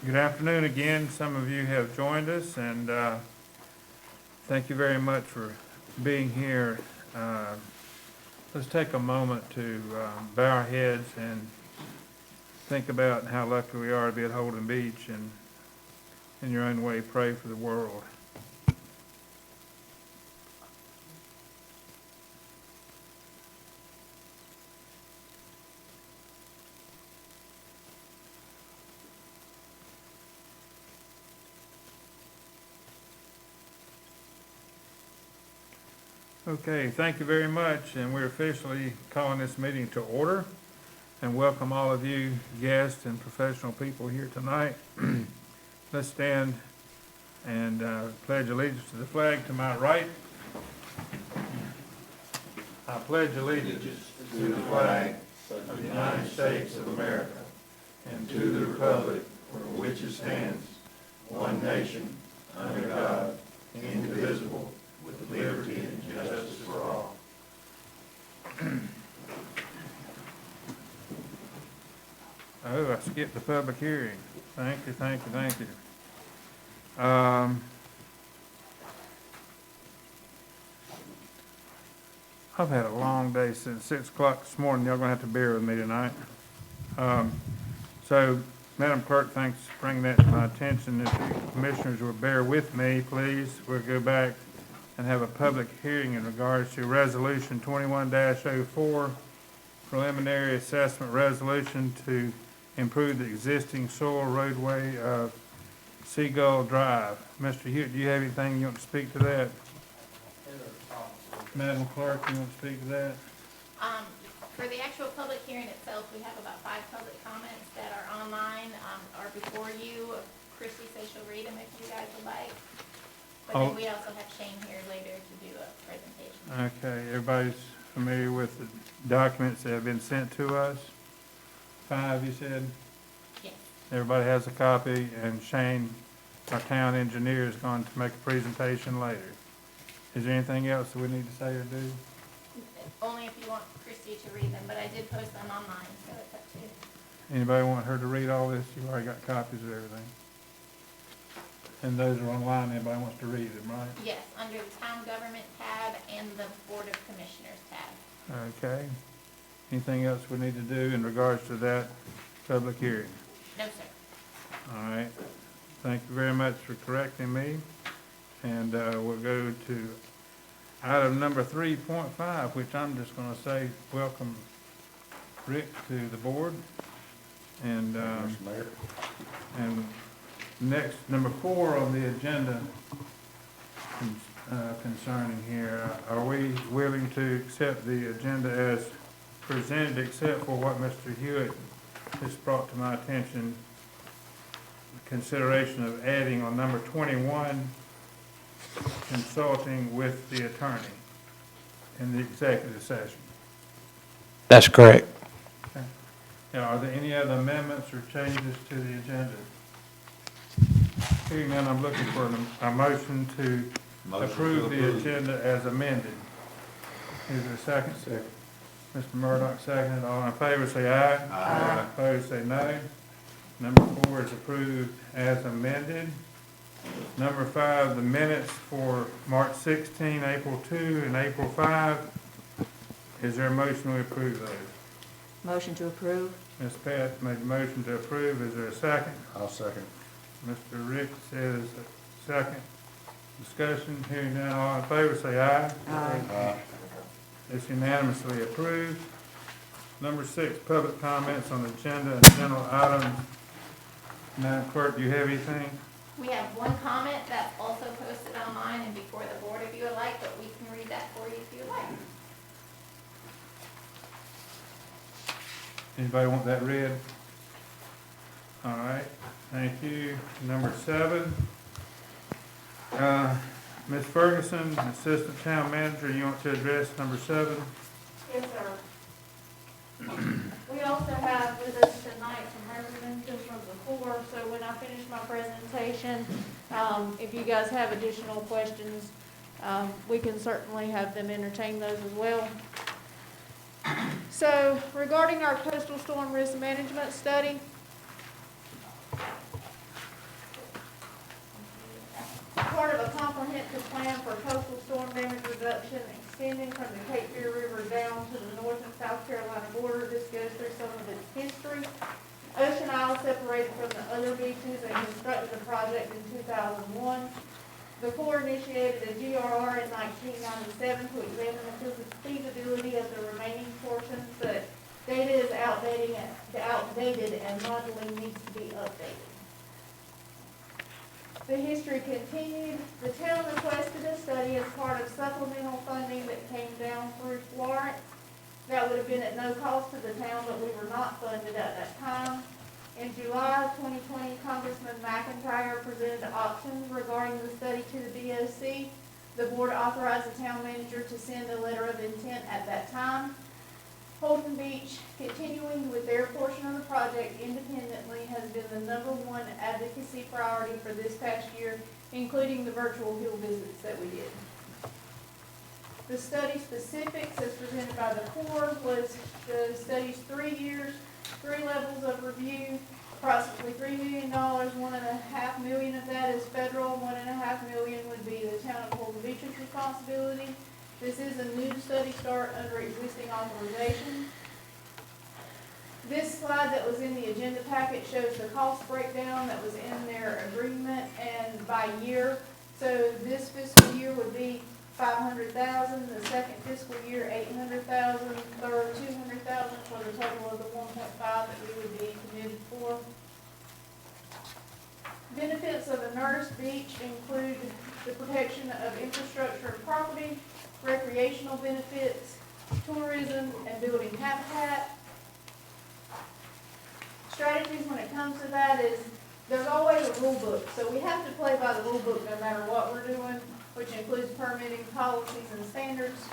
Good afternoon again. Some of you have joined us, and thank you very much for being here. Let's take a moment to bow our heads and think about how lucky we are to be at Holden Beach, and in your own way, pray for the world. Okay, thank you very much, and we're officially calling this meeting to order, and welcome all of you guests and professional people here tonight. Let's stand and pledge allegiance to the flag to my right. I pledge allegiance to the flag of the United States of America and to the republic for which it stands, one nation, under God, indivisible, with liberty and justice for all. Oh, I skipped the public hearing. Thank you, thank you, thank you. I've had a long day since 6 o'clock this morning. Y'all gonna have to bear with me tonight. So, Madam Clerk, thanks for bringing that to my attention. If the commissioners will bear with me, please, we'll go back and have a public hearing in regards to Resolution 21-04, preliminary assessment resolution to improve the existing soil roadway of Seagull Drive. Mr. Hewitt, do you have anything you want to speak to that? Madam Clerk, you want to speak to that? For the actual public hearing itself, we have about 5 public comments that are online, or before you. Christy says she'll read them if you guys would like. But then we also have Shane here later to do a presentation. Okay, everybody's familiar with the documents that have been sent to us? 5, you said? Yes. Everybody has a copy, and Shane, our town engineer, is going to make a presentation later. Is there anything else that we need to say or do? Only if you want Christy to read them, but I did post them online, so it's up to you. Anybody want her to read all this? You've already got copies of everything. And those are online, anybody wants to read them, right? Yes, under the Town Government tab and the Board of Commissioners tab. Okay. Anything else we need to do in regards to that public hearing? No, sir. All right. Thank you very much for correcting me. And we'll go to item number 3.5, which I'm just going to say welcome Rick to the board. And next, number 4 on the agenda concerning here, are we willing to accept the agenda as presented, except for what Mr. Hewitt just brought to my attention, consideration of adding on number 21, consulting with the attorney in the executive session? That's correct. Okay. Now, are there any other amendments or changes to the agenda? Hearing none, I'm looking for a motion to approve the agenda as amended. Is there a second? Second. Mr. Murdock, seconded. All in favor, say aye. Aye. Opposed, say no. Number 4 is approved as amended. Number 5, the minutes for March 16, April 2, and April 5. Is there a motion to approve those? Motion to approve. Ms. Pat made a motion to approve. Is there a second? I'll second. Mr. Rick says second. Discussion, hearing none, all in favor, say aye. Aye. It's unanimously approved. Number 6, public comments on the agenda and general items. Madam Clerk, do you have anything? We have one comment that's also posted online and before the board if you would like, but we can read that for you if you would like. Anybody want that read? All right, thank you. Number 7, Ms. Ferguson, Assistant Town Manager, you want to address number 7? Yes, sir. We also have with us tonight some representatives from the Coors, so when I finish my presentation, if you guys have additional questions, we can certainly have them entertain those as well. So regarding our coastal storm risk management study, plan for coastal storm damage reduction extending from the Cape Fear River down to the North and South Carolina border. This goes through some of its history. Ocean Isle separated from the other beaches and constructed a project in 2001. The Corps initiated a GRR in 1997 to examine the feasibility of the remaining portions, but data is outdated and modeling needs to be updated. The history continued. The town requested a study as part of supplemental funding that came down through Florence. That would have been at no cost to the town, but we were not funded at that time. In July of 2020, Congressman McIntyre presented options regarding the study to the DOC. The board authorized the town manager to send a letter of intent at that time. Holden Beach, continuing with their portion of the project independently, has been the #1 advocacy priority for this past year, including the virtual field visits that we did. The study specifics as presented by the Corps was the study's 3 years, 3 levels of review, approximately $3 million, $1.5 million of that is federal, $1.5 million would be the town of Holden Beach's responsibility. This is a new study start under existing authorization. This slide that was in the agenda packet shows the cost breakdown that was in their agreement and by year. So this fiscal year would be $500,000, the second fiscal year $800,000, third $200,000 for the total of the 1.5 that we would be committed for. Benefits of a nourished beach include the protection of infrastructure and property, recreational benefits, tourism, and building habitat. Strategies when it comes to that is there's always a rule book, so we have to play by the rule book no matter what we're doing, which includes permitting policies and standards.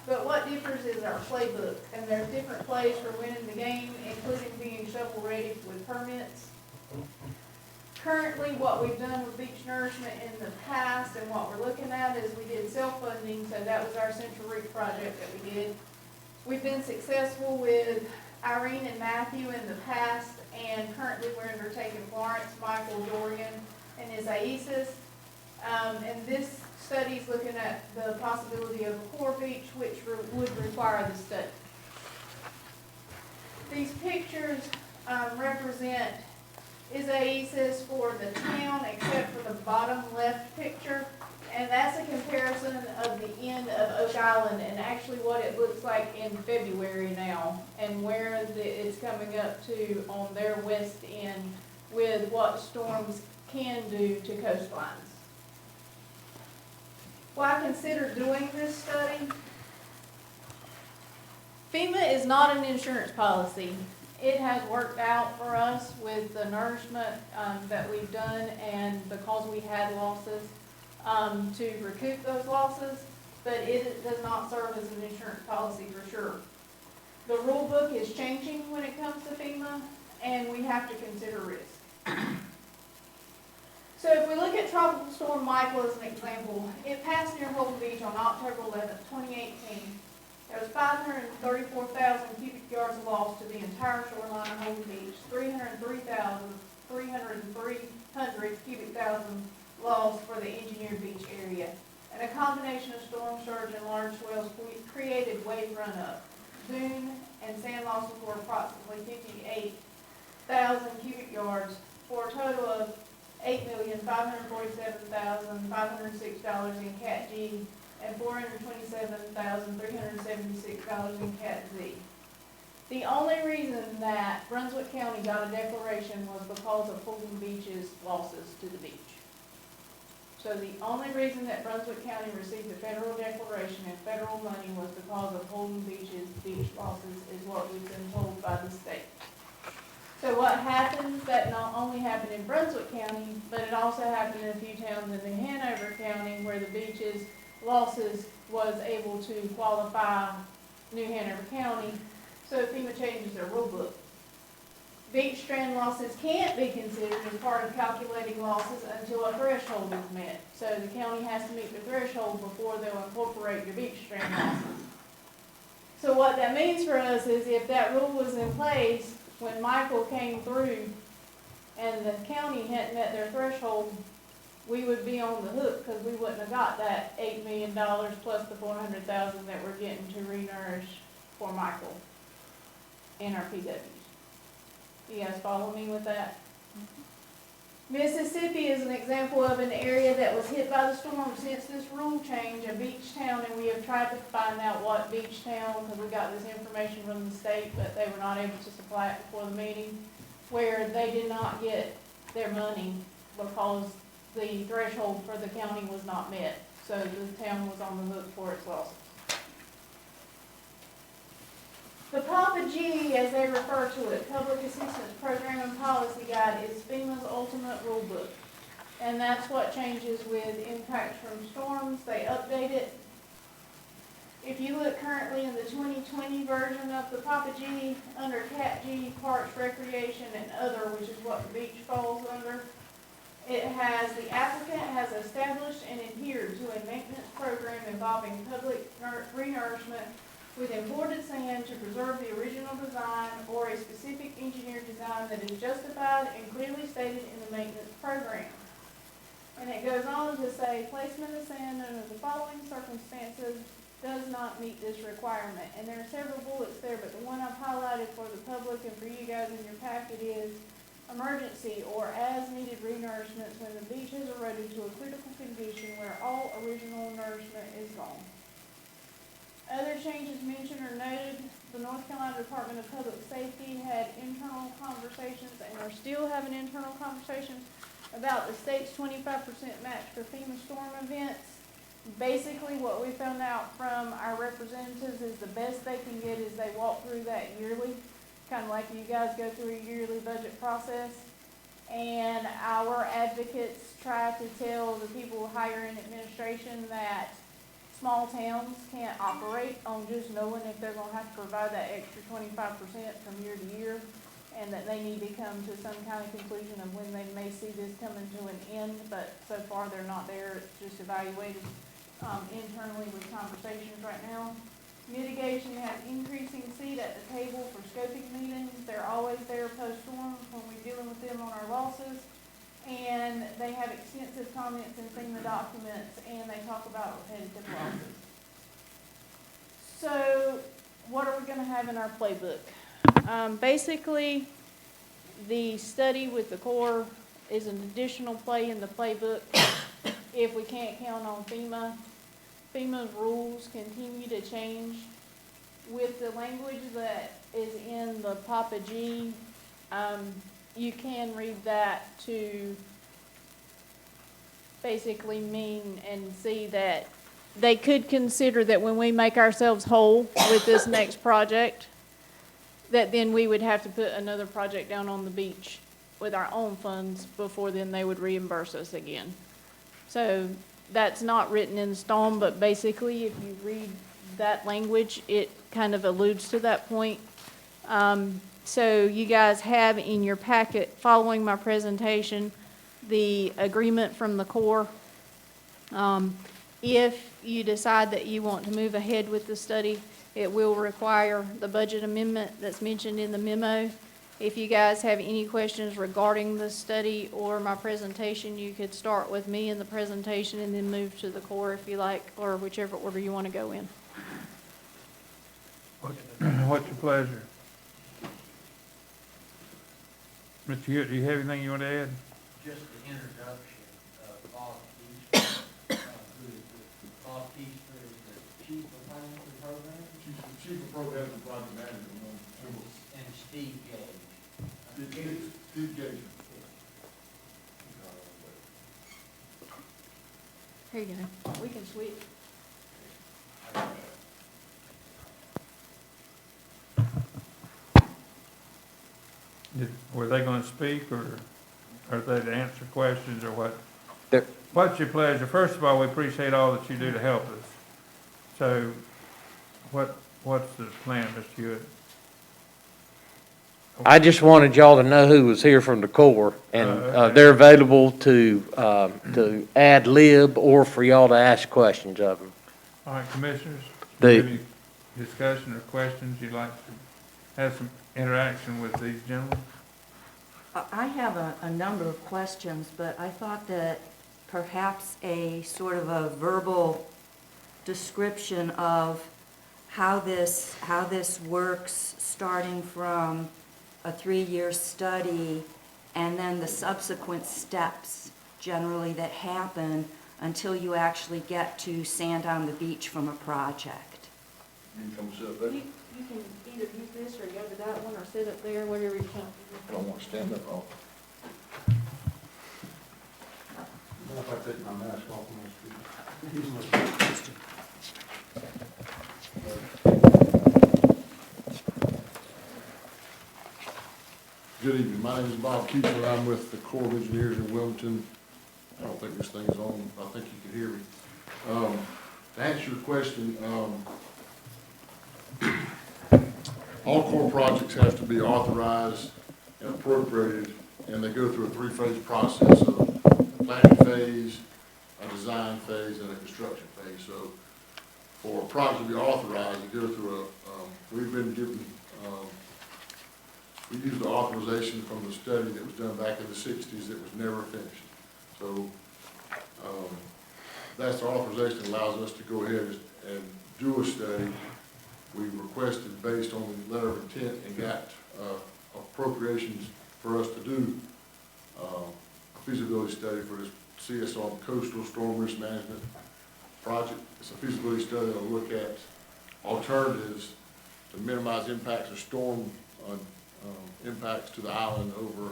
But what differs is our playbook, and there's different plays for winning the game, including being shovel ready with permits. Currently, what we've done with beach nourishment in the past and what we're looking at is we did self-funding, so that was our Central Reef project that we did. We've been successful with Irene and Matthew in the past, and currently we're undertaking Florence, Michael, Dorian, and Isaias. And this study is looking at the possibility of a core beach, which would require the study. These pictures represent Isaias for the town, except for the bottom left picture. And that's a comparison of the end of Oak Island and actually what it looks like in February now and where it's coming up to on their west end with what storms can do to coastlines. Why consider doing this study? FEMA is not an insurance policy. It has worked out for us with the nourishment that we've done and because we had losses to recoup those losses, but it does not serve as an insurance policy for sure. The rule book is changing when it comes to FEMA, and we have to consider risk. So if we look at Tropical Storm Michael as an example, it passed near Holden Beach on October 11th, 2018. There was 534,000 cubic yards of loss to the entire shoreline of Holden Beach, 300 cubic thousand loss for the engineered beach area. And a combination of storm surge and large swells created wave run-up. Dune and sand losses were approximately 58,000 cubic yards for a total of $8,547,506 in Cat G and $427,376 in Cat Z. The only reason that Brunswick County got a declaration was because of Holden Beach's losses to the beach. So the only reason that Brunswick County received a federal declaration and federal money was because of Holden Beach's beach losses is what we've been told by the state. So what happens, that not only happened in Brunswick County, but it also happened in a few towns in the Hanover County where the beach's losses was able to qualify New Hanover County. So FEMA changes their rule book. Beach strand losses can't be considered as part of calculating losses until a threshold is met. So the county has to meet the threshold before they'll incorporate your beach strand losses. So what that means for us is if that rule was in place when Michael came through and the county hadn't met their threshold, we would be on the hook because we wouldn't have got that $8 million plus the 400,000 that we're getting to renourish for Michael and our PWs. You guys follow me with that? Mississippi is an example of an area that was hit by the storm since this rule change, a beach town, and we have tried to find out what beach town, because we got this information from the state, but they were not able to supply it before the meeting, where they did not get their money because the threshold for the county was not met. So the town was on the hook for its losses. The Papa G, as they refer to it, Public Assistance Program and Policy Guide, is FEMA's ultimate rule book. And that's what changes with impacts from storms. They update it. If you look currently in the 2020 version of the Papa G, under Cat G, Parks, Recreation, and Other, which is what the beach falls under, it has, the applicant has established and adhered to a maintenance program involving public renourishment with imported sand to preserve the original design or a specific engineered design that is justified and clearly stated in the maintenance program. And it goes on to say, placement of sand under the following circumstances does not meet this requirement. And there are several bullets there, but the one I've highlighted for the public and for you guys in your packet is emergency or as-needed renourishments when the beach has eroded to a critical condition where all original nourishment is gone. Other changes mentioned or noted, the North Carolina Department of Public Safety had internal conversations and are still having internal conversations about the state's 25% match for FEMA storm events. Basically, what we found out from our representatives is the best they can get is they walk through that yearly, kind of like you guys go through a yearly budget process. And our advocates try to tell the people higher in administration that small towns can't operate on just knowing if they're gonna have to provide that extra 25% from year to year, and that they need to come to some kind of conclusion of when they may see this coming to an end, but so far they're not there. It's just evaluated internally with conversations right now. Mitigation has increasing seat at the table for scoping meetings. They're always there post-storm when we're dealing with them on our losses. And they have extensive comments in FEMA documents, and they talk about repetitive losses. So what are we gonna have in our playbook? Basically, the study with the Corps is an additional play in the playbook if we can't count on FEMA. FEMA's rules continue to change. With the language that is in the Papa G, you can read that to basically mean and see that they could consider that when we make ourselves whole with this next project, that then we would have to put another project down on the beach with our own funds before then they would reimburse us again. So that's not written in stone, but basically if you read that language, it kind of alludes to that point. So you guys have in your packet, following my presentation, the agreement from the Corps. If you decide that you want to move ahead with the study, it will require the budget amendment that's mentioned in the memo. If you guys have any questions regarding the study or my presentation, you could start with me in the presentation and then move to the Corps if you like, or whichever order you want to go in. What's your pleasure? Mr. Hewitt, do you have anything you want to add? Just the introduction of Bob Keefer, who is Bob Keefer is the chief of planning for the program, Chief of Program and Project Management. and Steve Gage. Steve Gage. Here you go. We can switch. Were they gonna speak, or are they to answer questions, or what? They're- What's your pleasure? First of all, we appreciate all that you do to help us. So, what's the plan, Mr. Hewitt? I just wanted y'all to know who was here from the Corps, and Okay. they're available to ad lib or for y'all to ask questions of them. All right, commissioners, The- any discussion or questions you'd like to have some interaction with these gentlemen? I have a number of questions, but I thought that perhaps a sort of a verbal description of how this works, starting from a 3-year study and then the subsequent steps generally that happen until you actually get to sand on the beach from a project. You can come sit up there. You can either use this or go to that one or sit up there, whatever you're comfortable. I don't want to stand up all. What if I take my mask off when I speak? Good evening, my name is Bob Keeper, I'm with the Corps of Engineers in Wilmington. I don't think this thing's on, I think you can hear me. To answer your question, all Corps projects have to be authorized and appropriated, and they go through a 3-phase process of a planning phase, a design phase, and a construction phase. So for a project to be authorized, it goes through we've been given, we used the authorization from the study that was done back in the 60s that was never finished. So that's the authorization that allows us to go ahead and do a study. We requested based on the letter of intent and got appropriations for us to do a feasibility study for this CSR Coastal Storm Risk Management Project. It's a feasibility study that will look at alternatives to minimize impacts of storm impacts to the island over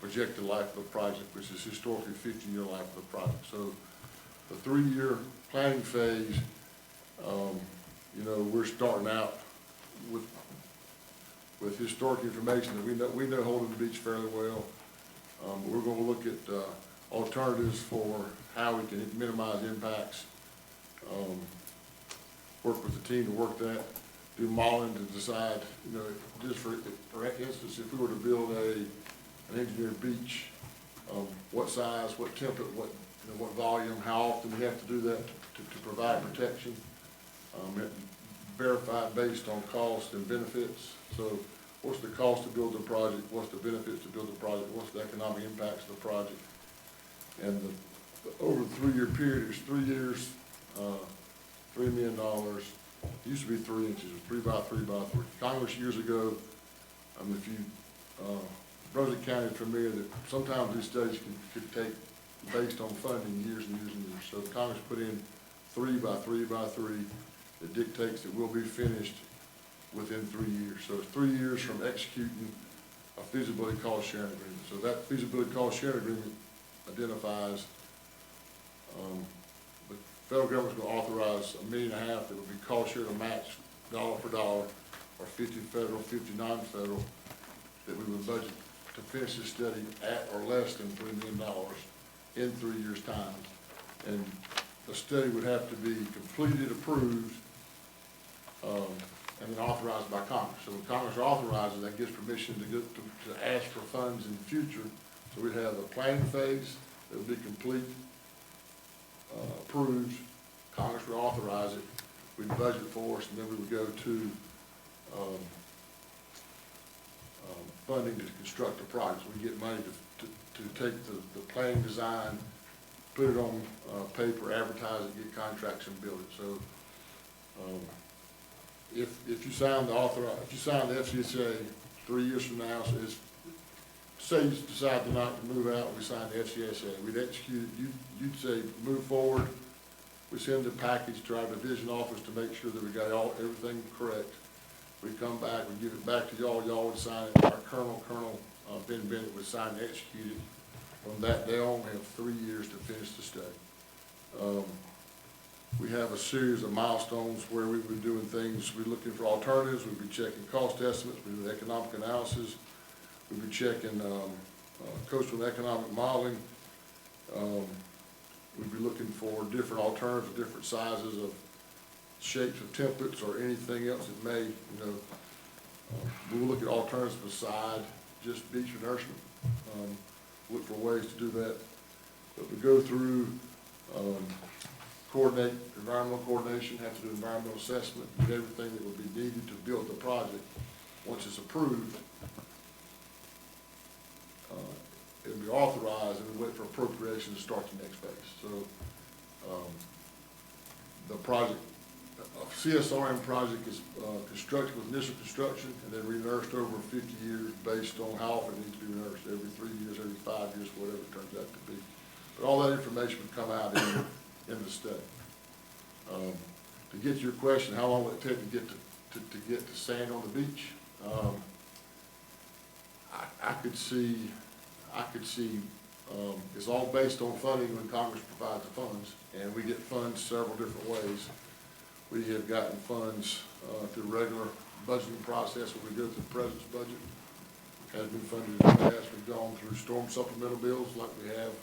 projected life of the project, which is historically 15-year life of the project. So the 3-year planning phase, you know, we're starting out with historic information that we know Holden Beach fairly well. We're going to look at alternatives for how we can minimize impacts. Work with the team to work that. Do modeling to decide, you know, just for instance, if we were to build an engineered beach, what size, what template, what volume, how often we have to do that to provide protection. Verified based on cost and benefits. So what's the cost to build the project? What's the benefits to build the project? What's the economic impacts of the project? And over the 3-year period, it's 3 years, $3 million. It used to be 3 inches, 3 by 3 by 3. Congress years ago, if you, Brunswick County is familiar that sometimes these studies could take, based on funding, years and years and years. So Congress put in 3 by 3 by 3 that dictates that we'll be finished within 3 years. So it's 3 years from executing a feasibility cost sharing agreement. So that feasibility cost sharing agreement identifies the federal government's going to authorize $1.5 million that will be cost share to match dollar for dollar, or 50 federal, 50 non-federal, that we would budget to finish this study at or less than $3 million in 3 years' time. And the study would have to be completed, approved, and then authorized by Congress. So when Congress authorizes, that gives permission to ask for funds in the future. So we'd have a planning phase that would be complete, approved, Congress would authorize it, we'd budget for us, and then we would go to funding to construct the project. We get money to take the planning design, put it on paper, advertise it, get contracts and build it. So if you sign the FCSA 3 years from now, so it's, say you decide tonight to move out, we sign the FCSA, we'd execute it, you'd say move forward, we send the package to our division office to make sure that we got everything correct. We come back, we give it back to y'all would sign it, our Colonel Ben Bennett would sign and execute it. From that day on, we have 3 years to finish the study. We have a series of milestones where we would be doing things, we're looking for alternatives, we'd be checking cost estimates, we'd do economic analysis, we'd be checking coastal and economic modeling. We'd be looking for different alternatives, different sizes of shapes of templates or anything else that may, you know, we'll look at alternatives beside just beach renourishment. Look for ways to do that. But we go through, coordinate environmental coordination, have to do environmental assessment, do everything that would be needed to build the project. Once it's approved, it'll be authorized, and we wait for appropriations to start the next phase. So, the project, a CSRM project is constructed with initial construction and then re-nursed over 50 years based on how often it needs to be re-nursed, every 3 years, every 5 years, whatever it turns out to be. But all that information would come out in the study. To get to your question, how long will it take to get to sand on the beach? I could see, it's all based on funding when Congress provides the funds, and we get funds several different ways. We have gotten funds through regular budgeting process when we go through the president's budget. Has been funded in the past. We've gone through storm supplemental bills like we have.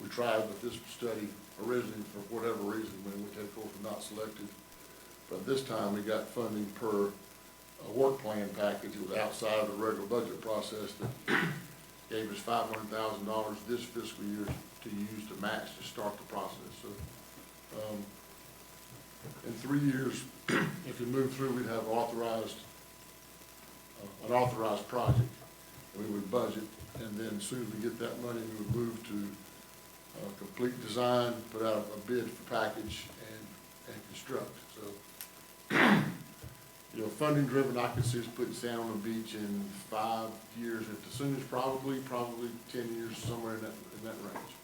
We tried with this study originally for whatever reason, when we of course were not selected. But this time we got funding per work plan package. It was outside of the regular budget process that gave us $500,000 this fiscal year to use to match to start the process. So in 3 years, if we move through, we'd have an authorized project, and we would budget, and then as soon as we get that money, we would move to complete design, put out a bid for package, and construct. So, you know, funding driven, I could see us putting sand on the beach in 5 years at the soonest, probably 10 years, somewhere in that range.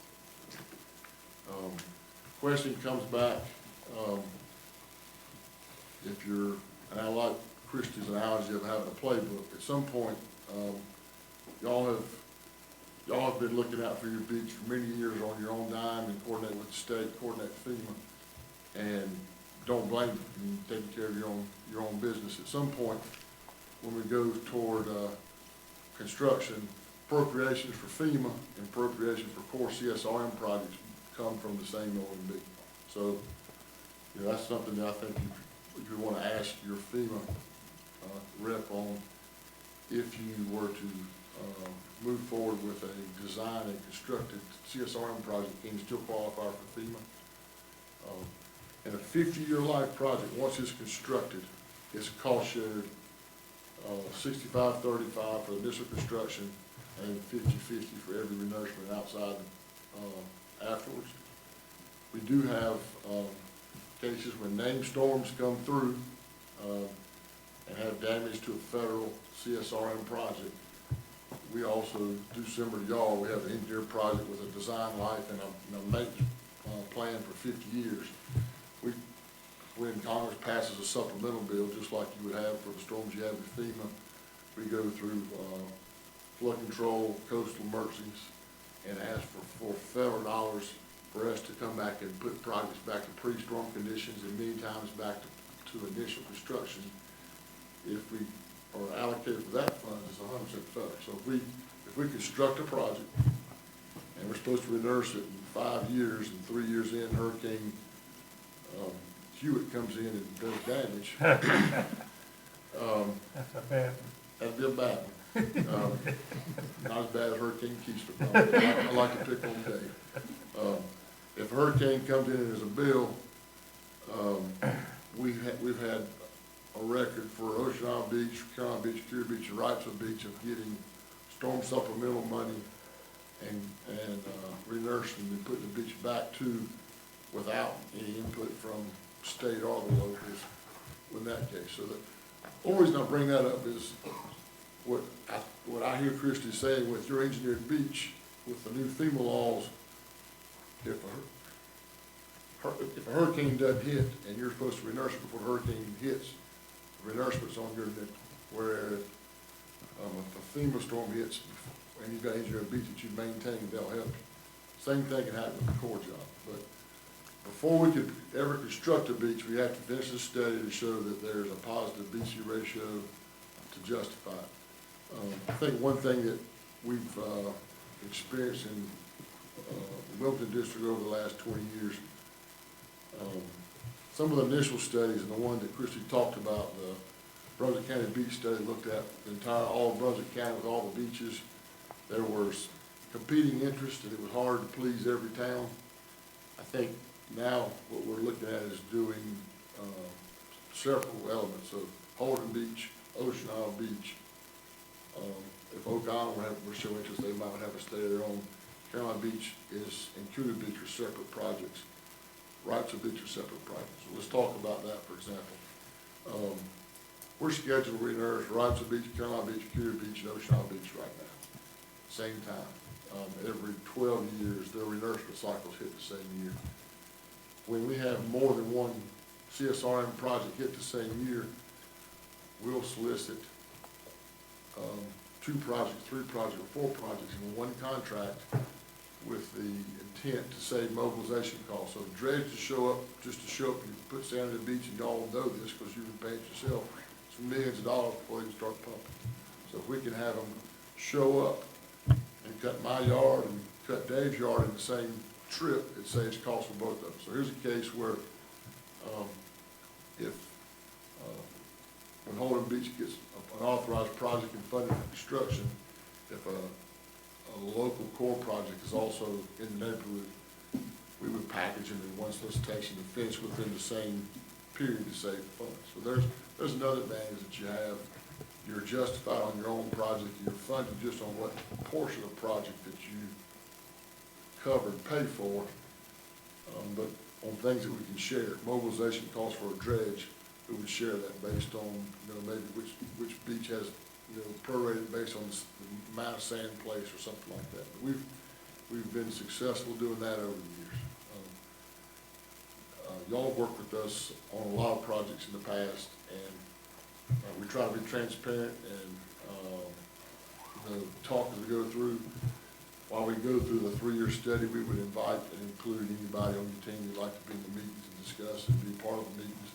Question comes back, if you're, and I like Christie's analogy of having a playbook. At some point, y'all have been looking out for your beach for many years on your own dime and coordinate with the state, coordinate FEMA, and don't blame you in taking care of your own business. At some point, when we go toward construction, appropriations for FEMA and appropriations for core CSRM projects come from the same O&B. So, you know, that's something that I think you want to ask your FEMA rep on if you were to move forward with a design and constructed CSRM project. Can you still qualify for FEMA? And a 50-year life project, once it's constructed, it's cost shared 65-35 for initial construction and 50-50 for every renourishment outside afterwards. We do have cases when named storms come through and have damage to a federal CSRM project. We also do similar to y'all. We have an engineer project with a design life and a maintenance plan for 50 years. When Congress passes a supplemental bill, just like you would have for the storms you have with FEMA, we go through flood control, coastal emergencies, and ask for federal dollars for us to come back and put projects back to pre-storm conditions and many times back to initial construction. If we are allocated for that fund, it's 100% federal. So if we construct a project and we're supposed to re-nurse it in 5 years, and 3 years in, Hurricane Hewitt comes in and does damage, That's a bad one. that'd be a bad one. Not as bad as Hurricane Keystone. I like to pick on Dave. If a hurricane comes in as a bill, we've had a record for Ocean Isle Beach, Carolina Beach, Cure Beach, and Wrightsville Beach of getting storm supplemental money and re-nursing and putting the beach back to without any input from state or the locals in that case. So the only reason I bring that up is what I hear Christie saying with your engineered beach, with the new FEMA laws, if a hurricane doesn't hit and you're supposed to re-nurse it before the hurricane hits, the re-nursement's on your neck. Whereas if a FEMA storm hits and you've got engineered beach that you maintain, they'll help you. Same thing can happen with the core job. But before we could ever construct a beach, we have to finish a study to show that there's a positive BC ratio to justify it. I think one thing that we've experienced in the Wilton District over the last 20 years, some of the initial studies and the one that Christie talked about, the Brunswick County Beach Study, looked at all of Brunswick County with all the beaches. There was competing interests and it was hard to please every town. I think now what we're looking at is doing several elements of Holden Beach, Ocean Isle Beach, if Oak Island were show interest, they might have a study of their own. Carolina Beach and Cougar Beach are separate projects. Wrightsville Beach are separate projects. So let's talk about that, for example. We're scheduled to re-nurse Wrightsville Beach, Carolina Beach, Cougar Beach, and Ocean Isle Beach right now, same time. Every 12 years, their re-nourishment cycles hit the same year. When we have more than one CSRM project hit the same year, we'll solicit 2 projects, 3 projects, or 4 projects in one contract with the intent to save mobilization costs. So dredge to show up, just to show up and put sand on the beach, and y'all know this because you've been paying it yourself, it's millions of dollars before they can start pumping. So if we can have them show up and cut my yard and cut Dave's yard in the same trip, it saves costs for both of them. So here's a case where if when Holden Beach gets an authorized project and funded for construction, if a local core project is also in the neighborhood, we would package them in one solicitation and finish within the same period to save funds. So there's another advantage that you have. You're justified on your own project. You're funded just on what portion of the project that you cover and pay for, but on things that we can share. Mobilization costs for a dredge, we would share that based on, maybe which beach has, prorated based on the amount of sand placed or something like that. But we've been successful doing that over the years. Y'all have worked with us on a lot of projects in the past, and we try to be transparent and talk as we go through. While we go through the 3-year study, we would invite and include anybody on your team who'd like to be in the meetings and discuss and be part of the meetings.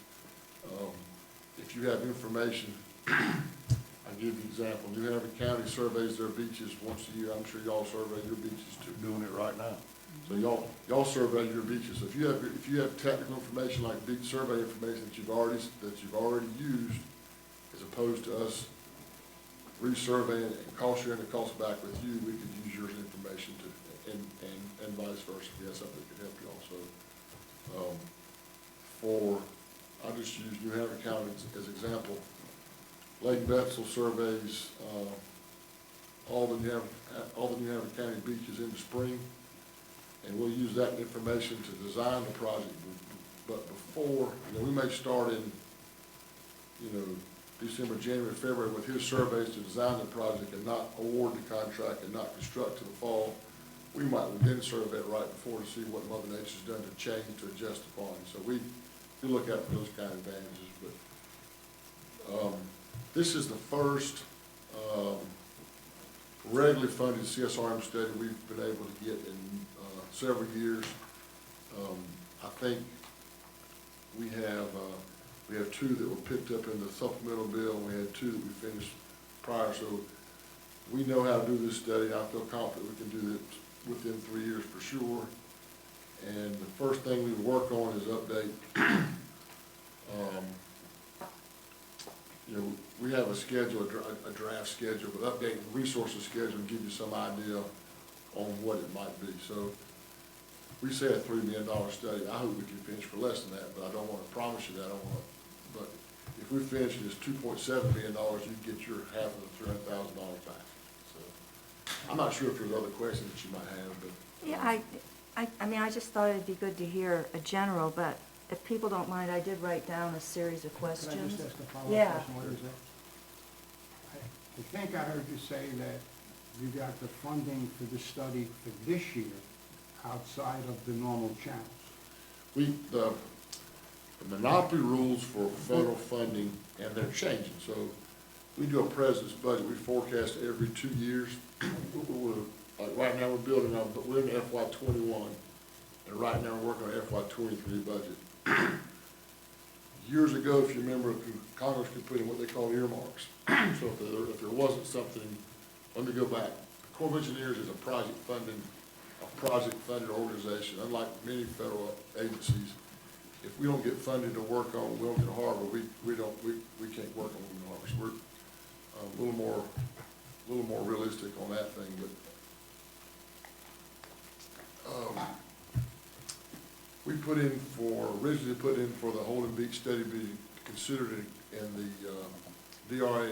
If you have information, I'll give you an example. New Hanover County surveys their beaches once a year. I'm sure y'all survey your beaches too. Doing it right now. So y'all survey your beaches. So if you have technical information like beach survey information that you've already used, as opposed to us resurveying and cost sharing the cost back with you, we could use your information to, and vice versa. Yes, I think it could help you also. I'll just use New Hanover County as example. Lake Bethel surveys all the New Hanover County beaches in the spring, and we'll use that information to design the project. But before, we may start in, December, January, February with his surveys to design the project and not award the contract and not construct till the fall. We might then survey it right before to see what Mother Nature's done to change, to adjust the volume. So we look out for those kind of advantages. But this is the first regularly funded CSRM study we've been able to get in several years. I think we have 2 that were picked up in the supplemental bill, and we had 2 that we finished prior. So we know how to do this study. I feel confident we can do it within 3 years for sure. And the first thing we work on is update. We have a schedule, a draft schedule, but updating the resources schedule and give you some idea on what it might be. So we say a $3 million study. I hope we can finish for less than that, but I don't want to promise you that. But if we finish it, it's $2.7 million, you get your half of the $300,000 back. So I'm not sure if there's other questions that you might have, but. Yeah, I mean, I just thought it'd be good to hear a general, but if people don't mind, I did write down a series of questions. Can I just ask a follow-up Yeah. question? What is that? I think I heard you say that you got the funding for the study for this year outside of the normal channels. The monopoly rules for federal funding, and they're changing. So we do a president's budget. We forecast every 2 years. Like right now, we're in FY '21, and right now we're working on FY '23 budget. Years ago, if you remember, Congress could put in what they call earmarks. So if there wasn't something, let me go back. The Corps of Engineers is a project-funded organization, unlike many federal agencies. If we don't get funded to work on Wilmington Harbor, we can't work on Wilmington Harbor. So we're a little more realistic on that thing. But we originally put in for the Holden Beach study to be considered in the DRA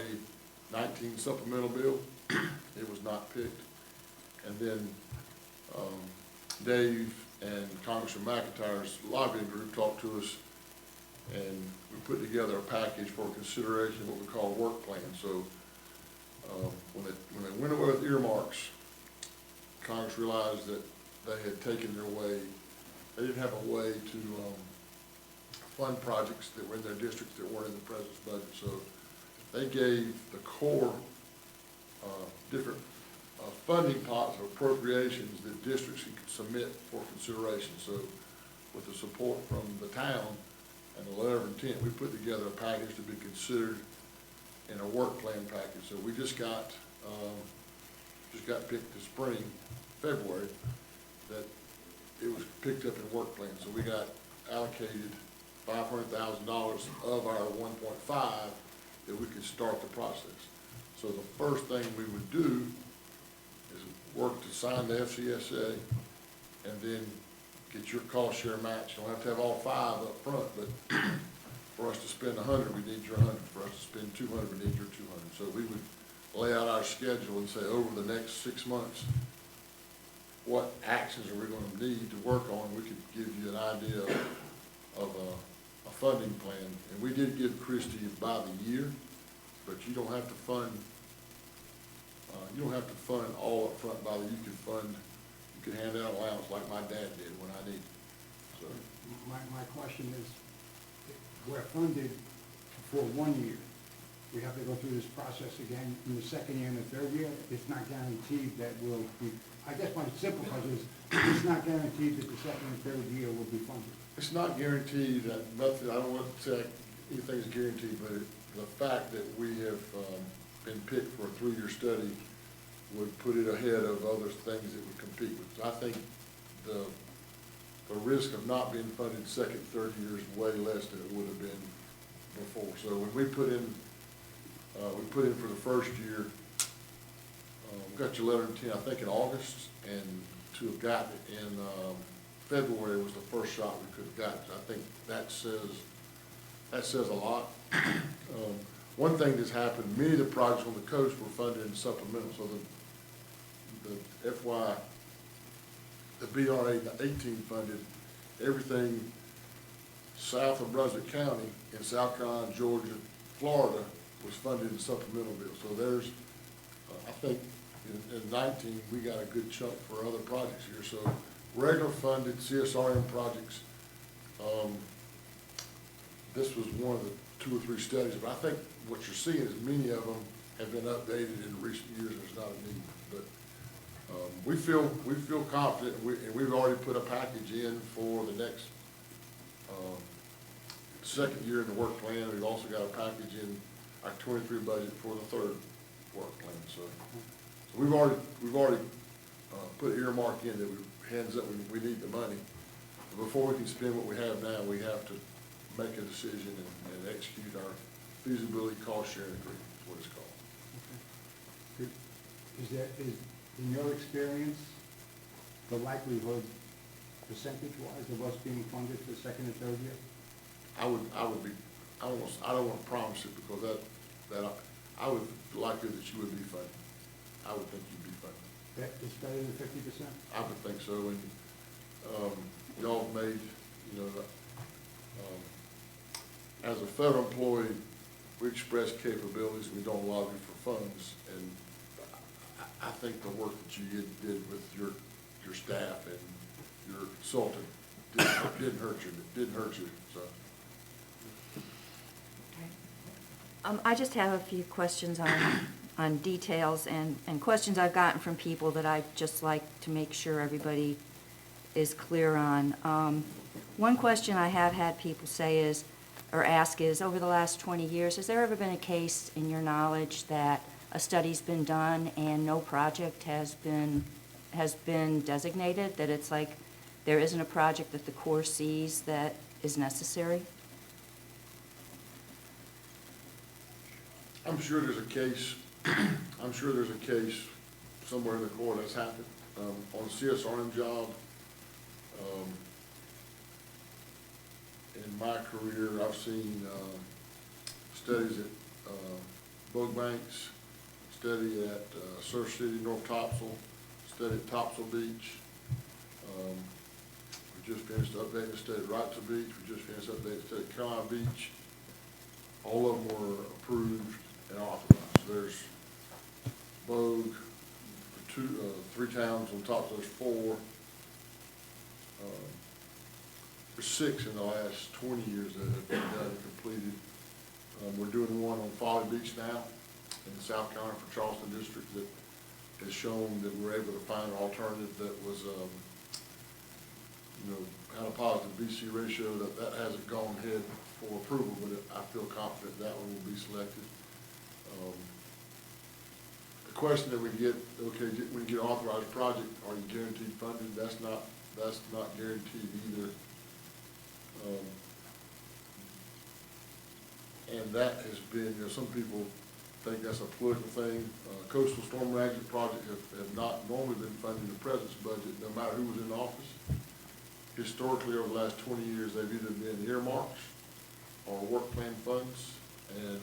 19 supplemental bill. it was not picked. And then, Dave and Congressman McIntyre's lobbying group talked to us, and we put together a package for consideration, what we call a work plan. So, when they went away with earmarks, Congress realized that they had taken their way, they didn't have a way to, fund projects that were in their districts that weren't in the president's budget. So they gave the core, different funding pots or appropriations that districts could submit for consideration. So with the support from the town and the letter of intent, we put together a package to be considered in a work plan package. So we just got picked this spring, February, that it was picked up in work plan. So we got allocated $500,000 of our 1.5 that we could start the process. So the first thing we would do is work to sign the FCSA and then get your cost share match. You don't have to have all 5 up front, but for us to spend 100, we need your 100. For us to spend 200, we need your 200. So we would lay out our schedule and say, over the next 6 months, what actions are we going to need to work on? We could give you an idea of a funding plan. And we did give Christie by the year, but you don't have to fund, all up front by the year. You can hand out allowance like my dad did when I needed. So My question is, we're funded for 1 year. We have to go through this process again in the second year and the third year. It's not guaranteed that we'll be, I guess my simple question is, it's not guaranteed that the second and third year will be funded. it's not guaranteed that nothing, I don't want to say anything's guaranteed, but the fact that we have been picked for a 3-year study would put it ahead of other things that would compete with. So I think the risk of not being funded second, third year is way less than it would have been before. So when we put in for the first year, we got your letter of intent, I think in August, and to have gotten it in February was the first shot we could have gotten. So I think that says a lot. One thing that's happened, many of the projects on the coast were funded in supplemental. So the FY, the BRA 18 funded everything south of Brunswick County in South Carolina, Georgia, Florida was funded in supplemental bills. So there's, I think in 19, we got a good chunk for other projects here. So regular funded CSRM projects, this was one of the 2 or 3 studies, but I think what you're seeing is many of them have been updated in recent years. There's not a need, but we feel confident, and we've already put a package in for the next second year in the work plan. We've also got a package in our 23 budget for the 3rd work plan. So we've already put earmark in that hands up. We need the money. Before we can spend what we have now, we have to make a decision and execute our feasibility cost sharing agreement, is what it's called. Okay. Is in your experience, the likelihood, percentage-wise, of us being funded for the second and third year? I don't want to promise it, because I would likely that you would be funded. I would think you'd be funded. That is better than 50%? I would think so, and y'all made, as a federal employee, we express capabilities, we don't lobby for funds, and I think the work that you did with your staff and your consultant didn't hurt you, so. I just have a few questions on details and questions I've gotten from people that I'd just like to make sure everybody is clear on. One question I have had people say is, or ask is, over the last 20 years, has there ever been a case in your knowledge that a study's been done and no project has been designated, that it's like there isn't a project that the Corps sees that is necessary? I'm sure there's a case somewhere in the Corps that's happened. On a CSRM job, in my career, I've seen studies at Bogue Banks, study at Surf City, North Topsail, study at Topsail Beach. We just finished updating the study at Wrightsville Beach. We just finished updating the study at Carolina Beach. All of them were approved and authorized. There's Bogue, three towns on top, there's four. There's 6 in the last 20 years that have been done and completed. We're doing one on Folly Beach now in the South Carolina for Charleston District that has shown that we're able to find an alternative that was, had a positive BC ratio. That hasn't gone ahead for approval, but I feel confident that one will be selected. The question that we get, okay, when you get an authorized project, are you guaranteed funding? That's not guaranteed either. And that has been, some people think that's a political thing. Coastal storm management projects have not normally been funded in the president's budget, no matter who was in office. Historically, over the last 20 years, they've either been earmarks or work plan funds. And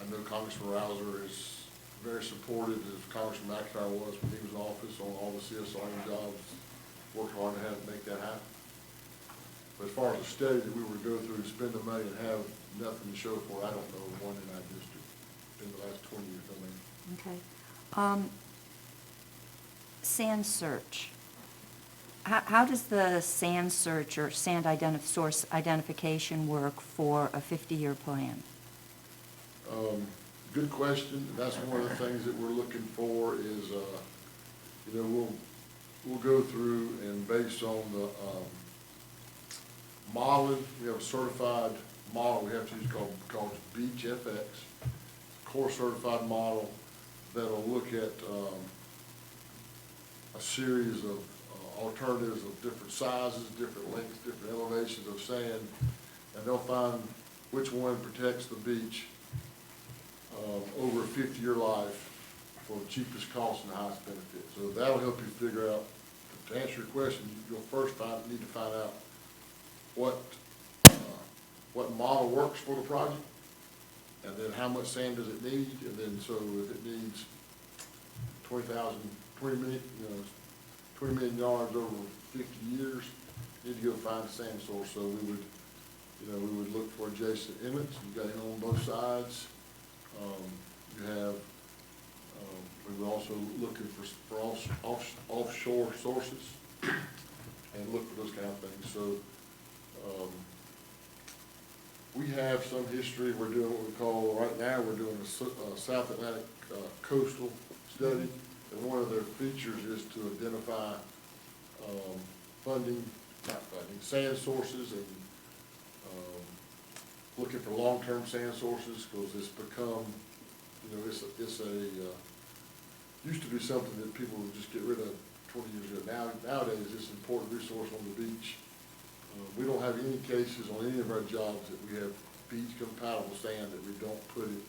I know Congressman Rouser is very supportive, as Congressman McIntyre was when he was in office, on all the CSRM jobs, worked hard to make that happen. But as far as the study that we were to go through and spend the money and have nothing to show for, I don't know of one in our district in the last 20 years. Okay. Sand search. How does the sand search or sand source identification work for a 50-year plan? Good question. That's one of the things that we're looking for is, we'll go through and based on the modeling, we have a certified model we have to use called Beach FX, core certified model that'll look at a series of alternatives of different sizes, different lengths, different elevations of sand, and they'll find which one protects the beach over a 50-year life for the cheapest cost and the highest benefit. So that'll help you figure out, to answer your question, you'll first need to find out what model works for the project, and then how much sand does it need, and then so if it needs 20 million yards over 50 years, you need to go find a sand source. So we would look for adjacent inlets. You've got inlet on both sides. We were also looking for offshore sources and look for those kind of things. So we have some history. We're doing what we call, right now, we're doing a South Atlantic coastal study. And one of their features is to identify sand sources and looking for long-term sand sources, because it's become, used to be something that people would just get rid of 20 years ago. Nowadays, it's an important resource on the beach. We don't have any cases on any of our jobs that we have beach-compatible sand that we don't put it,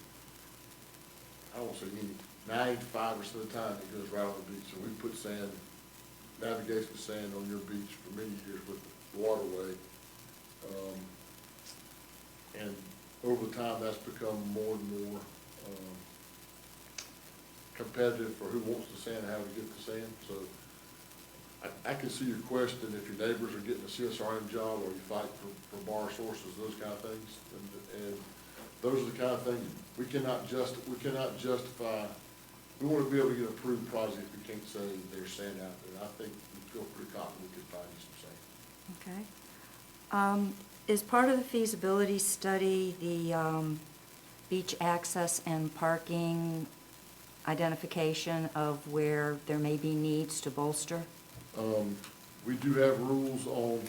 I don't say any, 95% of the time it goes right on the beach. So we put sand, navigation sand on your beach for many years with the waterway. And over time, that's become more and more competitive for who wants the sand and how to get the sand. So I can see your question, if your neighbors are getting a CSRM job or you fight for bar sources, those kind of things. And those are the kind of things we cannot justify. We want to be able to get approved projects. We can't say there's sand out there. I think we feel pretty confident we can find you some sand. Okay. Is part of the feasibility study the beach access and parking identification of where there may be needs to bolster? We do have rules on,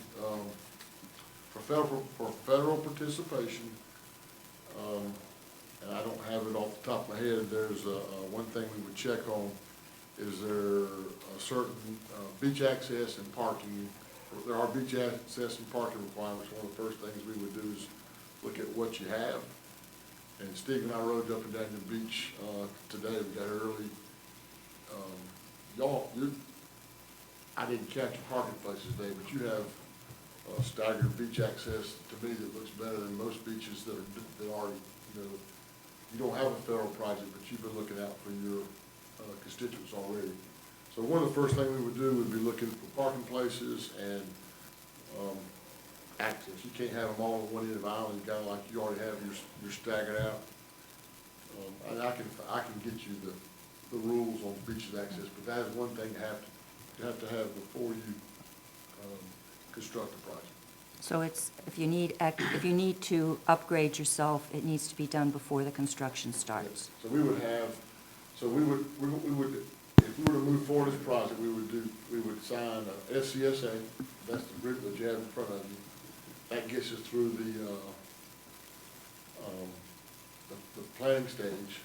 for federal participation, and I don't have it off the top of my head. There's one thing we would check on, is there a certain beach access and parking. There are beach access and parking requirements. One of the first things we would do is look at what you have. And Steve and I rode up and down the beach today. We got early. I didn't catch your parking places today, but you have staggered beach access to me that looks better than most beaches that already, you don't have a federal project, but you've been looking out for your constituents already. So one of the first things we would do would be looking for parking places and access. You can't have them all at one end of the island, kind of like you already have your staggered out. And I can get you the rules on beaches access, but that is one thing you have to have before you construct a project. So it's, if you need to upgrade yourself, it needs to be done before the construction starts. So we would, if we were to move forward this project, we would sign a SCSA, that's the agreement that you have in front of you. That gets us through the planning stage.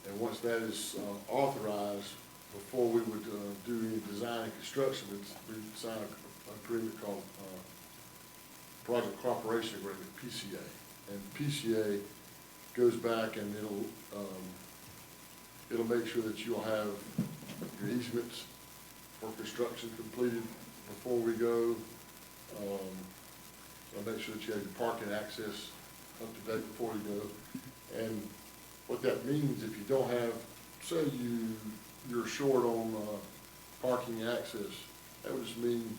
And once that is authorized, before we would do any design and construction, we'd sign an agreement called Project Cooperation Agreement, PCA. And PCA goes back and it'll make sure that you'll have your easements for construction completed before we go. It'll make sure that you have your parking access up to date before you go. And what that means, if you don't have, say you're short on parking access, that would just mean,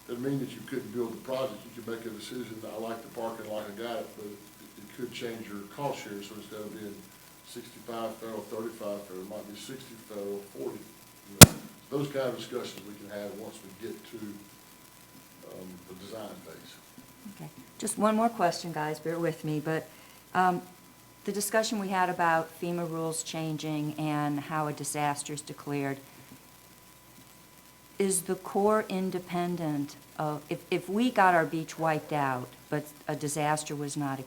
doesn't mean that you couldn't build the project. You could make a decision, I like the parking like I got it, but it could change your cost share, so instead of being 65 federal, 35 federal, it might be 60 federal, 40. Those kind of discussions we can have once we get to the design phase. Okay, just one more question, guys, bear with me, but the discussion we had about FEMA rules changing and how a disaster is declared, is the Corps independent of, if we got our beach wiped out, but a disaster was not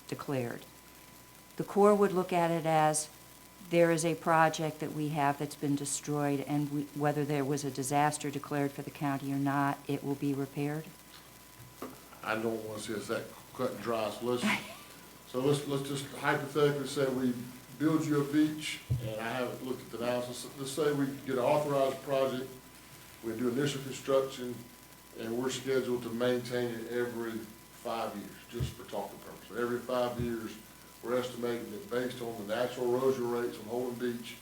declared, the Corps would look at it as there is a project that we have that's been destroyed, and whether there was a disaster declared for the county or not, it will be repaired? I don't want to see us that cut and dry, so let's just hypothetically say we build you a beach, and I haven't looked at the analysis. Let's say we get an authorized project, we do initial construction, and we're scheduled to maintain it every 5 years, just for talking purposes. So every 5 years, we're estimating that based on the natural erosion rates on Holden Beach,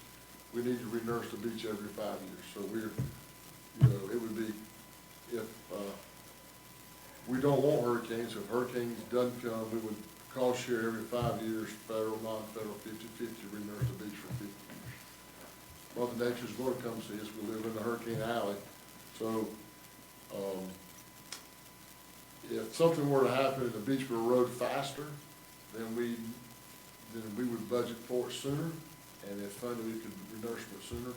we need to re-nurse the beach every 5 years. So it would be, if we don't want hurricanes, if hurricanes doesn't come, we would cost share every 5 years, federal, non-federal, 50-50, re-nurse the beach for 50 years. Mother Nature's going to come see us. We live in the Hurricane Alley. So if something were to happen and the beach were erode faster, then we would budget for it sooner, and if funded, we could re-nurse it sooner.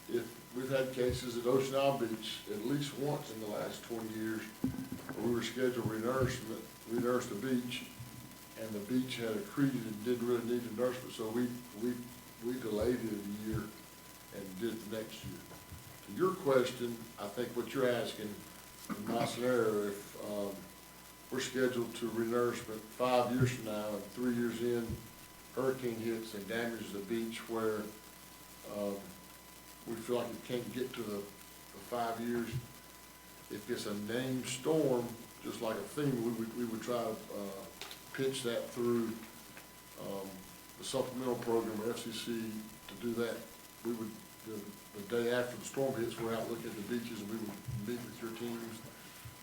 If we've had cases at Ocean Isle Beach at least once in the last 20 years where we were scheduled to re-nurse the beach, and the beach had accreted and didn't really need nourishment, so we delayed it a year and did it the next year. To your question, I think what you're asking, in my scenario, if we're scheduled to re-nourishment 5 years from now, and 3 years in, hurricane hits and damages the beach where we feel like it can't get to the 5 years, if it's a named storm, just like a FEMA, we would try to pitch that through the supplemental program or FCC to do that. We would, the day after the storm hits, we're out looking at the beaches, and we would meet with your teams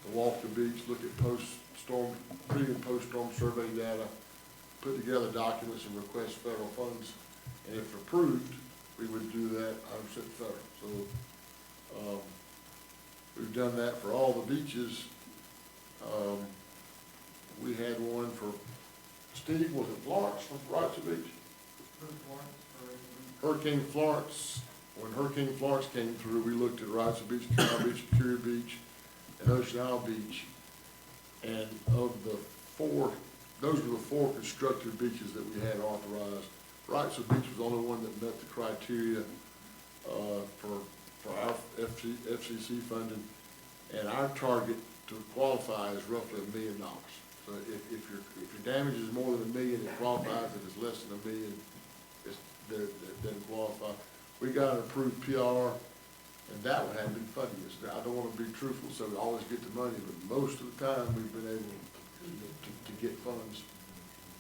to walk the beach, look at post-storm, pre and post-storm survey data, put together documents and request federal funds, and if approved, we would do that 100% federal. So we've done that for all the beaches. We had one for, Steve, was it Florence from Roadway Beach? Hurricane Florence. When Hurricane Florence came through, we looked at Roadway Beach, Canal Beach, Curia Beach, and Ocean Isle Beach. And of the 4, those were the 4 constructed beaches that we had authorized. Roadway Beach was the only one that met the criteria for our FCC funding, and our target to qualify is roughly $1 million. So if your damage is more than $1 million, it qualifies. If it's less than $1 million, it doesn't qualify. We got an approved PR, and that one hadn't been funded yet. I don't want to be truthful, so we always get the money, but most of the time we've been able to get funds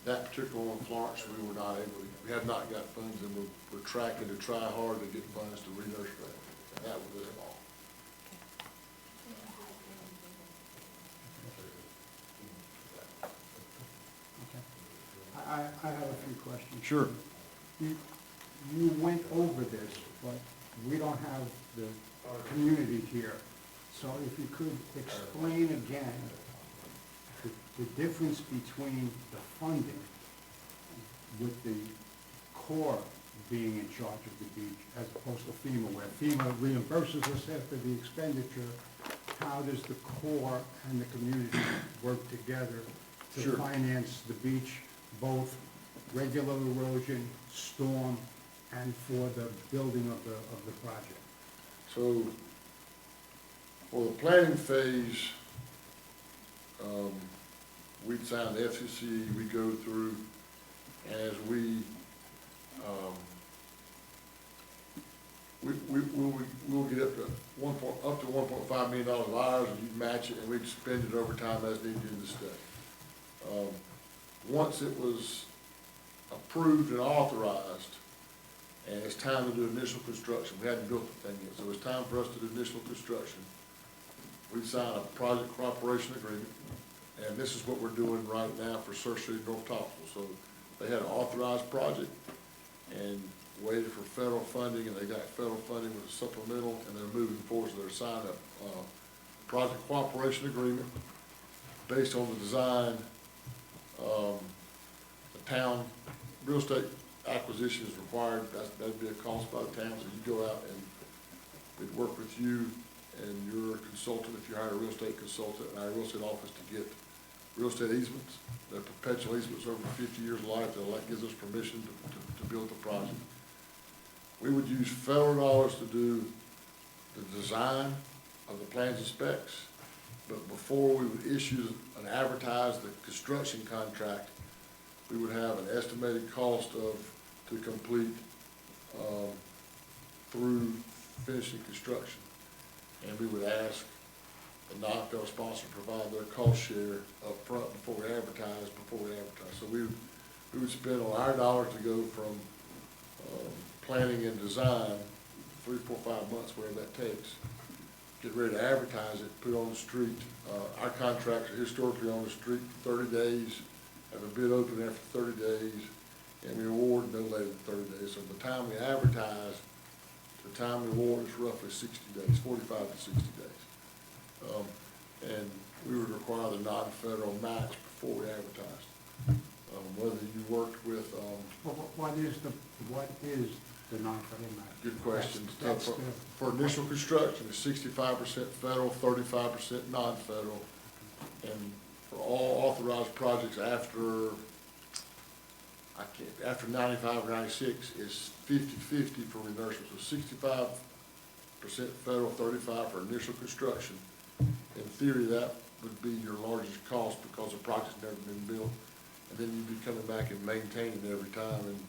that particular one in Florence, we were not able, we have not got funds, and we're tracking to try hard to get funds to re-nurse that. And that was it all. I have a few questions. Sure. You went over this, but we don't have the community here. So if you could explain again the difference between the funding with the Corps being in charge of the beach as opposed to FEMA, where FEMA reimburses us after the expenditure. How does the Corps and the community work together to Sure. finance the beach, both regular erosion, storm, and for the building of the project? So, for the planning phase, we'd sign the FCC, we go through, as we'll get up to $1.5 million of ours, and you'd match it, and we'd spend it over time as needed in the state. Once it was approved and authorized, and it's time to do initial construction, we hadn't built the thing yet, so it's time for us to do initial construction. We sign a project cooperation agreement, and this is what we're doing right now for Surf City North Topsail. So they had an authorized project and waited for federal funding, and they got federal funding with a supplemental, and they're moving forward, so they're signing a project cooperation agreement based on the design. The town real estate acquisition is required. That'd be a cost by the town, so you go out and we'd work with you and your consultant, if you hire a real estate consultant, and our real estate office to get real estate easements. They're perpetual easements over 50 years of life. That gives us permission to build the project. We would use federal dollars to do the design of the plans and specs, but before we would issue and advertise the construction contract, we would have an estimated cost to complete through finishing construction. And we would ask the non-federal sponsor to provide their cost share up front before we advertise. So we would spend on our dollars to go from planning and design, 3, 4, 5 months, whatever that takes, get ready to advertise it, put it on the street. Our contracts are historically on the street for 30 days, have a bid open after 30 days, and we award no later than 30 days. So the time we advertise, the time we award is roughly 60 days, 45 to 60 days. And we would require the non-federal match before we advertised. Whether you worked with, What is the non-federal match? good question. That's For initial construction, it's 65% federal, 35% non-federal. And for all authorized projects after 95 or 96, it's 50-50 for reimbursement. So 65% federal, 35% for initial construction. In theory, that would be your largest cost because the project's never been built. And then you'd be coming back and maintaining it every time, and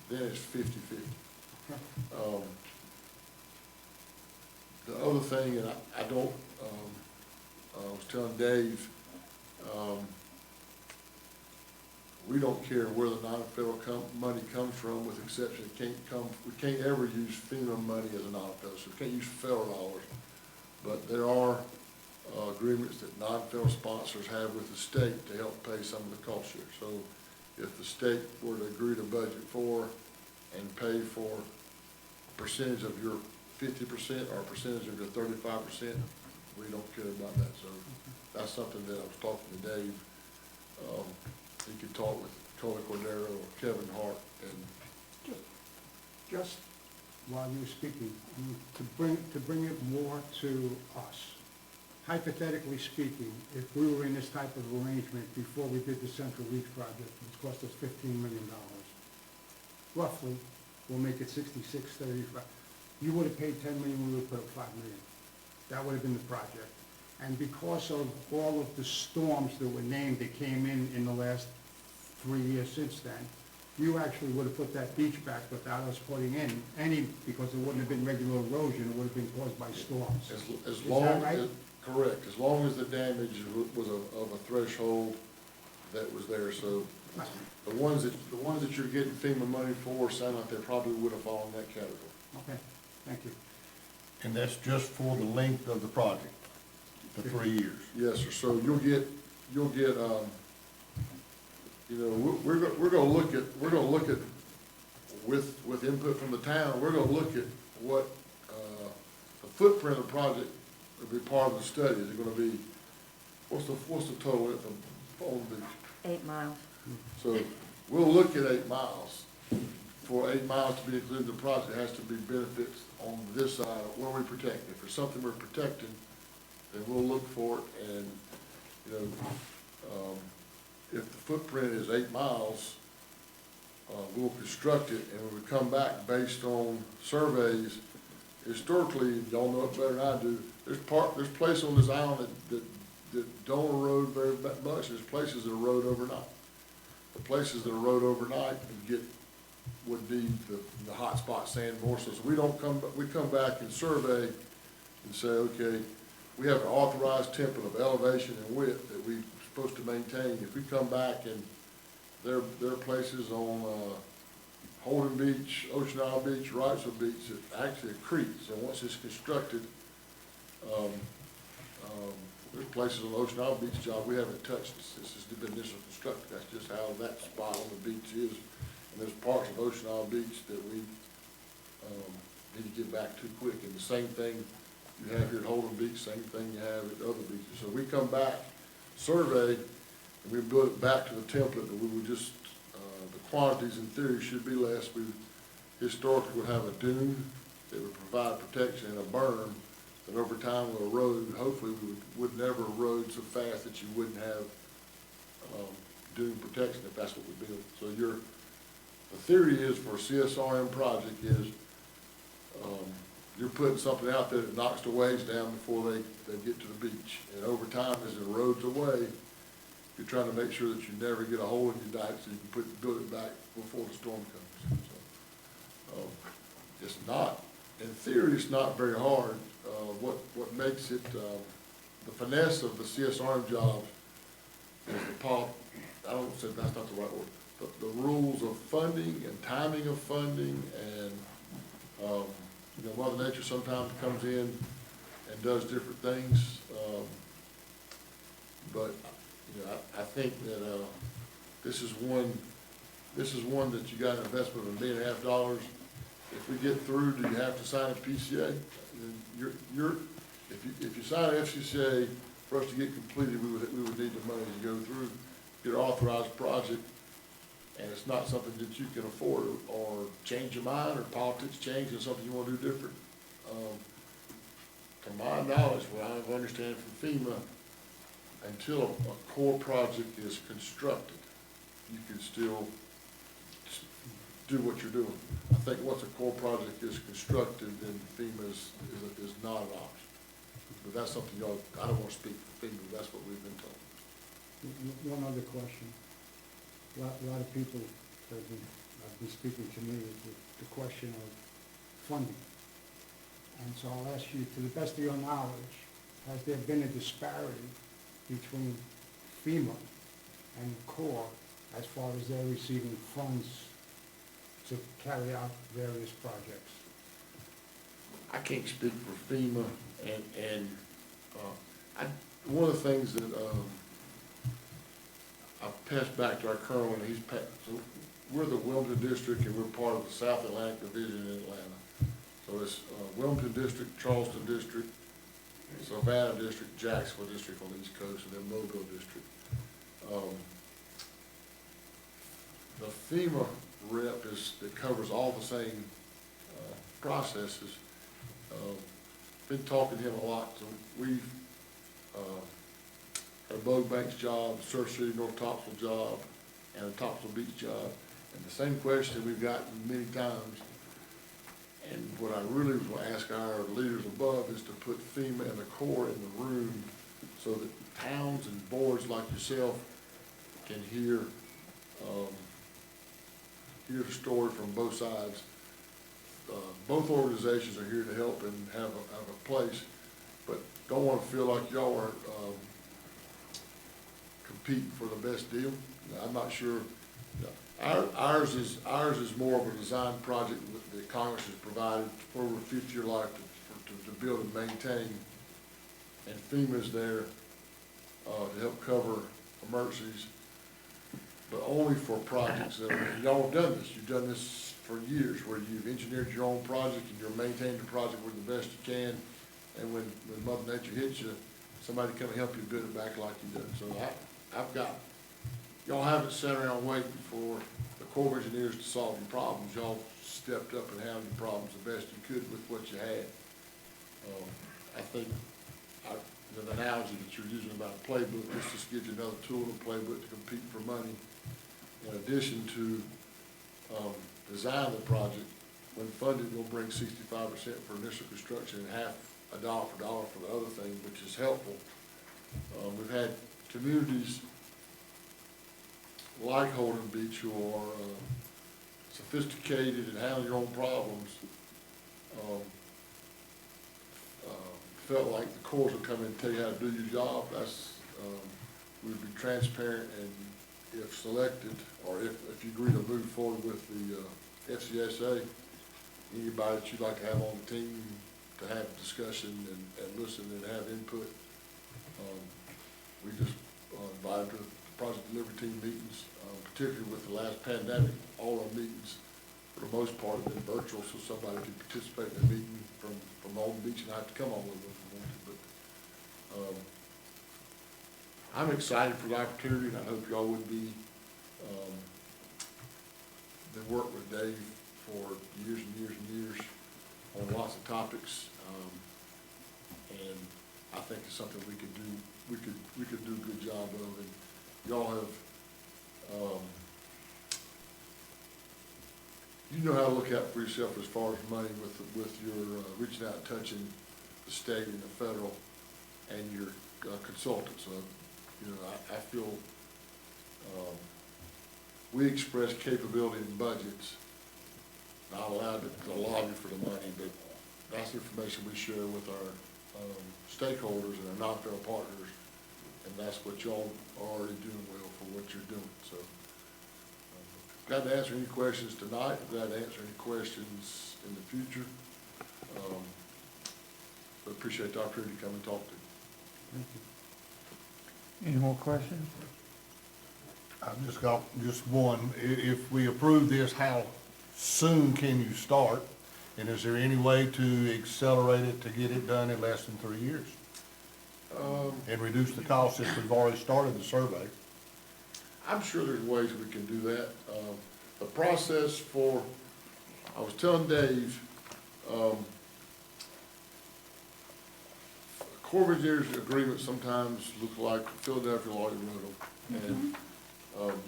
then it's 50-50. The other thing, and I don't, I was telling Dave, we don't care where the non-federal money comes from, with exception, we can't ever use FEMA money as a non-federal, so we can't use federal dollars. But there are agreements that non-federal sponsors have with the state to help pay some of the cost share. So if the state were to agree to budget for and pay for a percentage of your 50% or a percentage of your 35%, we don't care about that. So that's something that I was talking to Dave. He could talk with Coley Cordero or Kevin Hart, and Just while you're speaking, to bring it more to us. Hypothetically speaking, if we were in this type of arrangement before we did the Central Reach project, which cost us $15 million, roughly, we'll make it 66-35. You would have paid $10 million, we would have put up $5 million. That would have been the project. And because of all of the storms that were named that came in the last 3 years since then, you actually would have put that beach back without us putting in any, because it wouldn't have been regular erosion, it would have been caused by storms. as Is long that right? as, correct, as long as the damage was of a threshold that was there. So The ones that you're getting FEMA money for sound like they probably would have fallen in that category. Okay, thank you. And that's just for the length of the project, the 3 years. Yes, sir, so you'll get, you know, we're gonna look at, with input from the town, we're gonna look at what, the footprint of the project will be part of the study. Is it gonna be, what's the total length of Holden Beach? 8 miles. So we'll look at 8 miles. For 8 miles to be included in the project, there has to be benefits on this side of where we protect. If there's something we're protecting, then we'll look for it, and, you know, if the footprint is 8 miles, we'll construct it, and when we come back based on surveys, historically, y'all know it better than I do, there's places on this island that don't erode very much, there's places that erode overnight. The places that erode overnight would need the hot spot sand more, so we come back and survey and say, okay, we have an authorized template of elevation and width that we're supposed to maintain. If we come back and there are places on, Holden Beach, Ocean Isle Beach, Wrightsville Beach, that actually accretes, and once it's constructed, there's places on the Ocean Isle Beach job we haven't touched. This has been initial constructed. That's just how that spot on the beach is. And there's parts of Ocean Isle Beach that we need to get back to quick. And the same thing you have here at Holden Beach, same thing you have at other beaches. So we come back, survey, and we build it back to the template, and we would just, the quantities in theory should be less. We historically would have a dune that would provide protection and a berm that over time will erode. Hopefully we would never erode so fast that you wouldn't have dune protection if that's what we build. So the theory is for a CSRM project is you're putting something out there that knocks the waves down before they get to the beach. And over time, as it erodes away, you're trying to make sure that you never get a hole in your dike so you can build it back before the storm comes. So, it's not, in theory, it's not very hard. What makes it, the finesse of the CSRM jobs is I don't say that's not the right word, the rules of funding and timing of funding, and, you know, Mother Nature sometimes comes in and does different things, but, you know, I think that, this is one that you got an investment of $1.5 million. If we get through, do you have to sign a PCA? If you sign an FCCA, for us to get completed, we would need the money to go through, get an authorized project, and it's not something that you can afford, or change your mind, or politics change, and something you want to do different. To my knowledge, what I understand from FEMA, until a core project is constructed, you can still do what you're doing. I think once a core project is constructed, then FEMA is not an option. But that's something I don't want to speak for FEMA, but that's what we've been told. One other question. A lot of people that have been speaking to me is the question of funding. And so I'll ask you, to the best of your knowledge, has there been a disparity between FEMA and the Corps as far as they're receiving funds to carry out various projects? I can't speak for FEMA, and one of the things that I've passed back to our colonel, and so we're the Wilmington District, and we're part of the South Atlantic Division in Atlanta. So it's Wilmington District, Charleston District, Savannah District, Jacksonville District on the East Coast, and then Mobile District. The FEMA rep that covers all the same processes. Been talking to him a lot. So we've had a Bogue Banks job, Surf City, North Topsail job, and a Topsail Beach job. And the same question we've gotten many times. And what I really was going to ask our leaders above is to put FEMA and the Corps in the room so that towns and boards like yourself can hear the story from both sides. Both organizations are here to help and have a place, but don't want to feel like y'all are competing for the best deal. I'm not sure Ours is more of a design project that Congress has provided for over 50-year life to build and maintain. And FEMA's there, to help cover emergencies, but only for projects that are, and y'all have done this, you've done this for years, where you've engineered your own project and you're maintaining the project with the best you can, and when Mother Nature hits you, somebody come and help you build it back like you done. So I've got, y'all haven't sat around waiting for the Corps of Engineers to solve your problems. Y'all stepped up and handled your problems the best you could with what you had. I think the analogy that you're using about a playbook, this just gives you another tool in the playbook to compete for money. In addition to design the project, when funded, we'll bring 65% for initial construction and half a dollar for dollar for the other thing, which is helpful. We've had communities like Holden Beach who are sophisticated and handle your own problems, felt like the Coors would come in and tell you how to do your job. That's, we'd be transparent, and if selected, or if you agree to move forward with the FCSA, anybody that you'd like to have on the team to have a discussion and listen and have input, we just invite them to the project delivery team meetings, particularly with the last pandemic. All our meetings, for the most part, have been virtual, so somebody can participate in a meeting from Holden Beach and not have to come all the way if they want to. But I'm excited for the opportunity, and I hope y'all would be. Been working with Dave for years and years and years on lots of topics, and I think it's something we could do. We could do a good job of, and y'all have. You know how to look out for yourself as far as money with your reaching out and touching the state and the federal and your consultants. You know, I feel we express capability in budgets, not allowed to lobby for the money, but that's information we share with our stakeholders and our non-federal partners, and that's what y'all are already doing well for what you're doing. So. Glad to answer any questions tonight, glad to answer any questions in the future. But appreciate the opportunity to come and talk to you. Thank you. Any more questions? I've just got just one. If we approve this, how soon can you start? And is there any way to accelerate it to get it done in less than 3 years? And reduce the cost if we've already started the survey? I'm sure there's ways we can do that. The process for, I was telling Dave, Corps of Engineers agreements sometimes look like Philadelphia law wrote them. And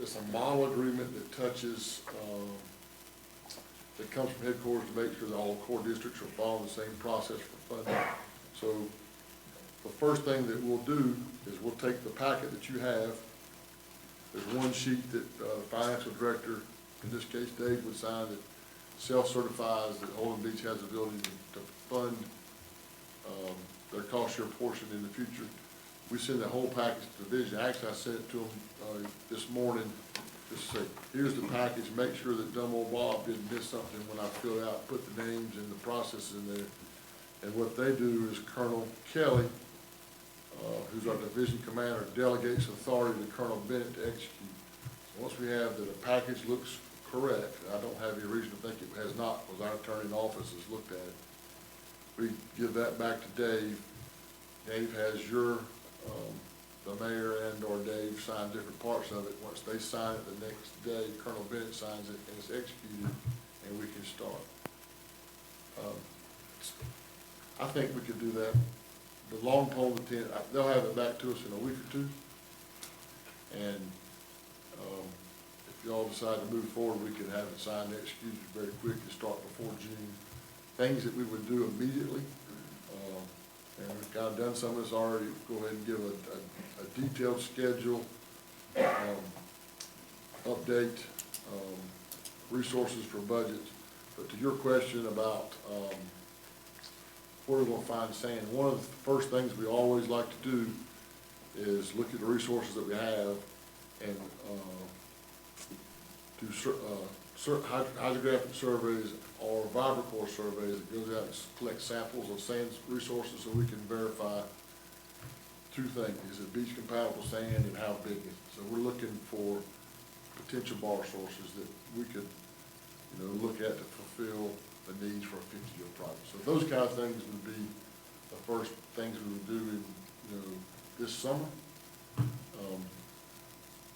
it's a model agreement that touches, that comes from headquarters to make sure that all core districts are following the same process for funding. So the first thing that we'll do is we'll take the packet that you have. There's one sheet that the financial director, in this case Dave, would sign that self-certifies that Holden Beach has the ability to fund their cost share portion in the future. We send that whole package to the division. Actually, I sent it to them this morning, just to say, here's the package, make sure that dumb old Bob didn't miss something when I filled out, put the names and the processes in there. And what they do is Colonel Kelly, who's our division commander, delegates authority to Colonel Bennett to execute. So once we have that a package looks correct, I don't have any reason to think it has not, because our attorney in office has looked at it. We give that back to Dave. Dave has your, the mayor and or Dave sign different parts of it. Once they sign it the next day, Colonel Bennett signs it and it's executed, and we can start. I think we could do that. The long pole in the tent, they'll have it back to us in a week or two. And if y'all decide to move forward, we can have it signed and executed very quick and start before June. Things that we would do immediately, and we've kind of done some of this already. Go ahead and give a detailed schedule, update, resources for budgets. But to your question about where we're going to find sand, one of the first things we always like to do is look at the resources that we have and do hydrographic surveys or vibrocore surveys that goes out and collects samples of sand resources so we can verify two things. Is it beach compatible sand and how big is it? So we're looking for potential bar sources that we could, look at to fulfill the needs for a 50-year project. So those kind of things would be the first things we would do in, this summer.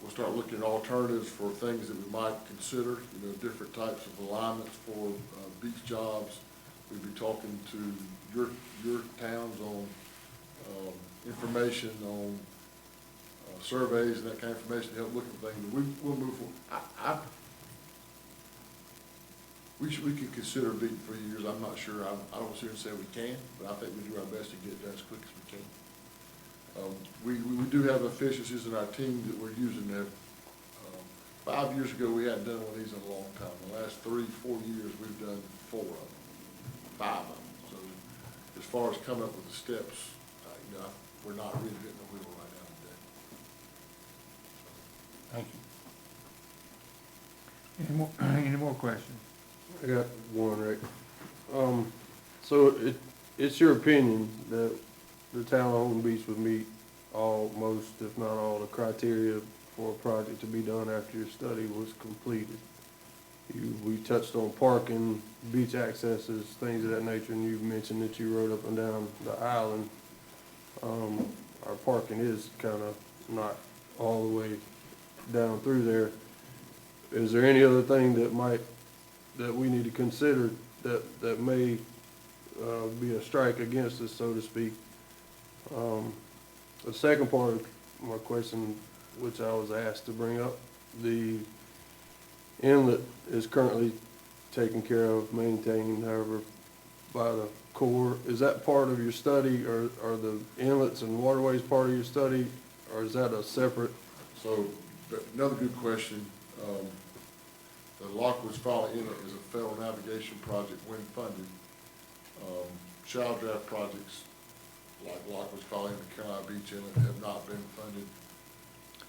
We'll start looking at alternatives for things that we might consider, different types of alignments for beach jobs. We'd be talking to your towns on information on surveys and that kind of information to help look at things. We'll move forward. We could consider beating 3 years. I'm not sure. I don't sit here and say we can, but I think we do our best to get it done as quick as we can. We do have efficiencies in our team that we're using there. 5 years ago, we hadn't done one of these in a long time. The last 3-4 years, we've done 4 of them, 5 of them. So as far as coming up with the steps, we're not reinventing the wheel right now today. Thank you. Any more questions? I got one, Rick. So it's your opinion that the town of Holden Beach would meet most, if not all, the criteria for a project to be done after your study was completed? We touched on parking, beach accesses, things of that nature, and you mentioned that you rode up and down the island. Our parking is kind of not all the way down through there. Is there any other thing that we need to consider that may be a strike against us, so to speak? The second part of my question, which I was asked to bring up, the inlet is currently taken care of, maintained, however, by the Corps. Is that part of your study, or are the inlets and waterways part of your study, or is that a separate? So, another good question. The Lockwood Inlet is a federal navigation project when funded. Child draft projects like Lockwood Inlet and Carolina Beach Inlet have not been funded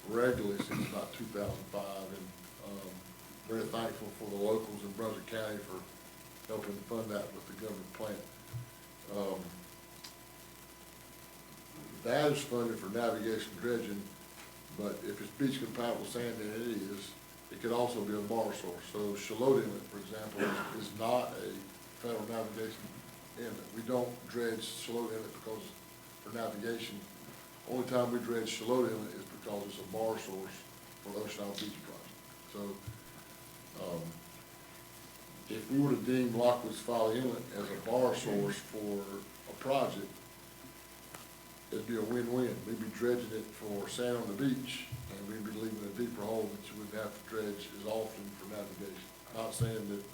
regularly since about 2005, and very thankful for the locals in Brunswick County for helping fund that with the government plant. That is funded for navigation dredging, but if it's beach compatible sand, then it is. It could also be a bar source. So Shalot Inlet, for example, is not a federal navigation inlet. We don't dredge Shalot Inlet because for navigation. Only time we dredge Shalot Inlet is because it's a bar source for the Ocean Isle Beach project. So if we were to deem Lockwood's Folly Inlet as a bar source for a project, it'd be a win-win. We'd be dredging it for sand on the beach, and we'd be leaving a deeper hole that you wouldn't have to dredge as often for navigation. Not saying that,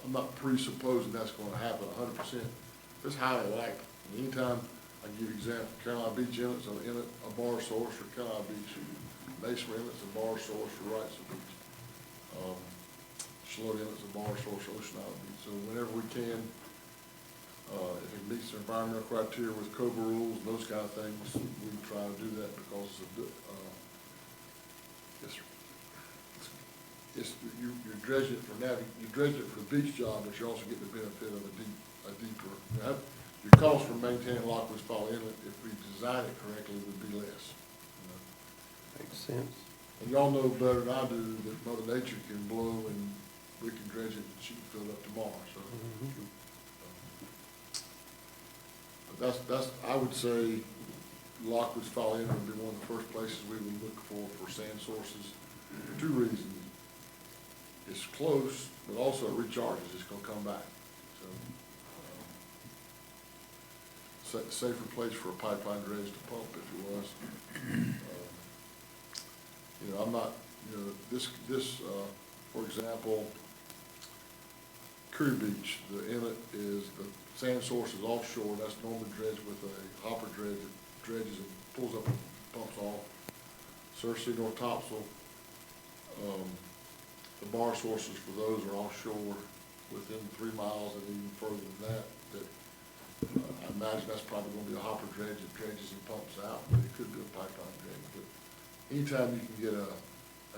I'm not presupposing that's gonna happen 100%. It's highly likely. Anytime, I give you an example, Carolina Beach Inlet's an inlet, a bar source for Carolina Beach. Mesa Inlet's a bar source for Wrightsville Beach. Shalot Inlet's a bar source for Ocean Isle Beach. So whenever we can, if it meets the environmental criteria with COBRA rules, those kind of things, we try to do that because you're dredging it for the beach job, but you're also getting the benefit of a deeper. Your cost for maintaining Lockwood's Fall Inlet, if we design it correctly, would be less. Makes sense. And y'all know better than I do that Mother Nature can blow and we can dredge it and she can fill it up tomorrow. So. That's, I would say Lockwood's Fall Inlet would be one of the first places we would look for sand sources for 2 reasons. It's close, but also it recharges, it's gonna come back. So, safer place for a pipeline dredge to pump if it was. I'm not, this, for example, Curry Beach, the inlet is, the sand source is offshore, that's normally dredged with a hopper dredge that dredges and pulls up and pumps off. Surf Signal Topsail, the bar sources for those are offshore within 3 miles and even further than that. I imagine that's probably going to be a hopper dredge that dredges and pumps out, but it could be a pipeline dredge. But anytime you can get a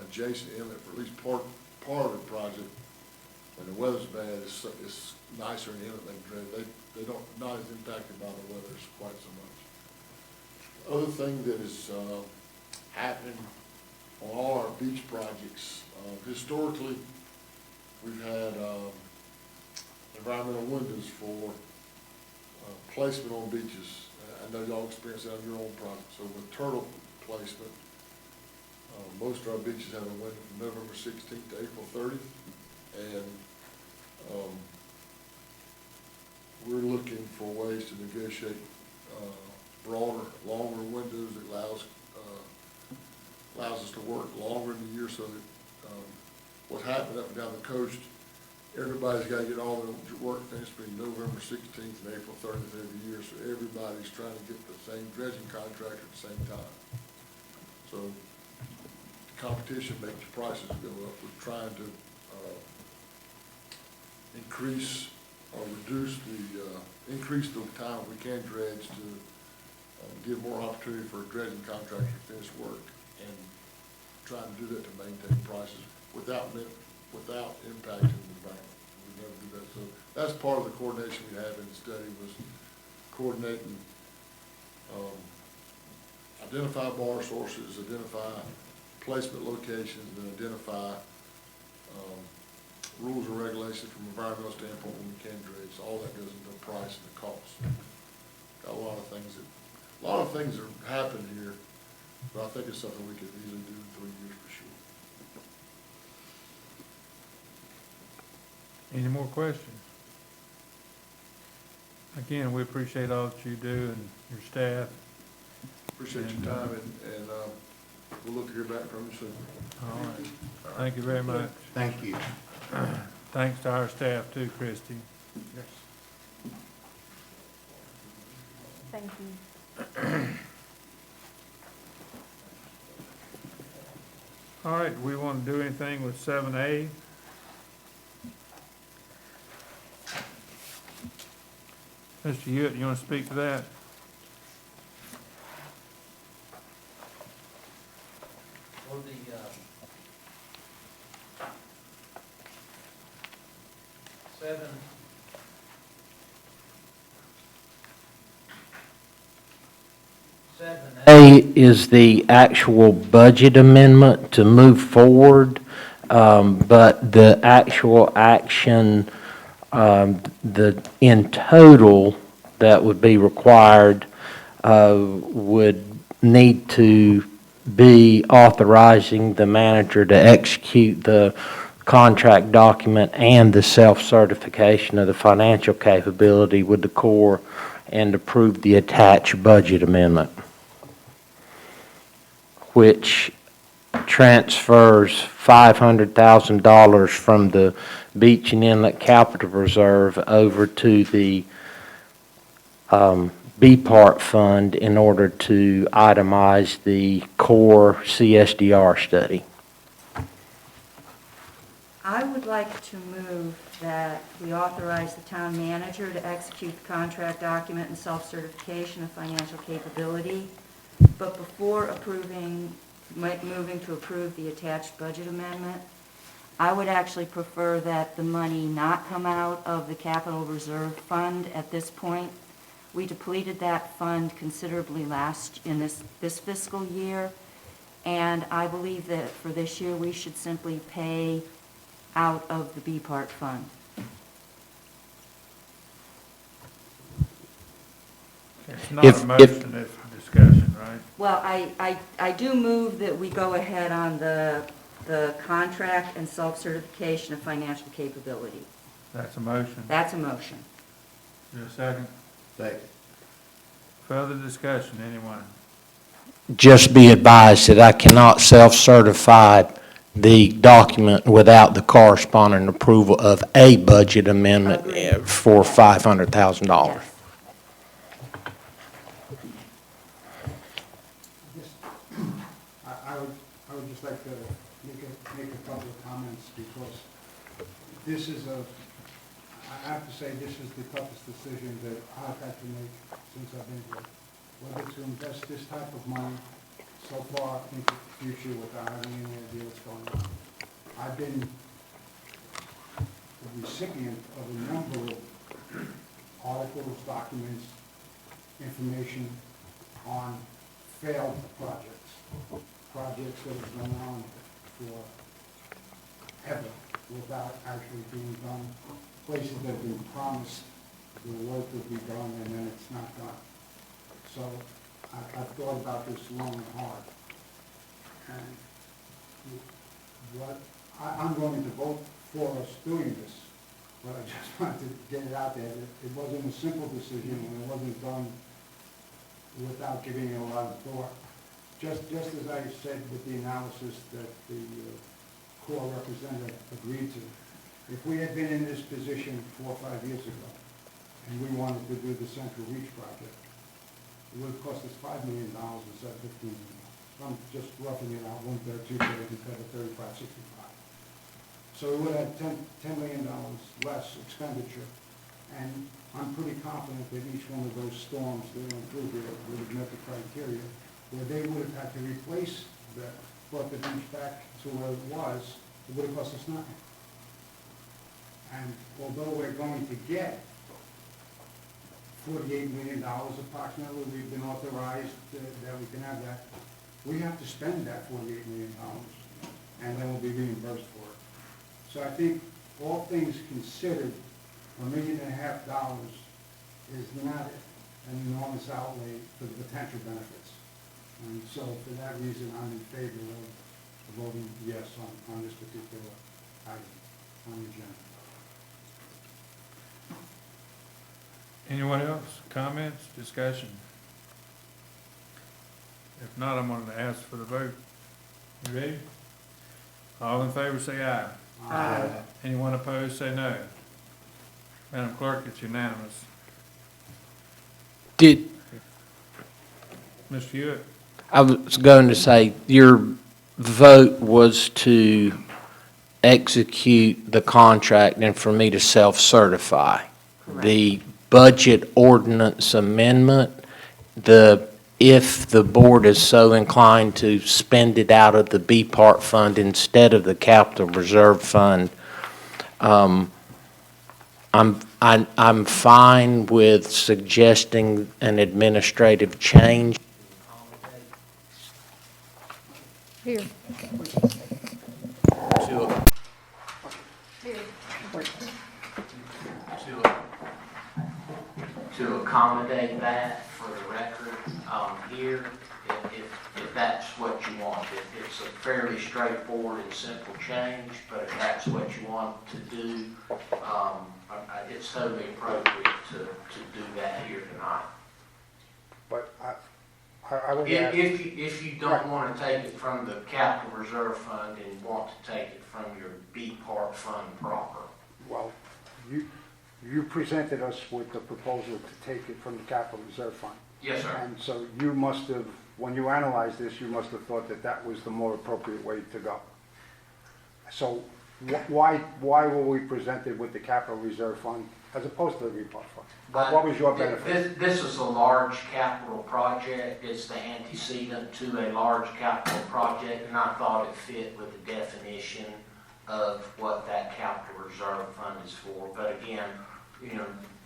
adjacent inlet for at least part of the project. When the weather's bad, it's nicer in the inlet they can dredge. They don't, not as impacted by the weather quite so much. Other thing that is happening on all our beach projects, historically, we've had environmental windows for placement on beaches. I know y'all experience that on your own project. So with turtle placement, most of our beaches have a window from November 16th to April 30th. And we're looking for ways to negotiate broader, longer windows that allows us to work longer in the year, so that what's happening up and down the coast, everybody's got to get all their work finished between November 16th and April 30th every year, so everybody's trying to get the same dredging contractor at the same time. So competition makes prices go up. We're trying to increase the time we can dredge to give more opportunity for a dredging contractor to finish work, and trying to do that to maintain prices without impacting the environment. We never do that. So that's part of the coordination we have in the study, was coordinating, identify bar sources, identify placement locations, and identify rules and regulations from an environmental standpoint when we can dredge. So all that goes into the price and the cost. Got a lot of things are happening here, but I think it's something we could easily do in 3 years for sure. Any more questions? Again, we appreciate all that you do and your staff. Appreciate your time, and we'll look to hear back from you soon. All right. Thank you very much. Thank you. Thanks to our staff too, Christie. Yes. Thank you. All right, we want to do anything with 7A? Mr. Hewitt, you want to speak to that? For the, 7A is the actual budget amendment to move forward, but the actual action, in total that would be required, would need to be authorizing the manager to execute the contract document and the self-certification of the financial capability with the Corps, and approve the attached budget amendment, which transfers $500,000 from the Beach and Inlet Capital Reserve over to the B-Part Fund in order to itemize the core CSDR study. I would like to move that we authorize the town manager to execute the contract document and self-certification of financial capability, but before moving to approve the attached budget amendment, I would actually prefer that the money not come out of the capital reserve fund at this point. We depleted that fund considerably in this fiscal year, and I believe that for this year we should simply pay out of the B-Part fund. It's not a motion, it's a discussion, right? Well, I do move that we go ahead on the contract and self-certification of financial capability. That's a motion. That's a motion. Is there a second? Second. Further discussion, anyone? Just be advised that I cannot self-certify the document without the corresponding approval of a budget amendment for $500,000. Yes. I would just like to make a couple of comments, because this is I have to say, this is the toughest decision that I've had to make since I've been here. Whether to invest this type of money so far into the future without having any idea what's going on. I've been the recipient of a number of articles, documents, information on failed projects, projects that have gone on forever without actually being done, places that have been promised the work would be done and then it's not done. So I've thought about this long and hard. And I'm going to vote for us doing this, but I just wanted to get it out there. It wasn't a simple decision and it wasn't done without giving it a lot of thought. Just as I said with the analysis that the Corps representative agreed to, if we had been in this position 4 or 5 years ago, and we wanted to do the Central Reach project, it would have cost us $5 million instead of $15 million. I'm just roughing it out, 1/3, 2/3 instead of 35, 65. So we would have $10 million less expenditure, and I'm pretty confident that each one of those storms that went through here would have met the criteria, where they would have had to replace that, brought the beach back to where it was, it would have cost us nothing. And although we're going to get $48 million approximately, we've been authorized that we can have that. We have to spend that $48 million, and then we'll be reimbursed for it. So I think, all things considered, $1.5 million is not an enormous outlay for the potential benefits. And so for that reason, I'm in favor of voting yes on this particular item on the agenda. Anyone else? Comments, discussion? If not, I'm going to ask for the vote. You ready? All in favor say aye. Aye. Anyone opposed say no. Madam Clerk, it's unanimous. Did, Mr. Hewitt? I was going to say, your vote was to execute the contract and for me to self-certify. The budget ordinance amendment, if the board is so inclined to spend it out of the B Part fund instead of the capital reserve fund, I'm fine with suggesting an administrative change. Here. To accommodate that for the record here, if that's what you want. It's a fairly straightforward and simple change, but if that's what you want to do, it's totally appropriate to do that here tonight. But I would ask... If you don't want to take it from the capital reserve fund and want to take it from your B Part fund proper. Well, you presented us with the proposal to take it from the capital reserve fund. Yes, sir. And so you must have, when you analyzed this, you must have thought that that was the more appropriate way to go. So why were we presented with the capital reserve fund as opposed to the repart fund? What was your benefit? This is a large capital project. It's the antecedent to a large capital project, and I thought it fit with the definition of what that capital reserve fund is for. But again,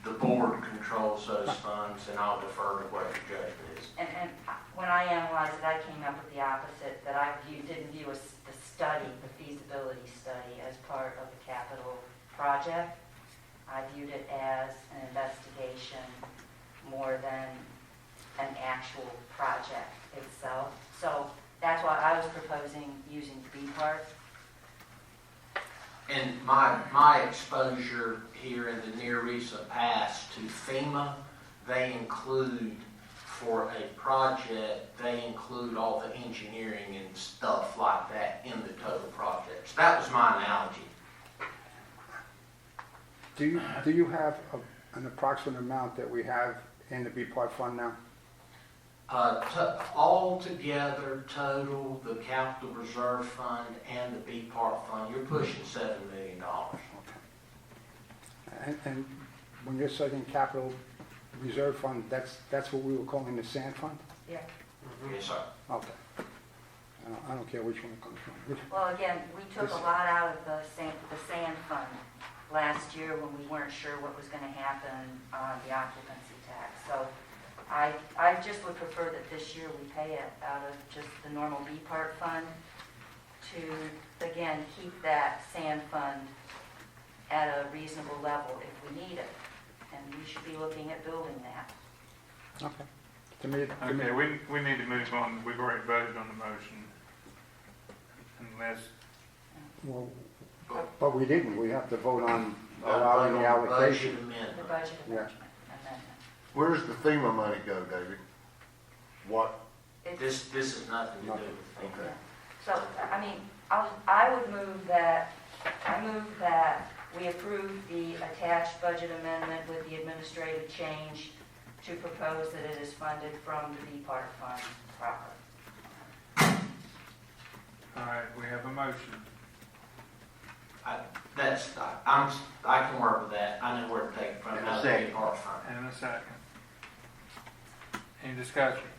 the board controls those funds, and I'll defer to what your judgment is. And when I analyzed it, I came up with the opposite, that I didn't view the study, the feasibility study, as part of the capital project. I viewed it as an investigation more than an actual project itself. So that's why I was proposing using the B part. And my exposure here in the near recent past to FEMA, they include, for a project, they include all the engineering and stuff like that in the total project. So that was my analogy. Do you have an approximate amount that we have in the B Part fund now? All together, total, the capital reserve fund and the B Part fund, you're pushing $7 million. Okay. And when you're saying capital reserve fund, that's what we were calling the sand fund? Yeah. Yes, sir. Okay. I don't care which one it comes from. Well, again, we took a lot out of the sand fund last year when we weren't sure what was going to happen on the occupancy tax. So I just would prefer that this year we pay it out of just the normal B part fund to, again, keep that sand fund at a reasonable level if we need it. And we should be looking at building that. Okay. To me, Okay, we need to move on. We've already voted on the motion. Unless, well, but we didn't. We have to vote on allowing the allocation. Budget amendment. The budget Yeah. amendment. Where does the FEMA money go, David? What? It's- This is nothing to do with it. Okay. So, I mean, I would move that, we approve the attached budget amendment with the administrative change to propose that it is funded from the B part fund proper. all right, we have a motion. I can work with that. I know where to take it from. And a second. Park fund. And a second. Any discussion?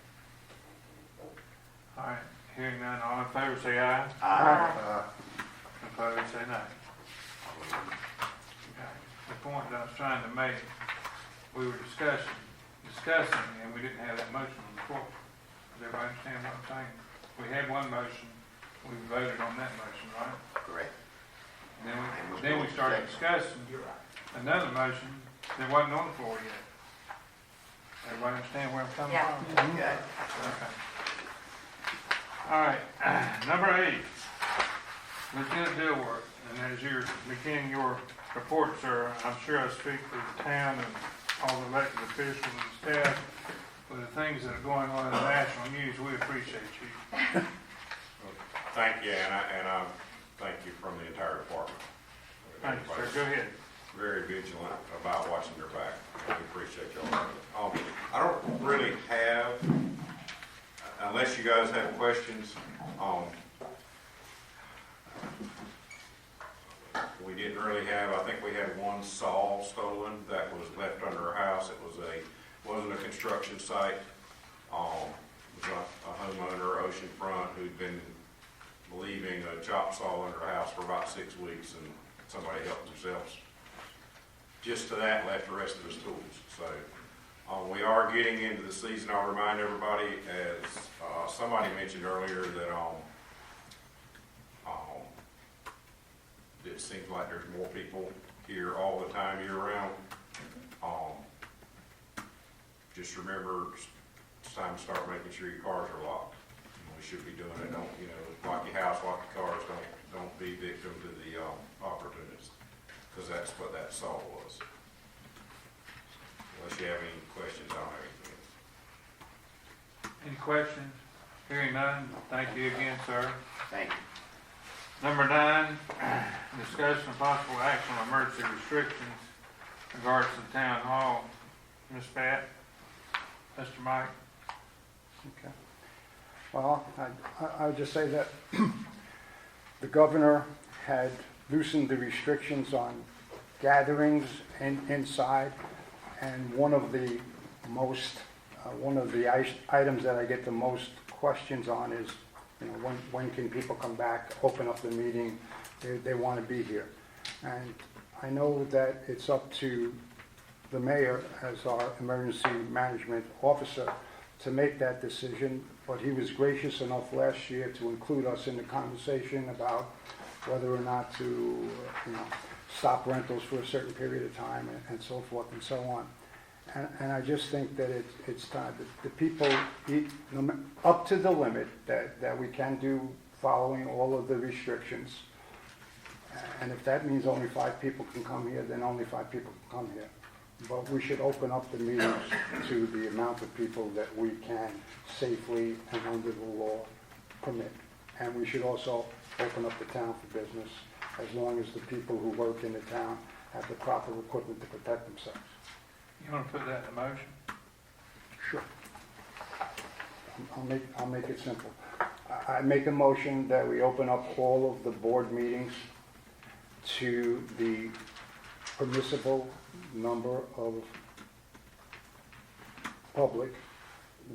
All right, hearing none, all in favor say aye. Opposed, say no. Okay. The point that I was trying to make, we were discussing, and we didn't have that motion on the floor. Does everybody understand what I'm saying? We had one motion, we voted on that motion, right? Correct. And then we started discussing You're right. another motion that wasn't on the floor yet. Everybody understand where I'm coming Yeah. from? Okay. Okay. All right, number 8, Lieutenant Dilworth, and as you're beginning your report, sir, I'm sure I speak for the town and all the elected officials and staff with the things that are going on in the national news. We appreciate you. Thank you, and thank you from the entire department. Thank you, sir. Go ahead. Very vigilant about watching your back. We appreciate y'all. I don't really have, unless you guys have questions, we didn't really have, I think we had one saw stolen that was left under our house. It wasn't a construction site. It was a homeowner, oceanfront, who'd been leaving a chop saw under the house for about 6 weeks, and somebody helped themselves just to that, left the rest of his tools. So we are getting into the season. I'll remind everybody, as somebody mentioned earlier, that it seems like there's more people here all the time year-round. Just remember, it's time to start making sure your cars are locked. We should be doing it. Don't, lock your house, lock your cars. Don't be victim to the opportunists, because that's what that saw was. Unless you have any questions, I don't have anything else. Any questions? Hearing none, thank you again, sir. Thank you. Number 9, discussion of possible action on emergency restrictions in regards to the town hall. Ms. Pat, Mr. Mike. Okay. Well, I would just say that the governor had loosened the restrictions on gatherings inside, and one of the items that I get the most questions on is, when can people come back, open up the meeting? They want to be here. And I know that it's up to the mayor as our emergency management officer to make that decision, but he was gracious enough last year to include us in the conversation about whether or not to, stop rentals for a certain period of time and so forth and so on. And I just think that it's time that the people eat up to the limit that we can do following all of the restrictions. And if that means only 5 people can come here, then only 5 people can come here. But we should open up the meetings to the amount of people that we can safely and under the law permit. And we should also open up the town for business as long as the people who work in the town have the proper equipment to protect themselves. You want to put that in the motion? Sure. I'll make it simple. I make a motion that we open up all of the board meetings to the permissible number of public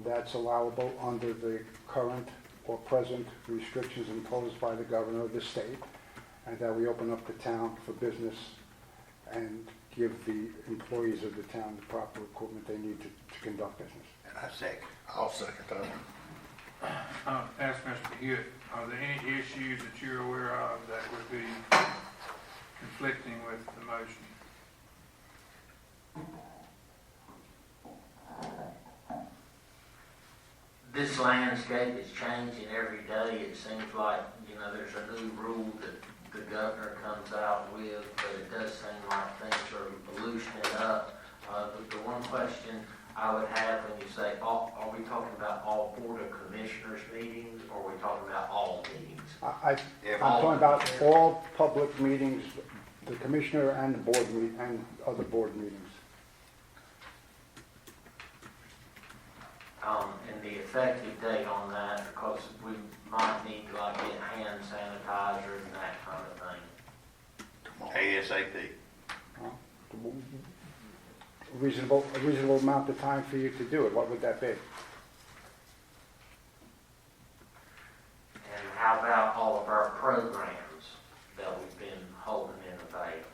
that's allowable under the current or present restrictions imposed by the governor of the state, and that we open up the town for business and give the employees of the town the proper equipment they need to conduct business. And I second. I'll second that one. Ask Mr. Hewitt, are there any issues that you're aware of that would be conflicting with the motion? This landscape is changing every day. It seems like, there's a new rule that the governor comes out with, but it does seem like things are loosening up. But the one question I would have when you say, are we talking about all Board of Commissioners meetings, or are we talking about all meetings? I'm talking about all public meetings, the commissioner and the board and other board meetings. And the effective date on that, because we might need to like get hand sanitizer and that kind of thing. ASAP. A reasonable amount of time for you to do it, what would that be? And how about all of our programs that we've been holding in abeyance?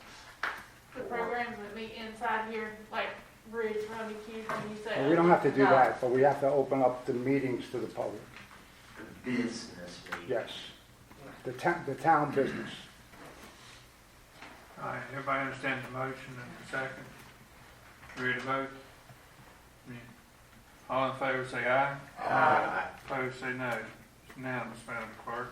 The programs that meet inside here, like Bridge, Rummy Cube, and you say. Well, we don't have to do No. that, but we have to open up the meetings to the public. The business meetings. Yes. The town business. All right, everybody understand the motion and the second? Ready to vote? Yeah. All in favor say aye. Aye. Opposed say no. It's unanimous, Madam Clerk.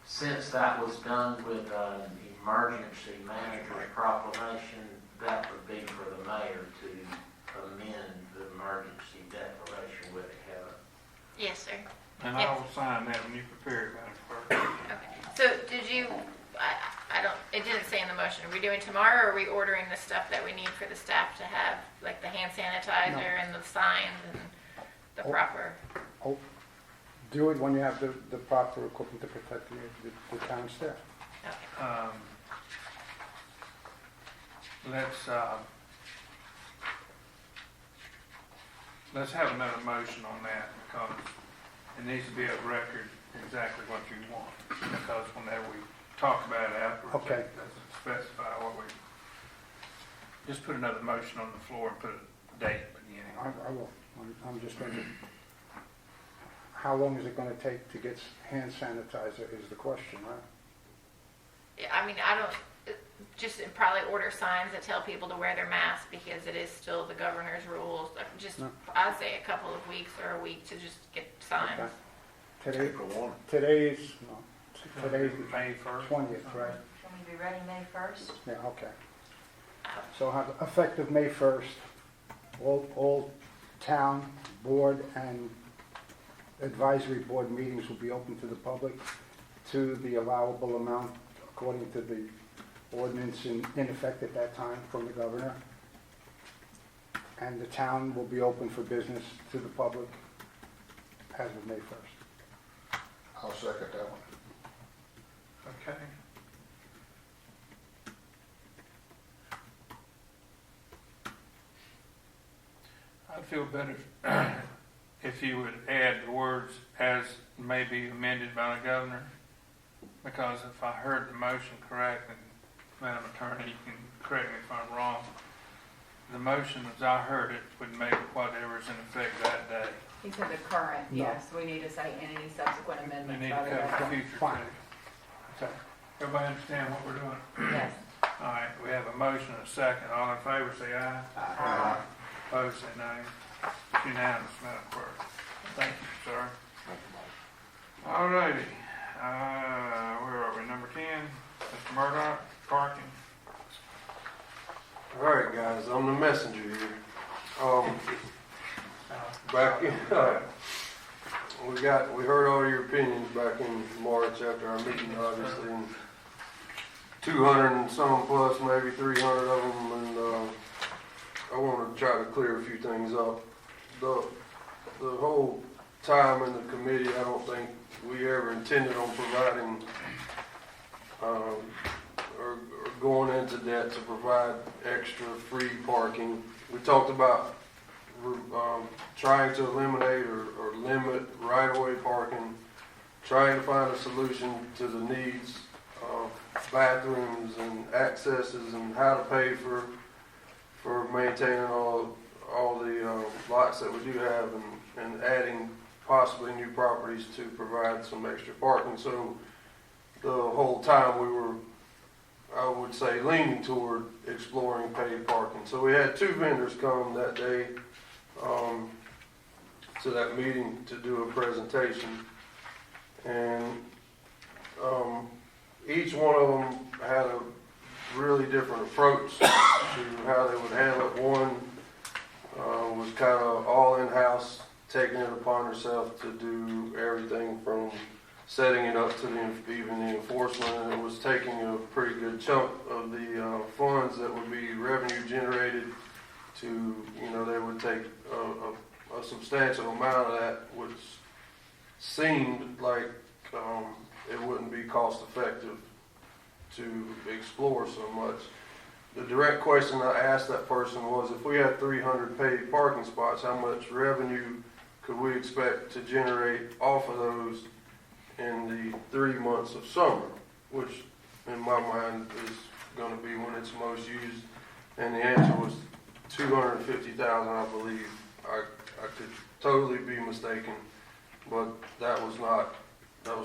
Since that was done with the emergency manager's proclamation, that would be for the mayor to amend the emergency declaration with it, Heather. Yes, sir. And I will sign that when you prepare it, Madam Clerk. Okay. So did you, I don't, it didn't say in the motion, are we doing tomorrow, or are we ordering the stuff that we need for the staff to have, like the hand sanitizer and the signs and the proper? Oh, do it when you have the proper equipment to protect the town staff. Um, let's have another motion on that, because it needs to be a record exactly what you want, because whenever we talk about it afterwards, Okay. it doesn't specify what we, just put another motion on the floor and put a date at the beginning. I will. I'm just going to, how long is it going to take to get hand sanitizer is the question, right? Yeah, I mean, I don't, just probably order signs that tell people to wear their mask, because it is still the governor's rules. Just, No. I'd say a couple of weeks or a week to just get signs. Okay. April 1. Today's May 1st. 20th, right? Can we be ready May 1st? Yeah, okay. So have effective May 1st, all town, board, and advisory board meetings will be open to the public to the allowable amount according to the ordinance in effect at that time from the governor. And the town will be open for business to the public as of May 1st. I'll second that one. Okay. I'd feel better if you would add the words "as may be amended by the governor," because if I heard the motion correct, and Madam Attorney, you can correct me if I'm wrong, the motion as I heard it would make whatever's in effect that day. He said the current, No. yes, we need to say any subsequent We amendments need by to the cover governor. the future Fine. too. So, everybody understand what we're doing? Yes. All right, we have a motion and a second. All in favor, say aye. Aye. Opposed, say no. It's unanimous, Madam Clerk. Thank you, sir. All righty, where are we, number 10? Mr. Murdock, parking. All right, guys, I'm the messenger here. Back in, we heard all your opinions back in March after our meeting, obviously, and 200 and some plus, maybe 300 of them, and I want to try to clear a few things up. The whole time in the committee, I don't think we ever intended on providing or going into debt to provide extra free parking. We talked about trying to eliminate or limit right-of-way parking, trying to find a solution to the needs of bathrooms and accesses and how to pay for maintaining all the lots that we do have and adding possibly new properties to provide some extra parking. So the whole time we were, I would say, leaning toward exploring paid parking. So we had 2 vendors come that day to that meeting to do a presentation. And each one of them had a really different approach to how they would handle it. One was kind of all in-house, taking it upon herself to do everything from setting it up to even the enforcement, and it was taking a pretty good chunk of the funds that would be revenue generated to, they would take a substantial amount of that, which seemed like it wouldn't be cost effective to explore so much. The direct question I asked that person was, if we had 300 paid parking spots, how much revenue could we expect to generate off of those in the 3 months of summer, which in my mind is going to be when it's most used? And the answer was 250,000, I believe. I could totally be mistaken, but that was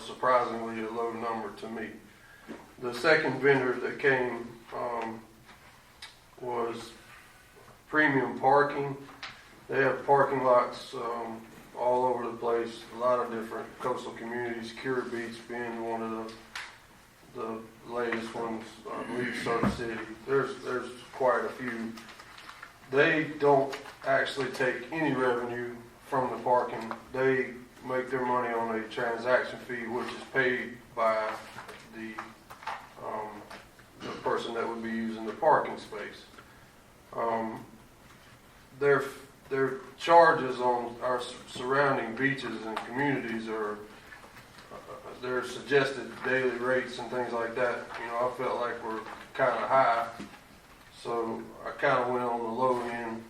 surprisingly a low number to me. The second vendor that came was Premium Parking. They have parking lots all over the place, a lot of different coastal communities, Cure Beach being one of the latest ones, I believe Surf City. There's quite a few. They don't actually take any revenue from the parking. They make their money on a transaction fee, which is paid by the person that would be using the parking space. Their charges on our surrounding beaches and communities are their suggested daily rates and things like that. I felt like were kind of high, so I kind of went on the low end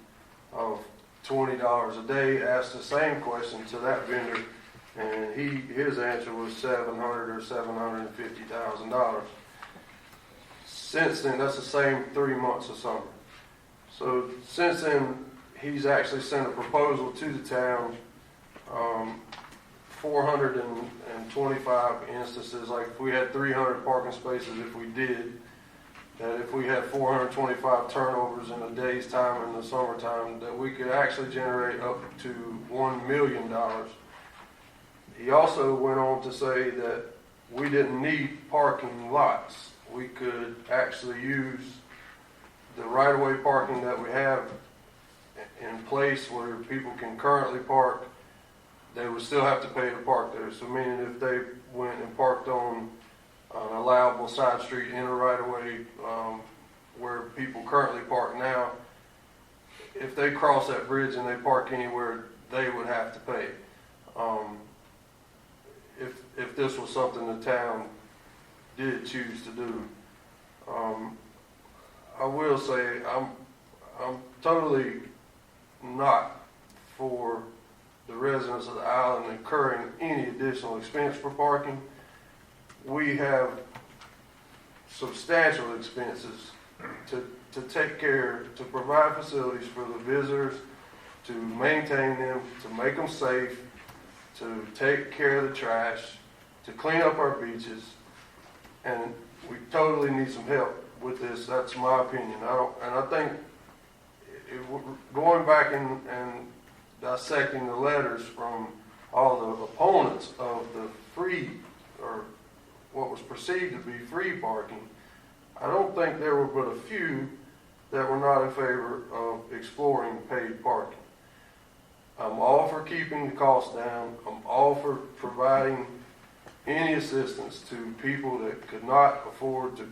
of $20 a day. Asked the same question to that vendor, and his answer was $700,000 or $750,000. Since then, that's the same 3 months of summer. So since then, he's actually sent a proposal to the town, 425 instances, like if we had 300 parking spaces, if we did, that if we had 425 turnovers in a day's time in the summertime, that we could actually generate up to $1 million. He also went on to say that we didn't need parking lots. We could actually use the right-of-way parking that we have in place where people can currently park. They would still have to pay to park there. So meaning if they went and parked on an allowable side street in a right-of-way where people currently park now, if they cross that bridge and they park anywhere, they would have to pay. If this was something the town did choose to do. I will say I'm totally not for the residents of the island incurring any additional expense for parking. We have substantial expenses to take care, to provide facilities for the visitors, to maintain them, to make them safe, to take care of the trash, to clean up our beaches, and we totally need some help with this. That's my opinion. I think going back and dissecting the letters from all the opponents of the free, or what was perceived to be free parking, I don't think there were but a few that were not in favor of exploring paid parking. I'm all for keeping the cost down. I'm all for providing any assistance to people that could not afford to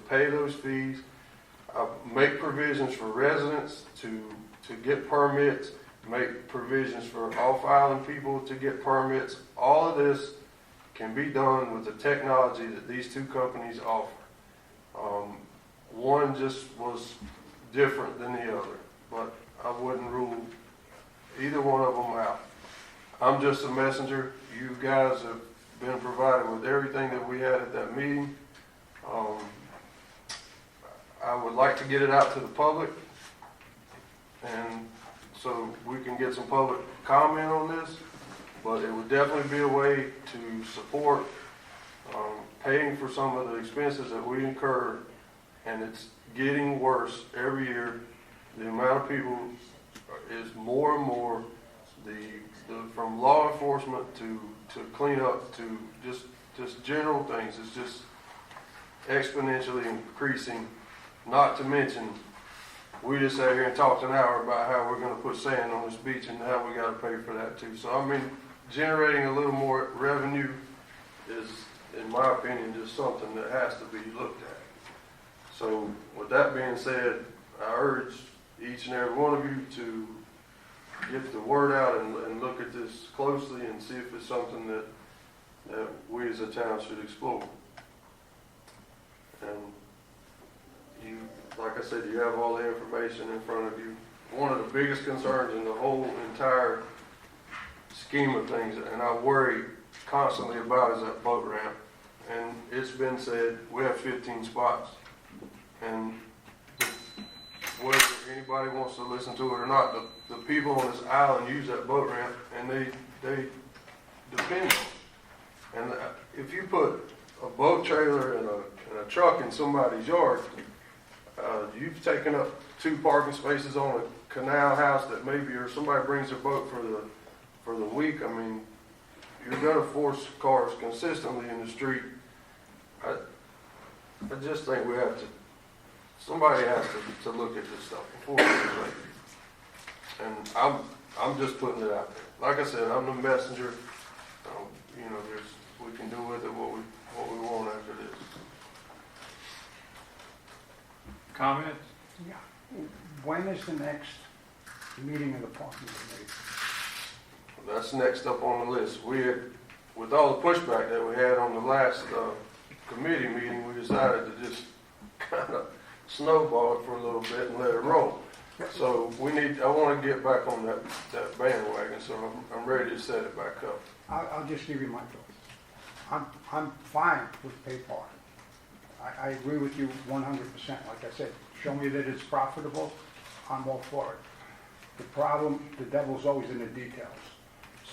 pay those fees. Make provisions for residents to get permits, make provisions for off-island people to get permits. All of this can be done with the technology that these two companies offer. One just was different than the other, but I wouldn't rule either one of them out. I'm just a messenger. You guys have been provided with everything that we had at that meeting. I would like to get it out to the public, and so we can get some public comment on this, but it would definitely be a way to support paying for some of the expenses that we incur, and it's getting worse every year. The amount of people is more and more, from law enforcement to clean up to just general things, it's just exponentially increasing. Not to mention, we just sat here and talked an hour about how we're gonna put sand on this beach and how we gotta pay for that too. So I mean, generating a little more revenue is, in my opinion, just something that has to be looked at. So with that being said, I urge each and every one of you to get the word out and look at this closely and see if it's something that we as a town should explore. And you, like I said, you have all the information in front of you. One of the biggest concerns in the whole entire scheme of things, and I worry constantly about, is that boat ramp. And it's been said, we have 15 spots. And whether anybody wants to listen to it or not, the people on this island use that boat ramp, and they depend on it. And if you put a boat trailer and a truck in somebody's yard, you've taken up 2 parking spaces on a canal house that maybe, or somebody brings their boat for the week. I mean, you're gonna force cars consistently in the street. I just think we have to, somebody has to look at this stuff before it's late. And I'm just putting it out there. Like I said, I'm the messenger. You know, we can do with it what we want after this. Comments? Yeah. When is the next meeting of the parking committee? That's next up on the list. We had, with all the pushback that we had on the last committee meeting, we decided to just kind of snowball it for a little bit and let it roll. So I want to get back on that bandwagon, so I'm ready to set it back up. I'll just give you my thoughts. I'm fine with paid parking. I agree with you 100%. Like I said, show me that it's profitable, I'm all for it. The problem, the devil's always in the details.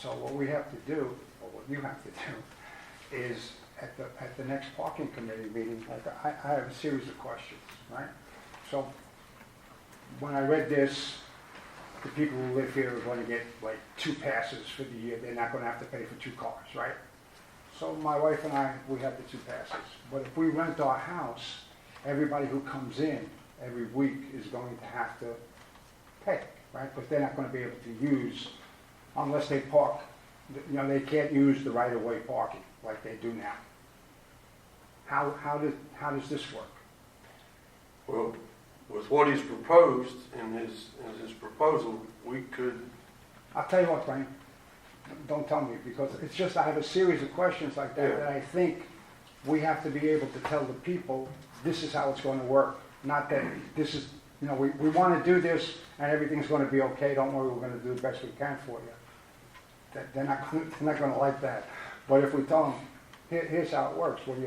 So what we have to do, or what you have to do, is at the next parking committee meeting, like I have a series of questions, right? So when I read this, the people who live here are going to get like 2 passes for the year. They're not going to have to pay for 2 cars, right? So my wife and I, we have the 2 passes. But if we rent our house, everybody who comes in every week is going to have to pay, right? Because they're not going to be able to use, unless they park, you know, they can't use the right-of-way parking like they do now. How does this work? Well, with what he's proposed in his proposal, we could. I'll tell you what, Brian, don't tell me, because it's just I have a series of questions like that that I think we have to be able to tell the people this is how it's going to work. Not that this is, you know, we want to do this and everything's going to be okay. Don't worry, we're going to do the best we can for you. They're not going to like that. But if we tell them, here's how it works. When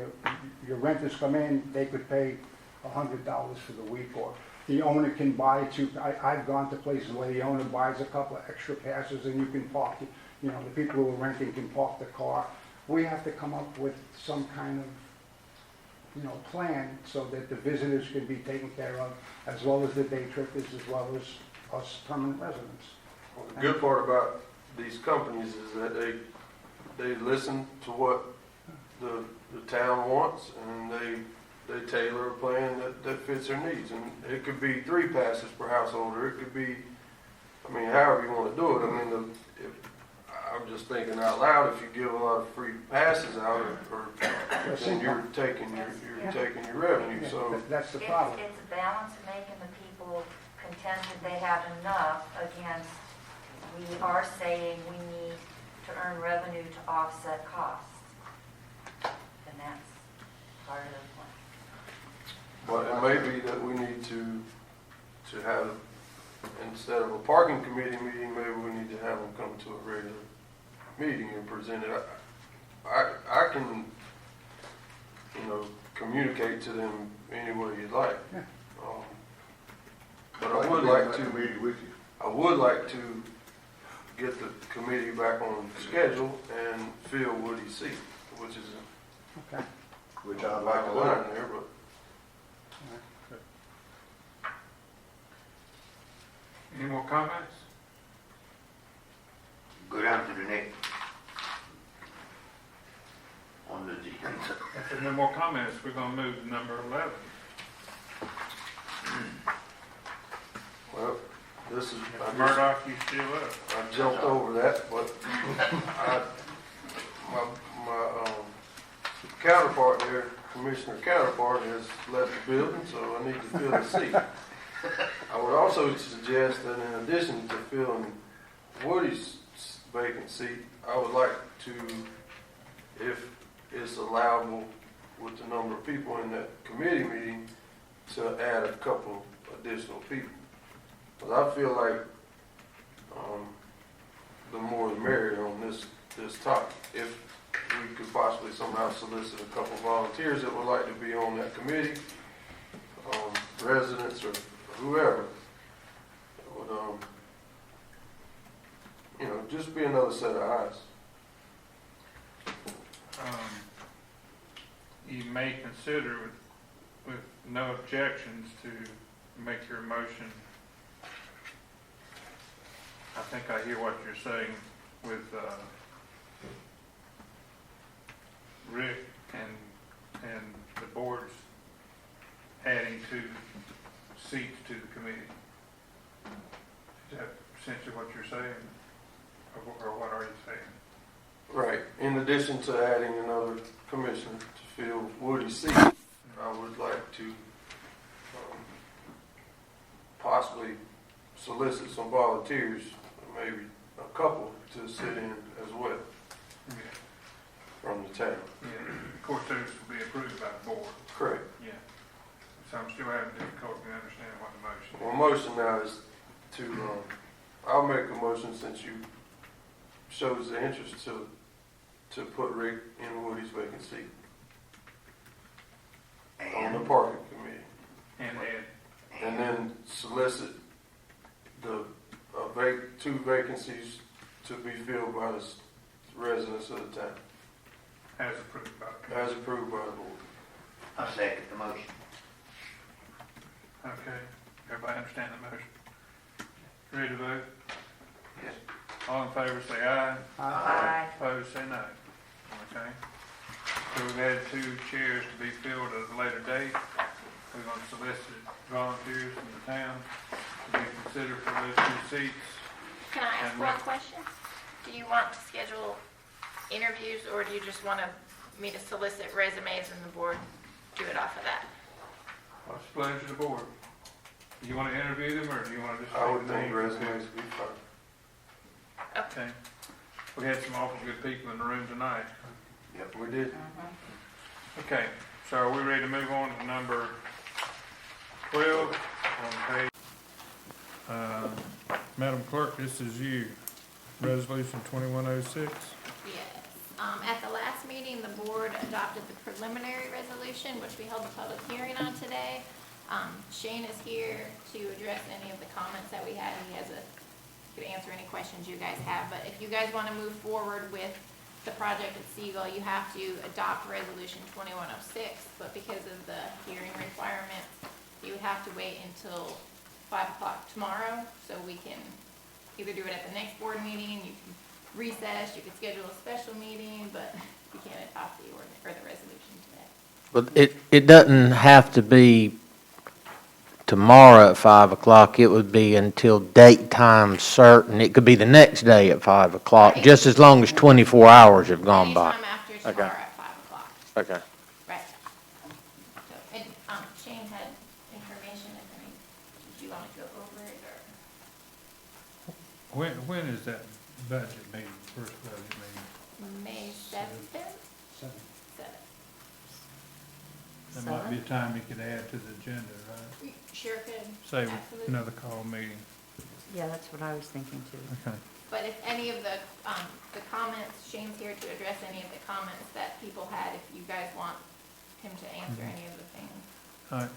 your renters come in, they could pay $100 for the week, or the owner can buy 2. I've gone to places where the owner buys a couple of extra passes and you can park, you know, the people who are renting can park the car. We have to come up with some kind of, you know, plan so that the visitors can be taken care of, as well as the day trippers, as well as us permanent residents. Well, the good part about these companies is that they listen to what the town wants, and they tailor a plan that fits their needs. And it could be 3 passes per household, or it could be, I mean, however you want to do it. I mean, I'm just thinking out loud, if you give a lot of free passes out, then you're taking your revenue. So that's the problem. It's a balance of making the people content that they have enough against, we are saying we need to earn revenue to offset costs. And that's part of the plan. But it may be that we need to have instead of a parking committee meeting, maybe we need to have them come to a regular meeting and present it. I can, communicate to them any way you'd like. Yeah. But I would like to, Meeting with you. I would like to get the committee back on schedule and fill Woody's seat, which is Okay. Which a I'd like to line look. there, but Any more comments? Go down to the next. On the agenda. If there's no more comments, we're gonna move to number 11. well, this is, Mr. Murdock, you still up? I jumped over that, but my counterpart there, Commissioner counterpart, has left the building, so I need to fill the seat. I would also suggest that in addition to filling Woody's vacant seat, I would like to, if it's allowable with the number of people in that committee meeting, to add a couple additional people. Because I feel like the more the merrier on this topic. If we could possibly somehow solicit a couple volunteers that would like to be on that committee, residents or whoever, it would, just be another set of eyes. You may consider with no objections to make your motion. I think I hear what you're saying with Rick and the board's adding 2 seats to the committee. Is that essentially what you're saying? Or what are you saying? Right. In addition to adding another commissioner to fill Woody's seat, I would like to possibly solicit some volunteers, maybe a couple, to sit in as well Yeah. from the town. Yeah. Of course, those will be approved by the board. Correct. Yeah. So I'm still having difficulty understanding what the motion is. Well, motion now is to, I'll make a motion since you shows the interest to put Rick in Woody's vacant seat on the parking committee. And add. And then solicit the 2 vacancies to be filled by the residents of the town, As approved by the committee. as approved by the board. I second the motion. Okay. Everybody understand the motion? Ready to vote? Yes. All in favor say aye. Aye. Opposed say no. Okay. So we've had 2 chairs to be filled at a later date. We're going to solicit volunteers from the town to be considered for those 2 seats. Can I ask And one Rick. question? Do you want to schedule interviews, or do you just want me to solicit resumes and the board do it off of that? What's the pleasure of the board? Do you want to interview them, or do you want to just? I take would the think names? resumes would be fine. Okay. We had some awful good people in the room tonight. Yep, we did. Okay, so are we ready to move on to number 12 on page? Madam Clerk, this is you. Resolution 2106. Yes. At the last meeting, the board adopted the preliminary resolution, which we held a public hearing on today. Shane is here to address any of the comments that we had. Could answer any questions you guys have. But if you guys want to move forward with the project at Seagull, you have to adopt resolution 2106. But because of the hearing requirements, you would have to wait until 5 o'clock tomorrow, so we can either do it at the next board meeting, you can recess, you could schedule a special meeting, but you can't adopt the ordinance or the resolution today. But it doesn't have to be tomorrow at 5 o'clock. It would be until date time certain. It could be the next day at 5 o'clock, Right. just as long as 24 hours have gone by. Anytime after tomorrow at 5 o'clock, Okay. right. So, and, Shane had information, did you want to go over it, or? When is that budget meeting, first budget meeting? May 7th? 7. 7th. That might be a time you could add to the agenda, right? Sure could. Say Absolutely. another call meeting. Yeah, that's what I was thinking too. Okay. But if any of the comments, Shane's here to address any of the comments that people had, if you guys want him to answer any of the things. All right.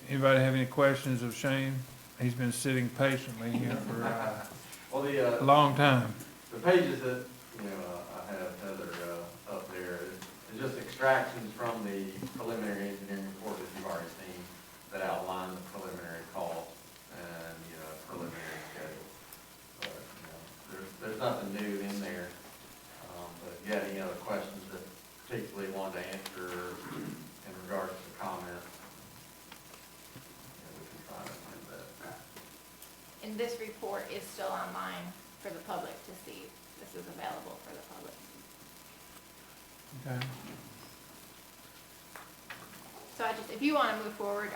Anybody have any questions of Shane? He's been sitting patiently here for Well, a long time. the pages that, I have, Heather, up there, is just extractions from the preliminary engineering report that you've already seen that outline the preliminary cost and, preliminary schedule. But, there's nothing new in there. But if you had any other questions that particularly wanted to answer in regards to comments, we can try to find that. And this report is still online for the public to see. This is available for the public. Okay. So if you want to move forward,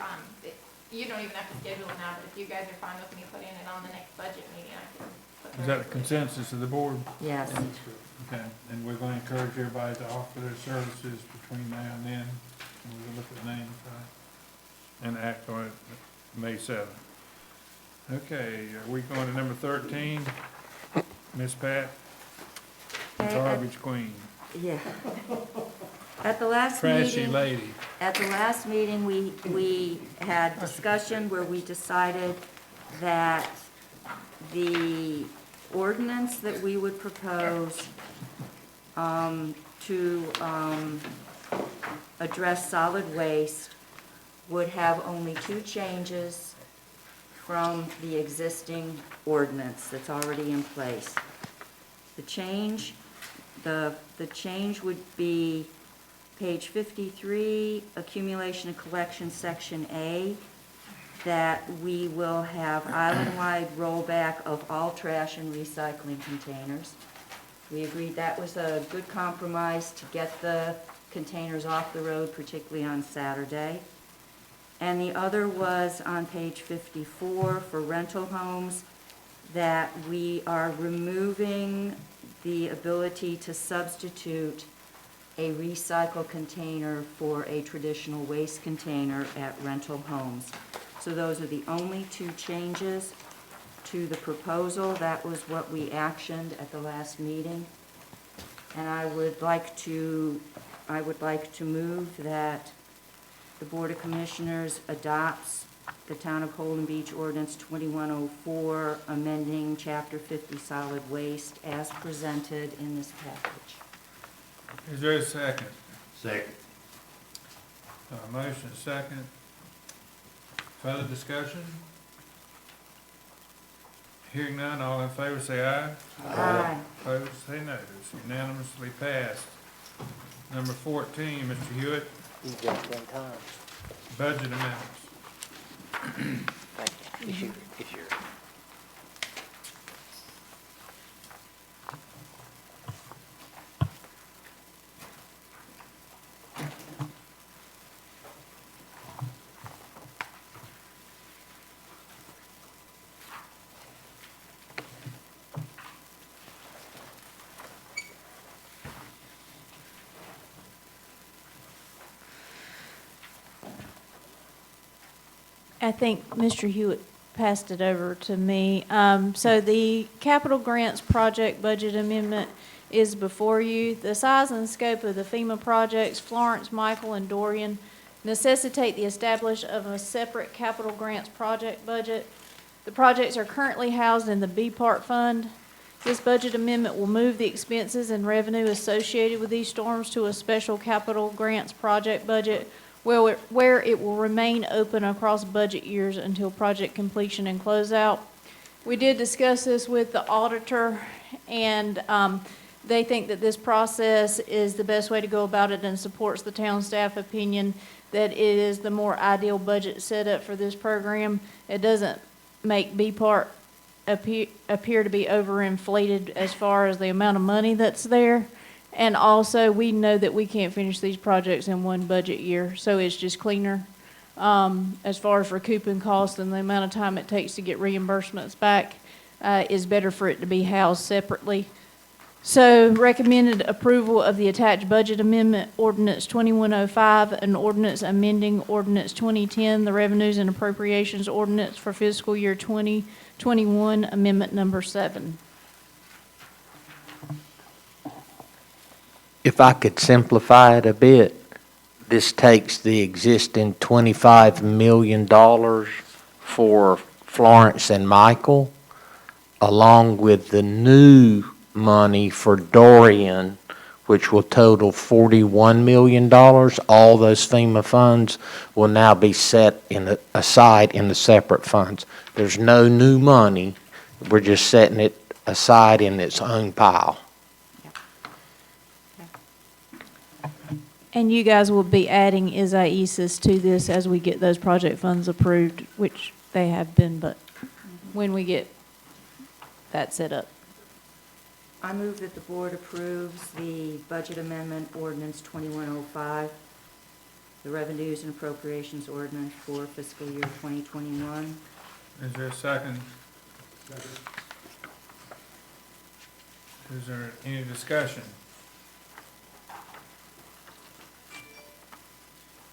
you don't even have to schedule it now, but if you guys are fine with me putting it on the next budget meeting, I can put Is that the consensus of the board? Yes. Okay, and we're going to encourage everybody to offer their services between now and then, and we'll look at names, right? And act on it May 7th. Okay, are we going to number 13? Miss Pat? Okay, Garbage queen, Yeah. At the last meeting. trashy lady. At the last meeting, we had discussion where we decided that the ordinance that we would propose to address solid waste would have only two changes from the existing ordinance that's already in place. The change would be page 53, accumulation and collection, section A, that we will have island-wide rollback of all trash and recycling containers. We agreed that was a good compromise to get the containers off the road, particularly on Saturday. And the other was on page 54 for rental homes, that we are removing the ability to substitute a recycle container for a traditional waste container at rental homes. So those are the only two changes to the proposal. That was what we actioned at the last meeting. And I would like to move that the Board of Commissioners adopts the Town of Holden Beach Ordinance 2104, amending Chapter 50 solid waste as presented in this package. Is there a second? Second. Motion second. Further discussion? Hearing none, all in favor say aye. Aye. Opposed, say no. It's unanimously passed. Number 14, Mr. Hewitt, You've got 10 times. budget amendments. Thank you. It's your. I think Mr. Hewitt passed it over to me. So the capital grants project budget amendment is before you. The size and scope of the FEMA projects, Florence, Michael, and Dorian, necessitate the establishment of a separate capital grants project budget. The projects are currently housed in the B-Part Fund. This budget amendment will move the expenses and revenue associated with these storms to a special capital grants project budget where it will remain open across budget years until project completion and closeout. We did discuss this with the auditor, and they think that this process is the best way to go about it and supports the town staff opinion that it is the more ideal budget setup for this program. It doesn't make B-Part appear to be overinflated as far as the amount of money that's there. And also, we know that we can't finish these projects in one budget year, so it's just cleaner as far as recouping costs and the amount of time it takes to get reimbursements back is better for it to be housed separately. So recommended approval of the attached budget amendment, ordinance 2105, an ordinance amending ordinance 2010, the revenues and appropriations ordinance for fiscal year 2021, amendment number 7. If I could simplify it a bit, this takes the existing $25 million for Florence and Michael, along with the new money for Dorian, which will total $41 million. All those FEMA funds will now be set aside in the separate funds. There's no new money. We're just setting it aside in its own pile. And you guys will be adding ISAISIS to this as we get those project funds approved, which they have been, but when we get that set up. I move that the board approves the budget amendment ordinance 2105, the revenues and appropriations ordinance for fiscal year 2021. Is there a second? Is there any discussion?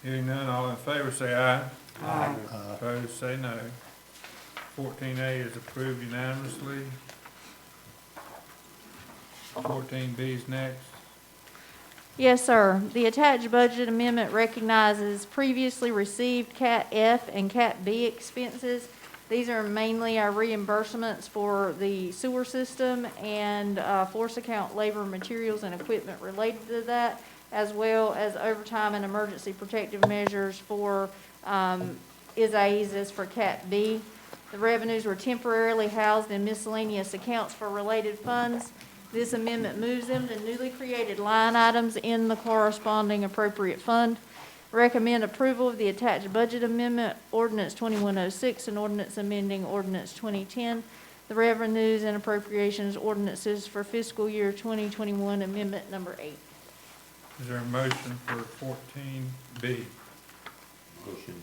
Hearing none, all in favor say aye. Aye. Opposed, say no. 14A is approved unanimously. 14B is next. Yes, sir. The attached budget amendment recognizes previously received Cat F and Cat B expenses. These are mainly our reimbursements for the sewer system and force account labor, materials, and equipment related to that, as well as overtime and emergency protective measures for ISAISIS for Cat B. The revenues were temporarily housed in miscellaneous accounts for related funds. This amendment moves them to newly created line items in the corresponding appropriate fund. Recommend approval of the attached budget amendment, ordinance 2106, and ordinance amending ordinance 2010, the revenues and appropriations ordinances for fiscal year 2021, amendment number 8. Is there a motion for 14B? Motion.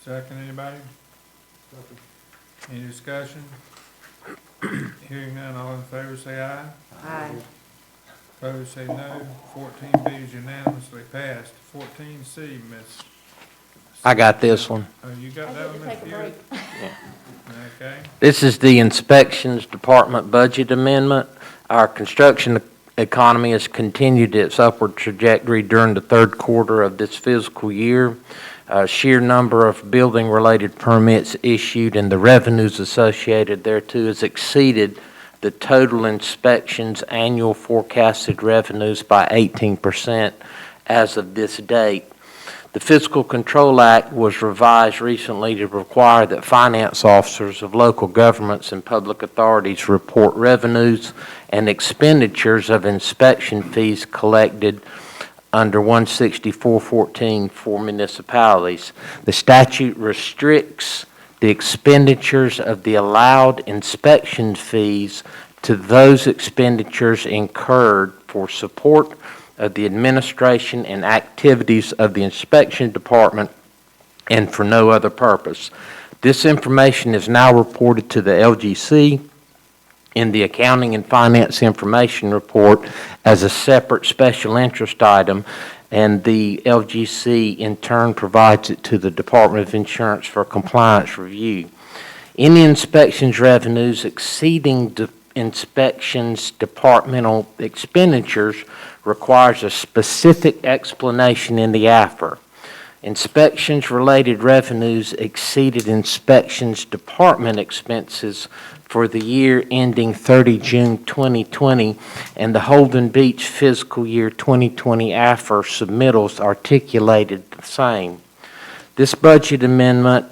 Second, anybody? Second. Any discussion? Hearing none, all in favor say aye. Aye. Opposed say no. 14B is unanimously passed. 14C, Miss. I got this one. Oh, you got I that get one, to Miss take a Hewitt? break. Okay. This is the Inspections Department budget amendment. Our construction economy has continued its upward trajectory during the third quarter of this fiscal year. Sheer number of building-related permits issued and the revenues associated thereto has exceeded the total inspections annual forecasted revenues by 18% as of this date. The Fiscal Control Act was revised recently to require that finance officers of local governments and public authorities report revenues and expenditures of inspection fees collected under 164.14 for municipalities. The statute restricts the expenditures of the allowed inspection fees to those expenditures incurred for support of the administration and activities of the inspection department and for no other purpose. This information is now reported to the LGC in the Accounting and Finance Information Report as a separate special interest item, and the LGC in turn provides it to the Department of Insurance for compliance review. Any inspections revenues exceeding inspections departmental expenditures requires a specific explanation in the AFR. Inspections-related revenues exceeded inspections department expenses for the year ending 30 June 2020, and the Holden Beach fiscal year 2020 AFR submittals articulated the same. This budget amendment,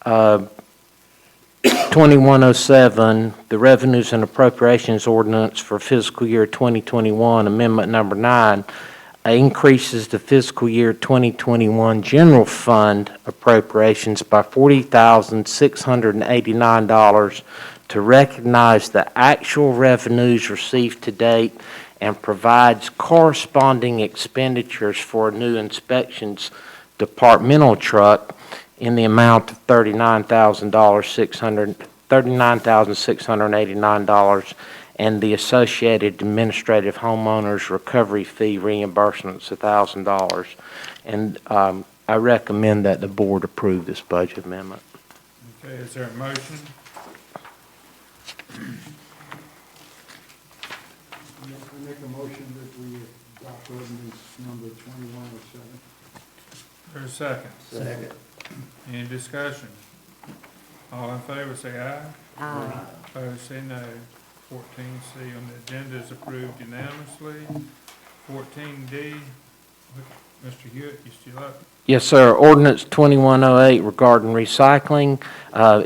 2107, the Revenues and Appropriations Ordinance for fiscal year 2021, Amendment Number 9, increases the fiscal year 2021 general fund appropriations by $40,689 to recognize the actual revenues received to date and provides corresponding expenditures for a new inspections departmental truck in the amount of $39,689 and the associated administrative homeowners recovery fee reimbursements $1,000. And I recommend that the board approve this budget amendment. Okay, is there a motion? I make a motion that we adopt ordinance number 2107. There's a second. Second. Any discussion? All in favor, say aye. Aye. Opposed, say no. 14C on the agenda is approved unanimously. 14D, Mr. Hewitt, you still up? Yes, sir. Ordinance 2108 regarding recycling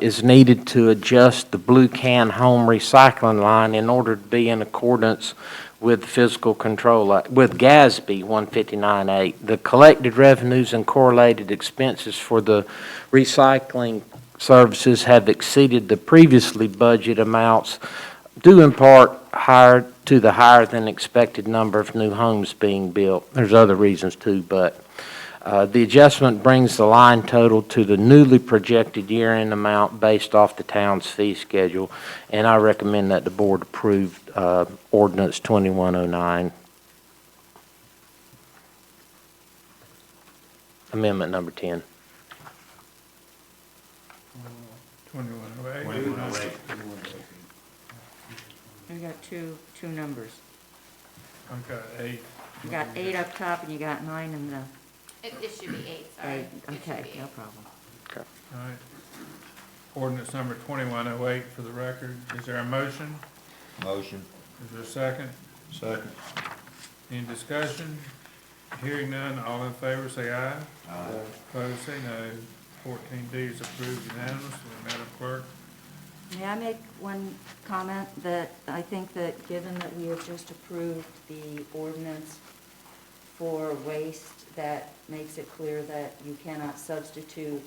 is needed to adjust the Blue Can Home Recycling line in order to be in accordance with Physical Control Act, with GASB 159.8. The collected revenues and correlated expenses for the recycling services have exceeded the previously budgeted amounts, due in part to the higher than expected number of new homes being built. There's other reasons too, but the adjustment brings the line total to the newly projected year-end amount based off the town's fee schedule, and I recommend that the board approve ordinance 2109. Amendment number 10. 2108. We got two numbers. I've got 8. You got 8 up top and you got 9 in the, It should be 8, sorry. 8. It should Okay, be no 8. problem. All right. Ordinance number 2108 for the record. Is there a motion? Motion. Is there a second? Second. Any discussion? Hearing none, all in favor say aye. Aye. Opposed, say no. 14D is approved unanimously. Madam Clerk? May I make one comment that I think that given that we have just approved the ordinance for waste, that makes it clear that you cannot substitute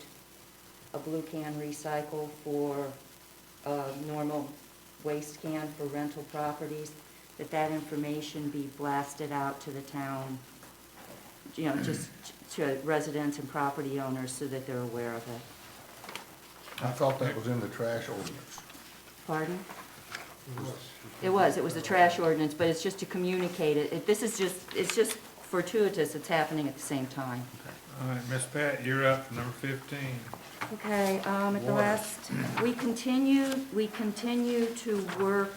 a blue can recycle for a normal waste can for rental properties, that information be blasted out to the town, you know, just to residents and property owners so that they're aware of it. I thought that was in the trash ordinance. Pardon? It was the trash ordinance, but it's just to communicate it. It's just fortuitous, it's happening at the same time. All right, Ms. Pat, you're up for number 15. Okay, at the last, we continue to work,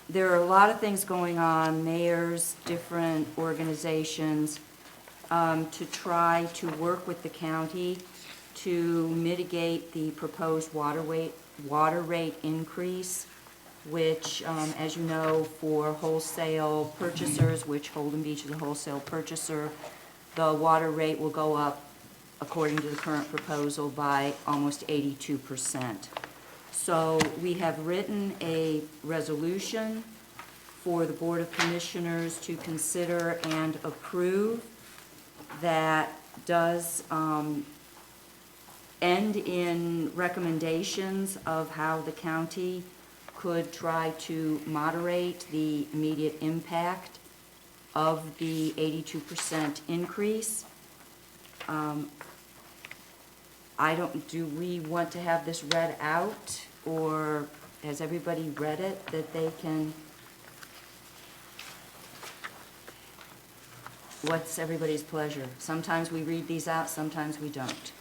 there are a lot of things going on, mayors, different organizations, to try to work with the county to mitigate the proposed water rate increase, which, as you know, for wholesale purchasers, which Holden Beach is a wholesale purchaser, the water rate will go up, according to the current proposal, by almost 82%. So we have written a resolution for the Board of Commissioners to consider and approve that does end in recommendations of how the county could try to moderate the immediate impact of the 82% increase. Do we want to have this read out, or has everybody read it, that they can? What's everybody's pleasure? Sometimes we read these out, sometimes we don't.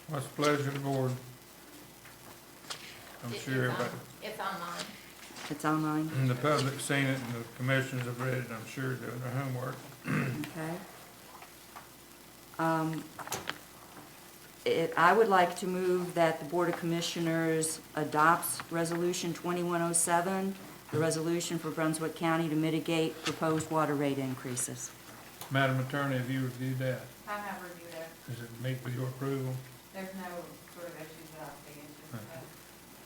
What's the pleasure of the board? I'm sure everybody, It's online. It's online? and the public's seen it, and the commissioners have read it, I'm sure, doing their homework. Okay. I would like to move that the Board of Commissioners adopts Resolution 2107, the resolution for Brunswick County to mitigate proposed water rate increases. Madam Attorney, have you reviewed that? I have reviewed it. Does it meet with your approval? There's no sort of issues that I see, it's just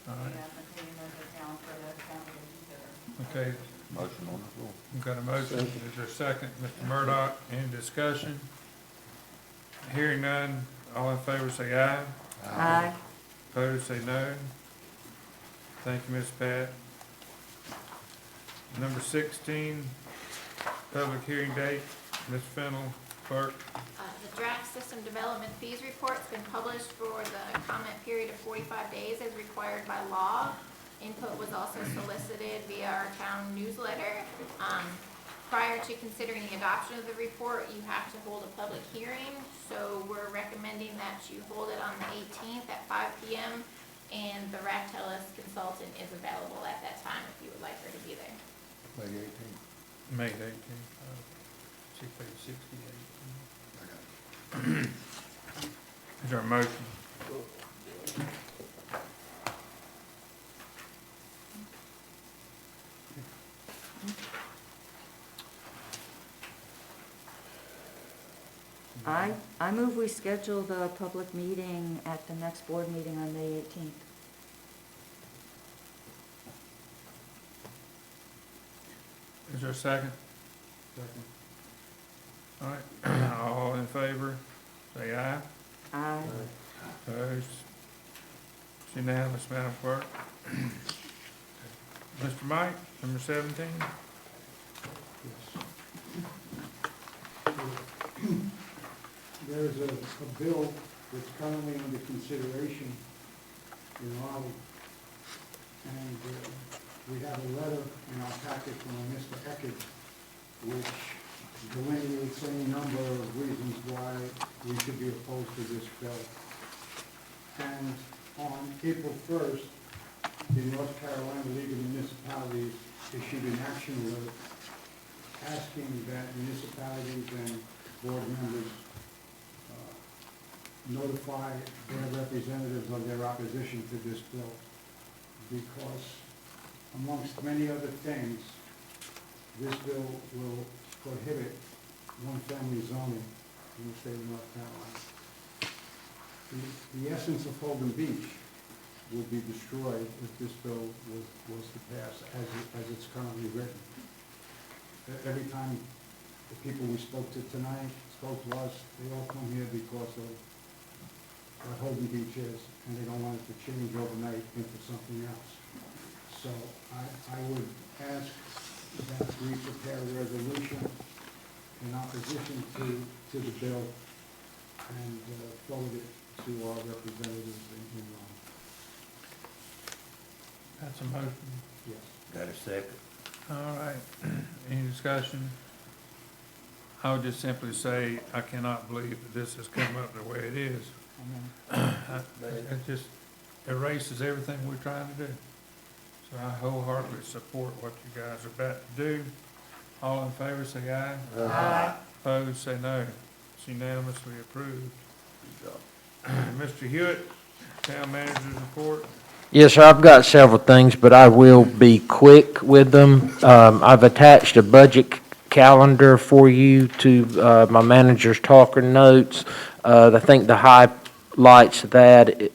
All right. opinion of the town for the county to consider. Okay, Motion on the floor. we've got a motion. Is there a second? Mr. Murdock, any discussion? Hearing none, all in favor say aye. Aye. Opposed, say no. Thank you, Ms. Pat. Number 16, public hearing date. Ms. Fennel, clerk. The draft system development fees report's been published for the comment period of 45 days as required by law. Input was also solicited via our town newsletter. Prior to considering the adoption of the report, you have to hold a public hearing. So we're recommending that you hold it on the 18th at 5 p.m. And the Raftellus consultant is available at that time if you would like her to be there. May 18th, she paid 68. Is there a motion? I move we schedule the public meeting at the next board meeting on May 18th. Is there a second? Second. All right, all in favor, say aye. Aye. Opposed? It's unanimous, Madam Clerk. Mr. Mike, number 17. There's a bill that's currently under consideration in Raleigh. And we have a letter in our packet from Mr. Eckert, which delineates any number of reasons why we should be opposed to this bill. And on April 1st, the North Carolina League of Municipalities issued an action alert asking that municipalities and board members notify their representatives of their opposition to this bill, because amongst many other things, this bill will prohibit one-family zoning in the state of North Carolina. The essence of Holden Beach would be destroyed if this bill was to pass as it's currently written. Every time the people we spoke to tonight spoke to us, they all come here because of what Holden Beach is, and they don't want it to change overnight into something else. So I would ask that we prepare a resolution in opposition to the bill and forward it to our representatives in Rome. That's a motion. Yes. Got a second? All right, any discussion? I would just simply say, I cannot believe that this has come up the way it is. It just erases everything we're trying to do. So I wholeheartedly support what you guys are about to do. All in favor, say aye. Aye. Opposed, say no. It's unanimously approved. Mr. Hewitt, Town Manager's report. Yes, sir, I've got several things, but I will be quick with them. I've attached a budget calendar for you to my manager's talking notes. I think the highlights of that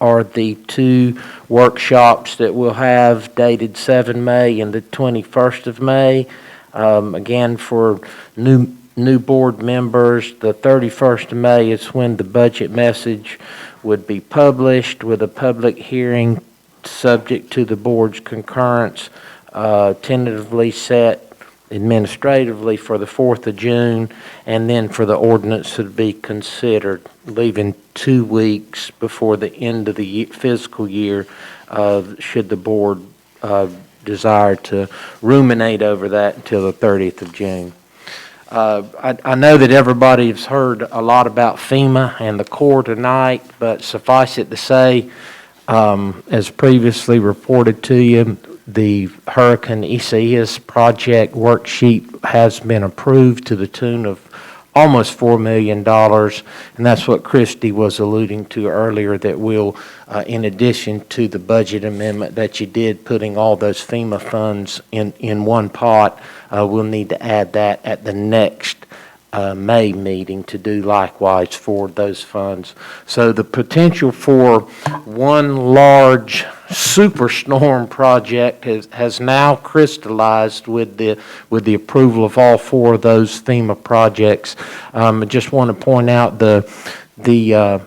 are the two workshops that we'll have dated 7 May and the 21st of May. Again, for new board members, the 31st of May is when the budget message would be published with a public hearing subject to the board's concurrence, tentatively set administratively for the 4th of June, and then for the ordinance to be considered, leaving 2 weeks before the end of the fiscal year, should the board desire to ruminate over that until the 30th of June. I know that everybody's heard a lot about FEMA and the Corps tonight, but suffice it to say, as previously reported to you, the Hurricane Isaias project worksheet has been approved to the tune of almost $4 million, and that's what Christie was alluding to earlier, that we'll, in addition to the budget amendment that you did, putting all those FEMA funds in one pot, we'll need to add that at the next May meeting to do likewise for those funds. So the potential for one large superstorm project has now crystallized with the approval of all 4 of those FEMA projects. I just want to point out the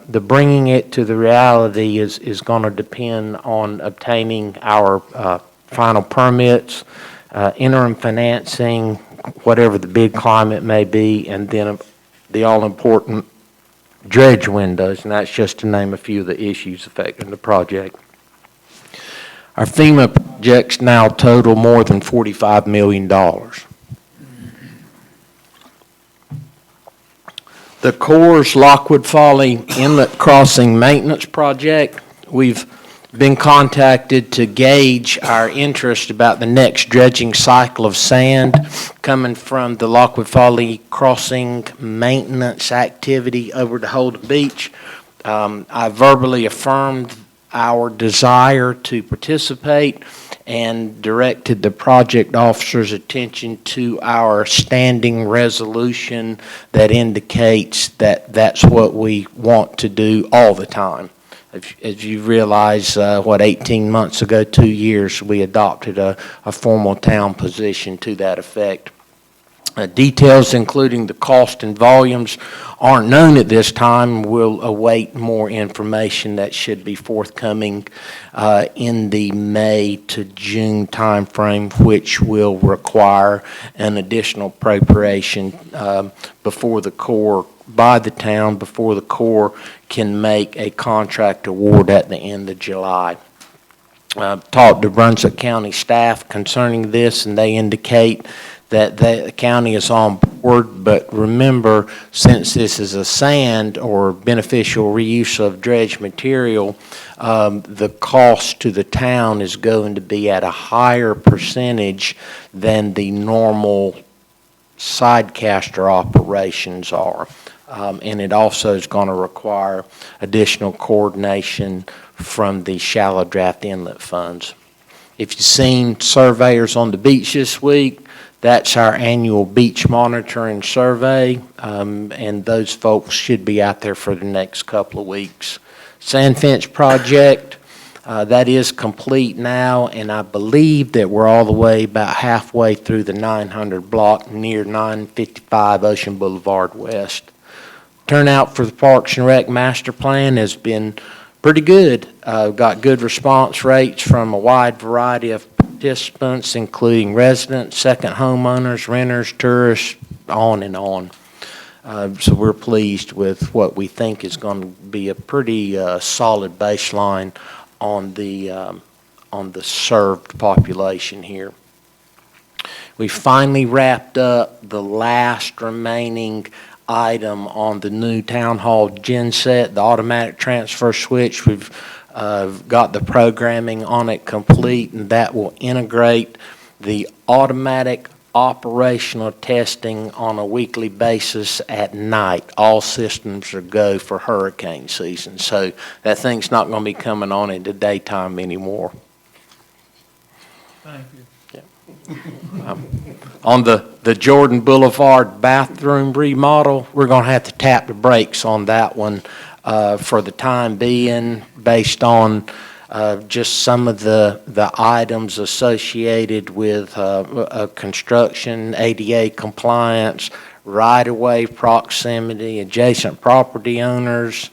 bringing it to the reality is going to depend on obtaining our final permits, interim financing, whatever the big climate may be, and then the all-important dredge windows, and that's just to name a few of the issues affecting the project. Our FEMA projects now total more than $45 million. The Coors Lockwood Folly Inlet Crossing Maintenance Project, we've been contacted to gauge our interest about the next dredging cycle of sand coming from the Lockwood Folly Crossing maintenance activity over to Holden Beach. I verbally affirmed our desire to participate and directed the project officer's attention to our standing resolution that indicates that that's what we want to do all the time. As you realize, 18 months ago, 2 years, we adopted a formal town position to that effect. Details, including the cost and volumes, aren't known at this time. We'll await more information that should be forthcoming in the May to June timeframe, which will require an additional appropriation before the Corps, by the town, before the Corps can make a contract award at the end of July. Talked to Brunswick County staff concerning this, and they indicate that the county is on board, but remember, since this is a sand or beneficial reuse of dredge material, the cost to the town is going to be at a higher percentage than the normal sidecaster operations are. And it also is going to require additional coordination from the shallow draft inlet funds. If you've seen surveyors on the beach this week, that's our annual beach monitoring survey, and those folks should be out there for the next couple of weeks. Sand fence project, that is complete now, and I believe that we're all the way about halfway through the 900 block near 955 Ocean Boulevard West. Turnout for the Parks and Rec Master Plan has been pretty good. Got good response rates from a wide variety of participants, including residents, second homeowners, renters, tourists, on and on. So we're pleased with what we think is going to be a pretty solid baseline on the served population here. We finally wrapped up the last remaining item on the new town hall genset, the automatic transfer switch. We've got the programming on it complete, and that will integrate the automatic operational testing on a weekly basis at night. All systems are go for hurricane season, so that thing's not going to be coming on in the daytime anymore. Thank you. On the Jordan Boulevard bathroom remodel, we're going to have to tap the brakes on that one for the time being, based on just some of the items associated with construction, ADA compliance, right-of-way proximity, adjacent property owners,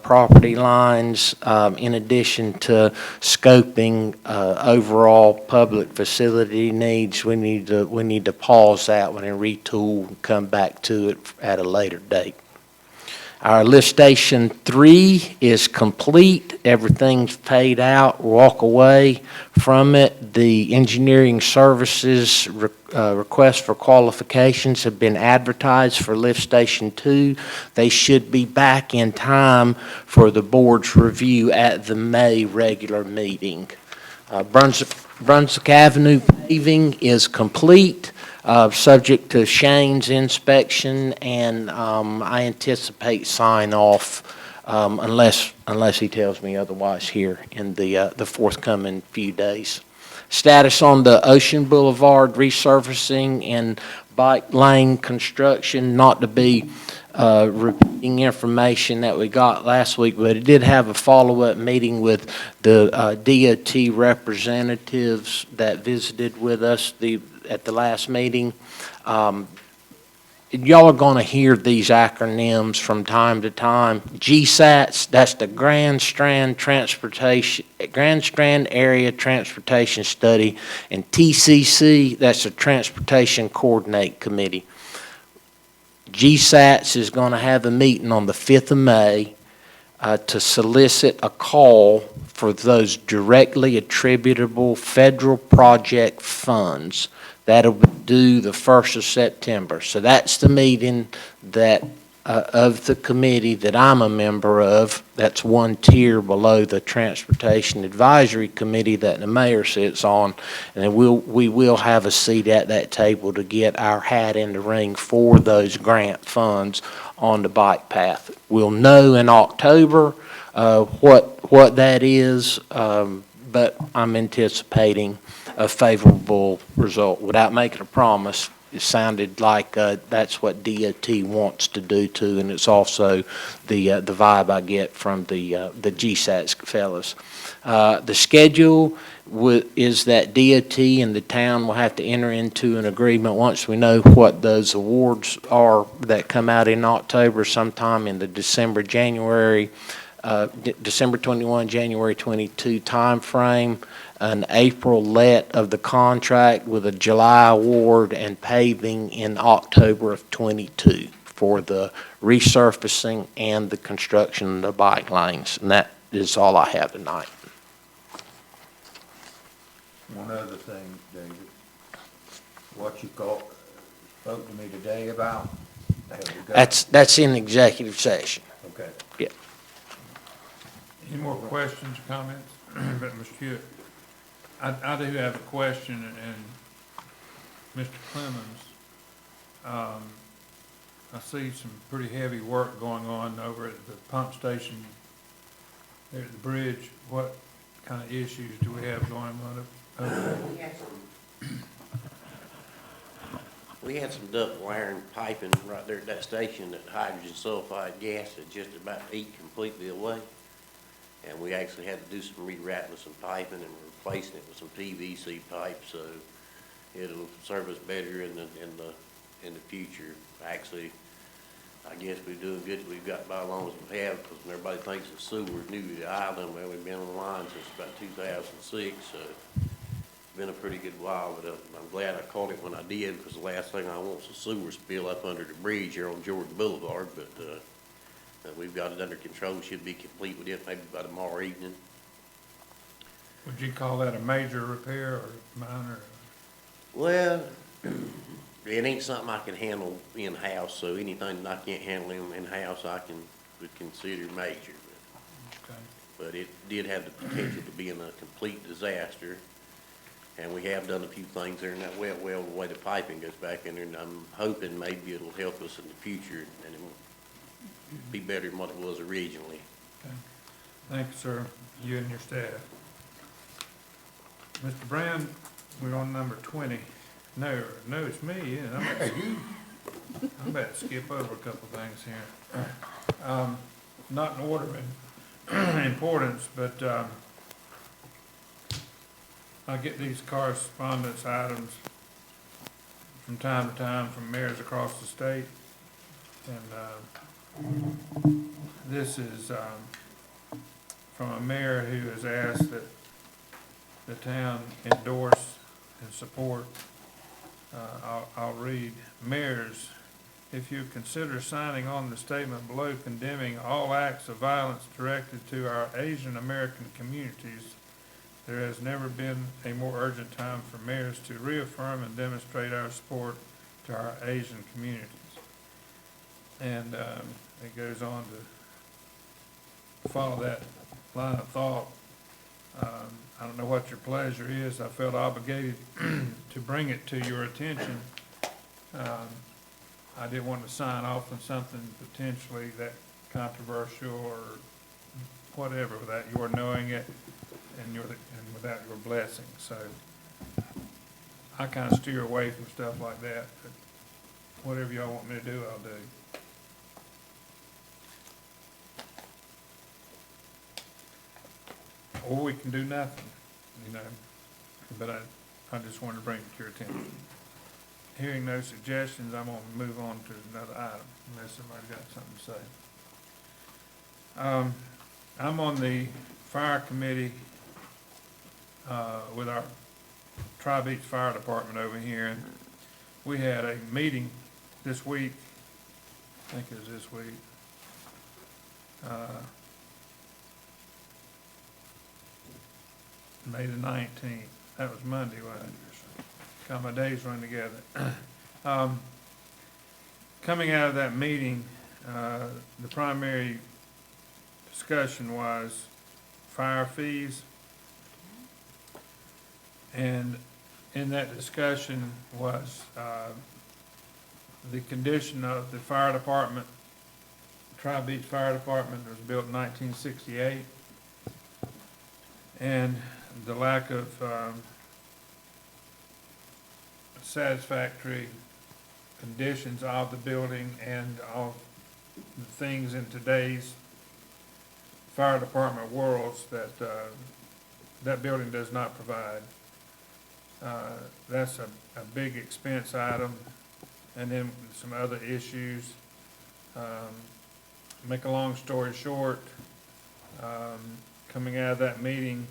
property lines, in addition to scoping overall public facility needs. We need to pause that one and retool and come back to it at a later date. Our lift station 3 is complete. Everything's paid out. Walk away from it. The engineering services request for qualifications have been advertised for lift station 2. They should be back in time for the board's review at the May regular meeting. Brunswick Avenue paving is complete. Subject to Shane's inspection, and I anticipate sign off unless he tells me otherwise here in the forthcoming few days. Status on the Ocean Boulevard resurfacing and bike lane construction, not to be repeating information that we got last week, but it did have a follow-up meeting with the DOT representatives that visited with us at the last meeting. Y'all are going to hear these acronyms from time to time. GSATs, that's the Grand Strand Area Transportation Study, and TCC, that's the Transportation Coordinate Committee. GSATs is going to have a meeting on the 5th of May. to solicit a call for those directly attributable federal project funds. That'll be due the 1st of September. So that's the meeting that, of the committee that I'm a member of. That's one tier below the Transportation Advisory Committee that the mayor sits on. And then we will have a seat at that table to get our hat in the ring for those grant funds on the bike path. We'll know in October what that is, but I'm anticipating a favorable result. Without making a promise, it sounded like that's what DOT wants to do too, and it's also the vibe I get from the GSATs fellas. The schedule is that DOT and the town will have to enter into an agreement once we know what those awards are that come out in October, sometime in the December 21, January 22 timeframe, an April let of the contract with a July award, and paving in October of 22 for the resurfacing and the construction of the bike lanes. And that is all I have tonight. One other thing, David, what you spoke to me today about, That's in executive session. okay. Yeah. Any more questions or comments about Mr. Hewitt? I do have a question, and Mr. Clemens, I see some pretty heavy work going on over at the pump station there at the bridge. What kind of issues do we have going on over there? We had some duct wiring piping right there at that station that hydrogen sulfide gas had just about eat completely away. And we actually had to do some rewrapping of some piping and replacing it with some PVC pipe, so it'll serve us better in the future. Actually, I guess we're doing good. We've got by as long as we have, because when everybody thinks the sewer's new to the island, well, we've been on the line since about 2006, so it's been a pretty good while. But I'm glad I caught it when I did, because the last thing I want is a sewer spill up under the bridge here on Jordan Boulevard. But we've got it under control. Should be complete with it maybe by tomorrow evening. Would you call that a major repair or minor? Well, it ain't something I can handle in-house, so anything that I can't handle in-house, would consider major. Okay. But it did have the potential to be in a complete disaster, and we have done a few things there in that well, the way the piping goes back in there, and I'm hoping maybe it'll help us in the future, and it will be better than what it was originally. Okay. Thank you, sir, you and your staff. Mr. Brown, we're on number 20. No, it's me, yeah. I'm about to skip over a couple of things here. Not in order of importance, but I get these correspondence items from time to time from mayors across the state. And this is from a mayor who has asked that the town endorse and support. I'll read. Mayors, if you consider signing on the statement below condemning all acts of violence directed to our Asian American communities, there has never been a more urgent time for mayors to reaffirm and demonstrate our support to our Asian communities. And it goes on to follow that line of thought. I don't know what your pleasure is. I felt obligated to bring it to your attention. I didn't want to sign off on something potentially that controversial or whatever without your knowing it and without your blessing. So I kind of steer away from stuff like that. But whatever y'all want me to do, I'll do. Or we can do nothing, but I just wanted to bring it to your attention. Hearing no suggestions, I'm going to move on to another item, unless somebody's got something to say. I'm on the fire committee with our Tri-Beach Fire Department over here, and we had a meeting this week, I think it was this week, May the 19th. That was Monday, wasn't it? Got my days run together. Coming out of that meeting, the primary discussion was fire fees. And in that discussion was the condition of the fire department. Tri-Beach Fire Department was built in 1968. And the lack of satisfactory conditions of the building and of the things in today's fire department worlds that that building does not provide. That's a big expense item. And then some other issues. Make a long story short, coming out of that meeting,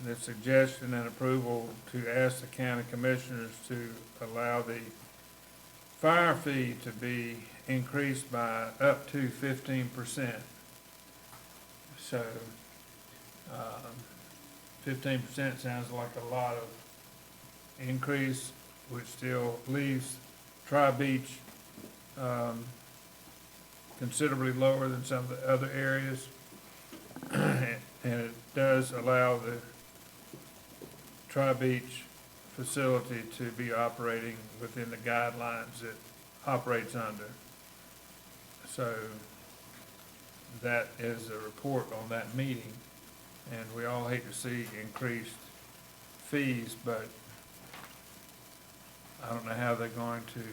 the suggestion and approval to ask the county commissioners to allow the fire fee to be increased by up to 15%. So, 15% sounds like a lot of increase, which still leaves Tri-Beach considerably lower than some of the other areas. And it does allow the Tri-Beach facility to be operating within the guidelines it operates under. So that is a report on that meeting, and we all hate to see increased fees, but I don't know how they're going to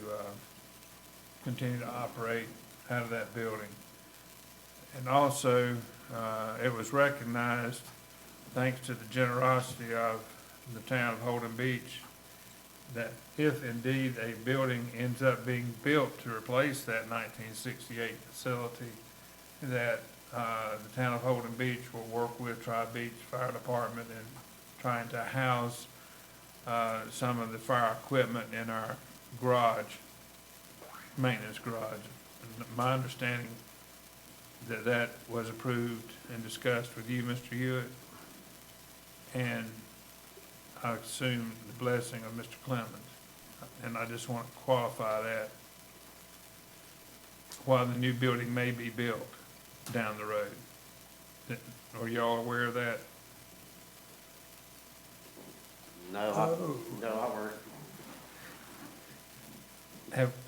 continue to operate out of that building. And also, it was recognized, thanks to the generosity of the town of Holden Beach, that if indeed a building ends up being built to replace that 1968 facility, that the town of Holden Beach will work with Tri-Beach Fire Department in trying to house some of the fire equipment in our garage, maintenance garage. And my understanding that that was approved and discussed with you, Mr. Hewitt, and I assume the blessing of Mr. Clemens. And I just want to qualify that while the new building may be built down the road. Are y'all aware of that? No, I weren't.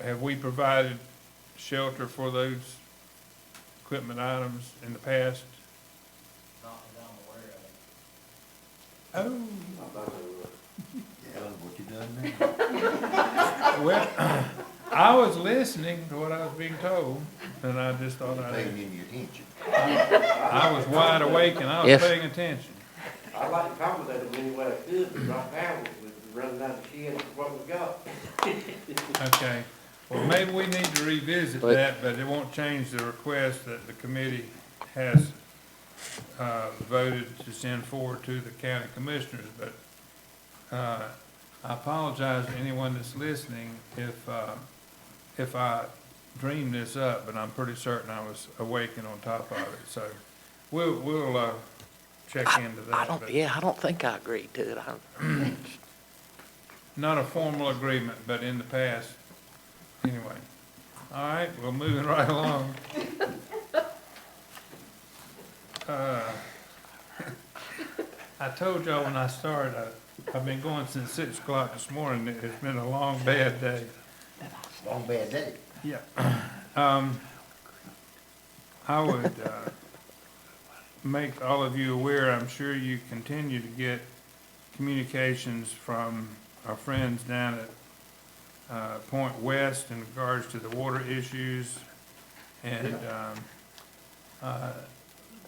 Have we provided shelter for those equipment items in the past? Not that I'm aware of. Oh. Yeah, what you done now? Well, I was listening to what I was being told, and I just thought Paying any attention. I was wide awake and I was Yes. paying attention. I'd like to accommodate them any way I could, but right now, we're running out of shit for what we've got. Okay, well, maybe we need to revisit that, but it won't change the request that the committee has voted to send forward to the county commissioners. But I apologize to anyone that's listening if I dreamed this up, but I'm pretty certain I was awake and on top of it. So we'll check into that. I don't think I agreed to it. Not a formal agreement, but in the past, anyway. All right, well, moving right along. I told y'all when I started, I've been going since 6 o'clock this morning. It's been a long, bad day. Long bad day. Yeah. I would make all of you aware, I'm sure you continue to get communications from our friends down at Point West in regards to the water issues, and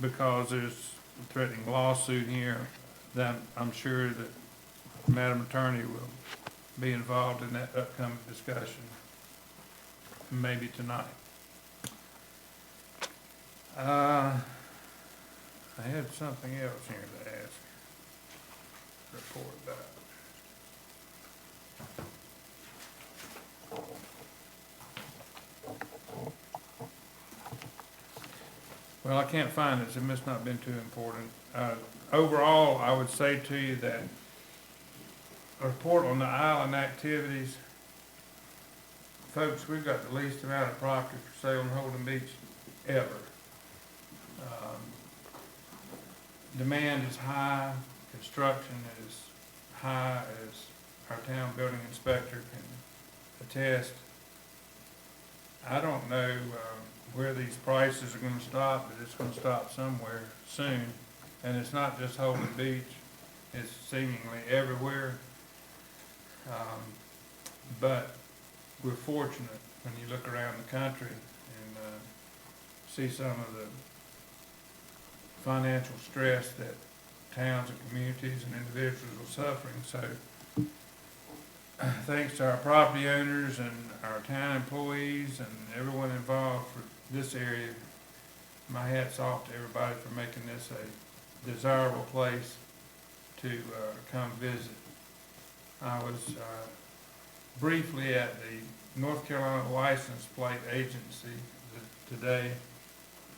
because there's a threatening lawsuit here, that I'm sure that Madam Attorney will be involved in that upcoming discussion, maybe tonight. I had something else here to ask, report about. Well, I can't find it, so it must not have been too important. Overall, I would say to you that a report on the island activities, folks, we've got the least amount of property for sale in Holden Beach ever. Demand is high, construction is high, as our town building inspector can attest. I don't know where these prices are gonna stop, but it's gonna stop somewhere soon. And it's not just Holden Beach, it's seemingly everywhere. But we're fortunate when you look around the country and see some of the financial stress that towns and communities and individuals are suffering. So thanks to our property owners and our town employees and everyone involved for this area, my hat's off to everybody for making this a desirable place to come visit. I was briefly at the North Carolina License Plate Agency today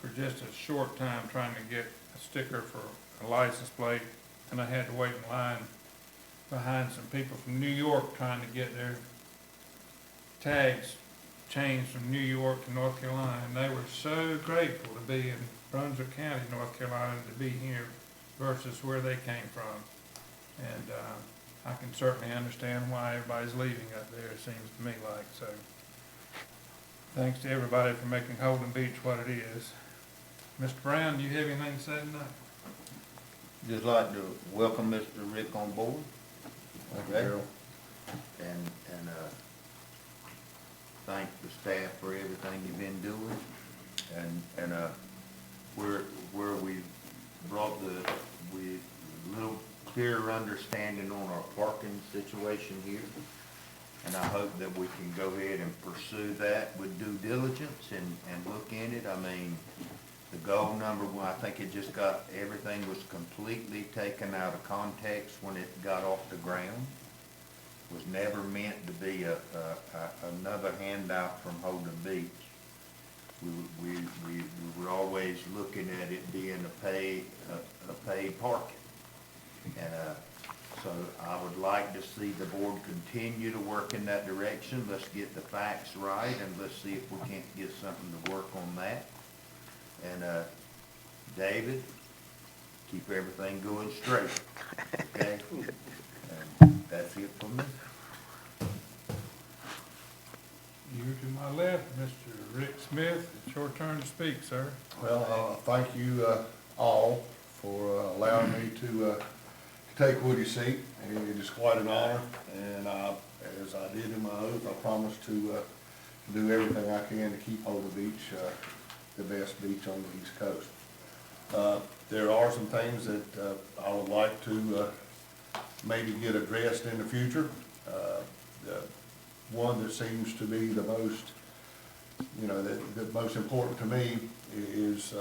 for just a short time trying to get a sticker for a license plate, and I had to wait in line behind some people from New York trying to get their tags changed from New York to North Carolina, and they were so grateful to be in Brunswick County, North Carolina, to be here versus where they came from. And I can certainly understand why everybody's leaving up there, it seems to me like. So thanks to everybody for making Holden Beach what it is. Mr. Brown, do you have anything to say tonight? Just like to welcome Mr. Rick on board. Okay. And thank the staff for everything you've been doing. And where we brought we little clearer understanding on our parking situation here. And I hope that we can go ahead and pursue that with due diligence and look in it. I mean, the goal number one, I think it just got, everything was completely taken out of context when it got off the ground. Was never meant to be another handout from Holden Beach. We were always looking at it being a paid parking. And so I would like to see the board continue to work in that direction. Let's get the facts right, and let's see if we can't get something to work on that. And David, keep everything going straight, okay? And that's it for me. You're to my left, Mr. Rick Smith. It's your turn to speak, sir. Well, thank you all for allowing me to take Woody's seat. It is quite an honor, and as I did in my oath, I promise to do everything I can to keep Holden Beach the best beach on the East Coast. There are some things that I would like to maybe get addressed in the future. The one that seems to be the most, the most important to me is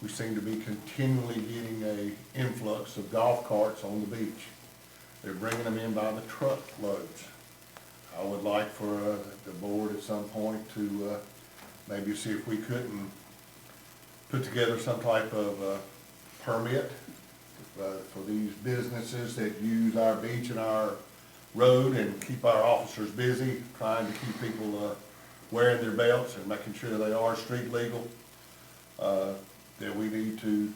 we seem to be continually getting an influx of golf carts on the beach. They're bringing them in by the truckloads. I would like for the board at some point to maybe see if we couldn't put together some type of permit for these businesses that use our beach and our road and keep our officers busy, trying to keep people wearing their belts and making sure they are street legal. That we need to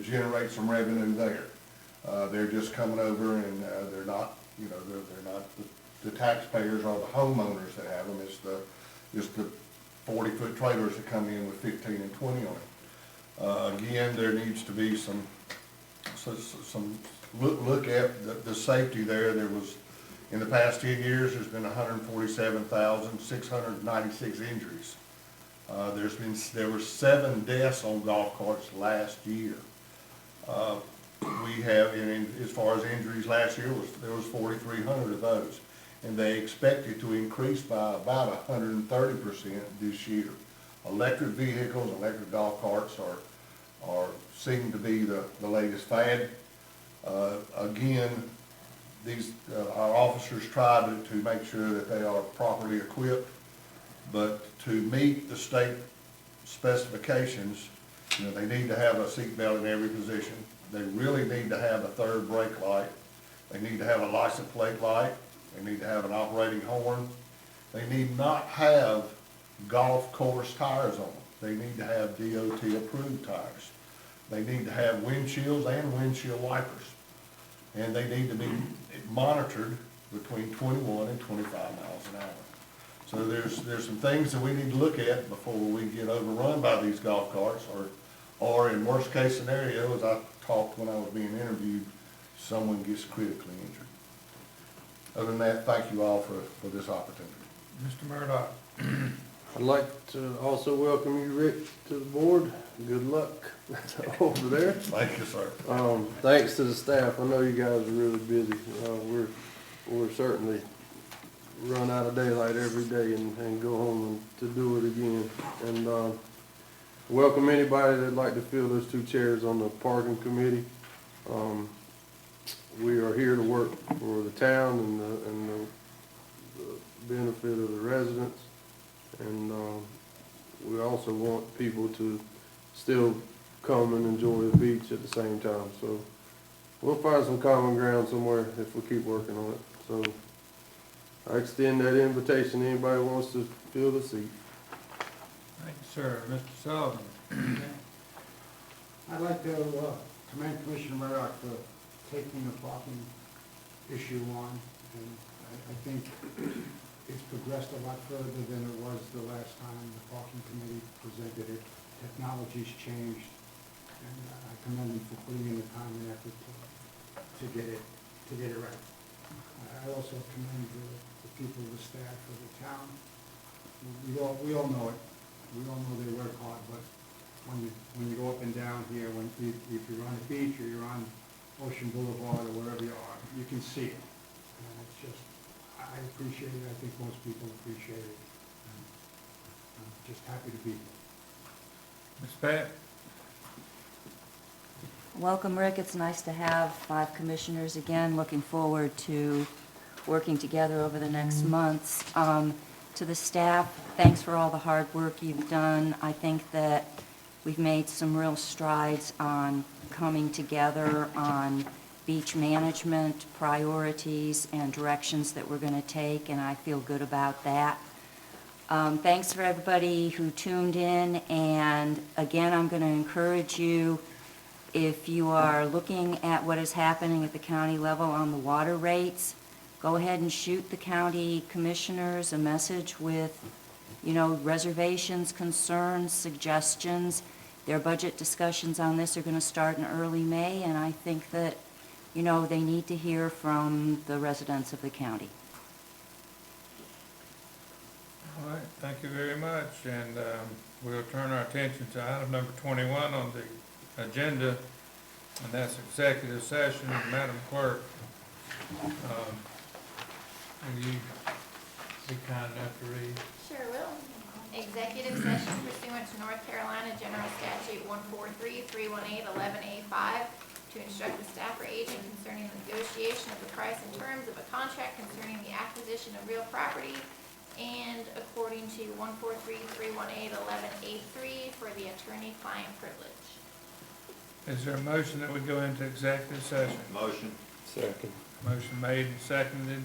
generate some revenue there. They're just coming over and they're not, they're not the taxpayers or the homeowners that have them. It's the 40-foot trailers that come in with 15 and 20 on it. Again, there needs to be some look at the safety there. There was, in the past 10 years, there's been 147,696 injuries. There were 7 deaths on golf carts last year. We have, as far as injuries last year, there was 4,300 of those, and they expect it to increase by about 130% this year. Electric vehicles, electric golf carts seem to be the latest fad. Again, our officers try to make sure that they are properly equipped, but to meet the state specifications, You know, they need to have a seatbelt in every position. They really need to have a third brake light. They need to have a license plate light. They need to have an operating horn. They need not have golf course tires on them. They need to have DOT approved tires. They need to have windshields and windshield wipers. And they need to be monitored between 21 and 25 miles an hour. So there's some things that we need to look at before we get overrun by these golf carts, or in worst case scenario, as I talked when I was being interviewed, someone gets critically injured. Other than that, thank you all for this opportunity. Mr. Murdock. I'd like to also welcome you, Rick, to the board. Good luck over there. Thank you, sir. Thanks to the staff. I know you guys are really busy. We're certainly run out of daylight every day and go home and to do it again. And welcome anybody that'd like to fill those 2 chairs on the parking committee. We are here to work for the town and the benefit of the residents. And we also want people to still come and enjoy the beach at the same time. So we'll find some common ground somewhere if we keep working on it. So I extend that invitation to anybody who wants to fill the seat. Thank you, sir. Mr. Sullivan. I'd like to commend Commissioner Murdock for taking the parking issue on, and I think it's progressed a lot further than it was the last time the parking committee presented it. Technology's changed, and I commend him for putting in the time and effort to get it right. I also commend the people, the staff of the town. We all know it. We all know they work hard, but when you go up and down here, if you're on the beach or you're on Ocean Boulevard or wherever you are, you can see it. And it's just, I appreciate it. I think most people appreciate it. And I'm just happy to be here. Ms. Pat. Welcome, Rick. It's nice to have 5 commissioners again. Looking forward to working together over the next months. To the staff, thanks for all the hard work you've done. I think that we've made some real strides on coming together on beach management priorities and directions that we're going to take, and I feel good about that. Thanks for everybody who tuned in, and again, I'm going to encourage you, if you are looking at what is happening at the county level on the water rates, go ahead and shoot the county commissioners a message with, reservations, concerns, suggestions. Their budget discussions on this are going to start in early May, and I think that, they need to hear from the residents of the county. All right, thank you very much, and we'll turn our attention to item number 21 on the agenda, and that's executive session. Madam Clerk, will you be kind enough to read? Sure will. Executive session pursuant to North Carolina General Statute 143-318-11A5 to instruct the staff or agent concerning the negotiation of the price and terms of a contract concerning the acquisition of real property, and according to 143-318-11A3 for the attorney-client privilege. Is there a motion that we go into executive session? Motion. Second. Motion made and seconded.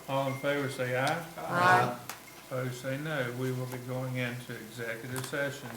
All in favor say aye. Aye. Opposed say no. We will be going into executive session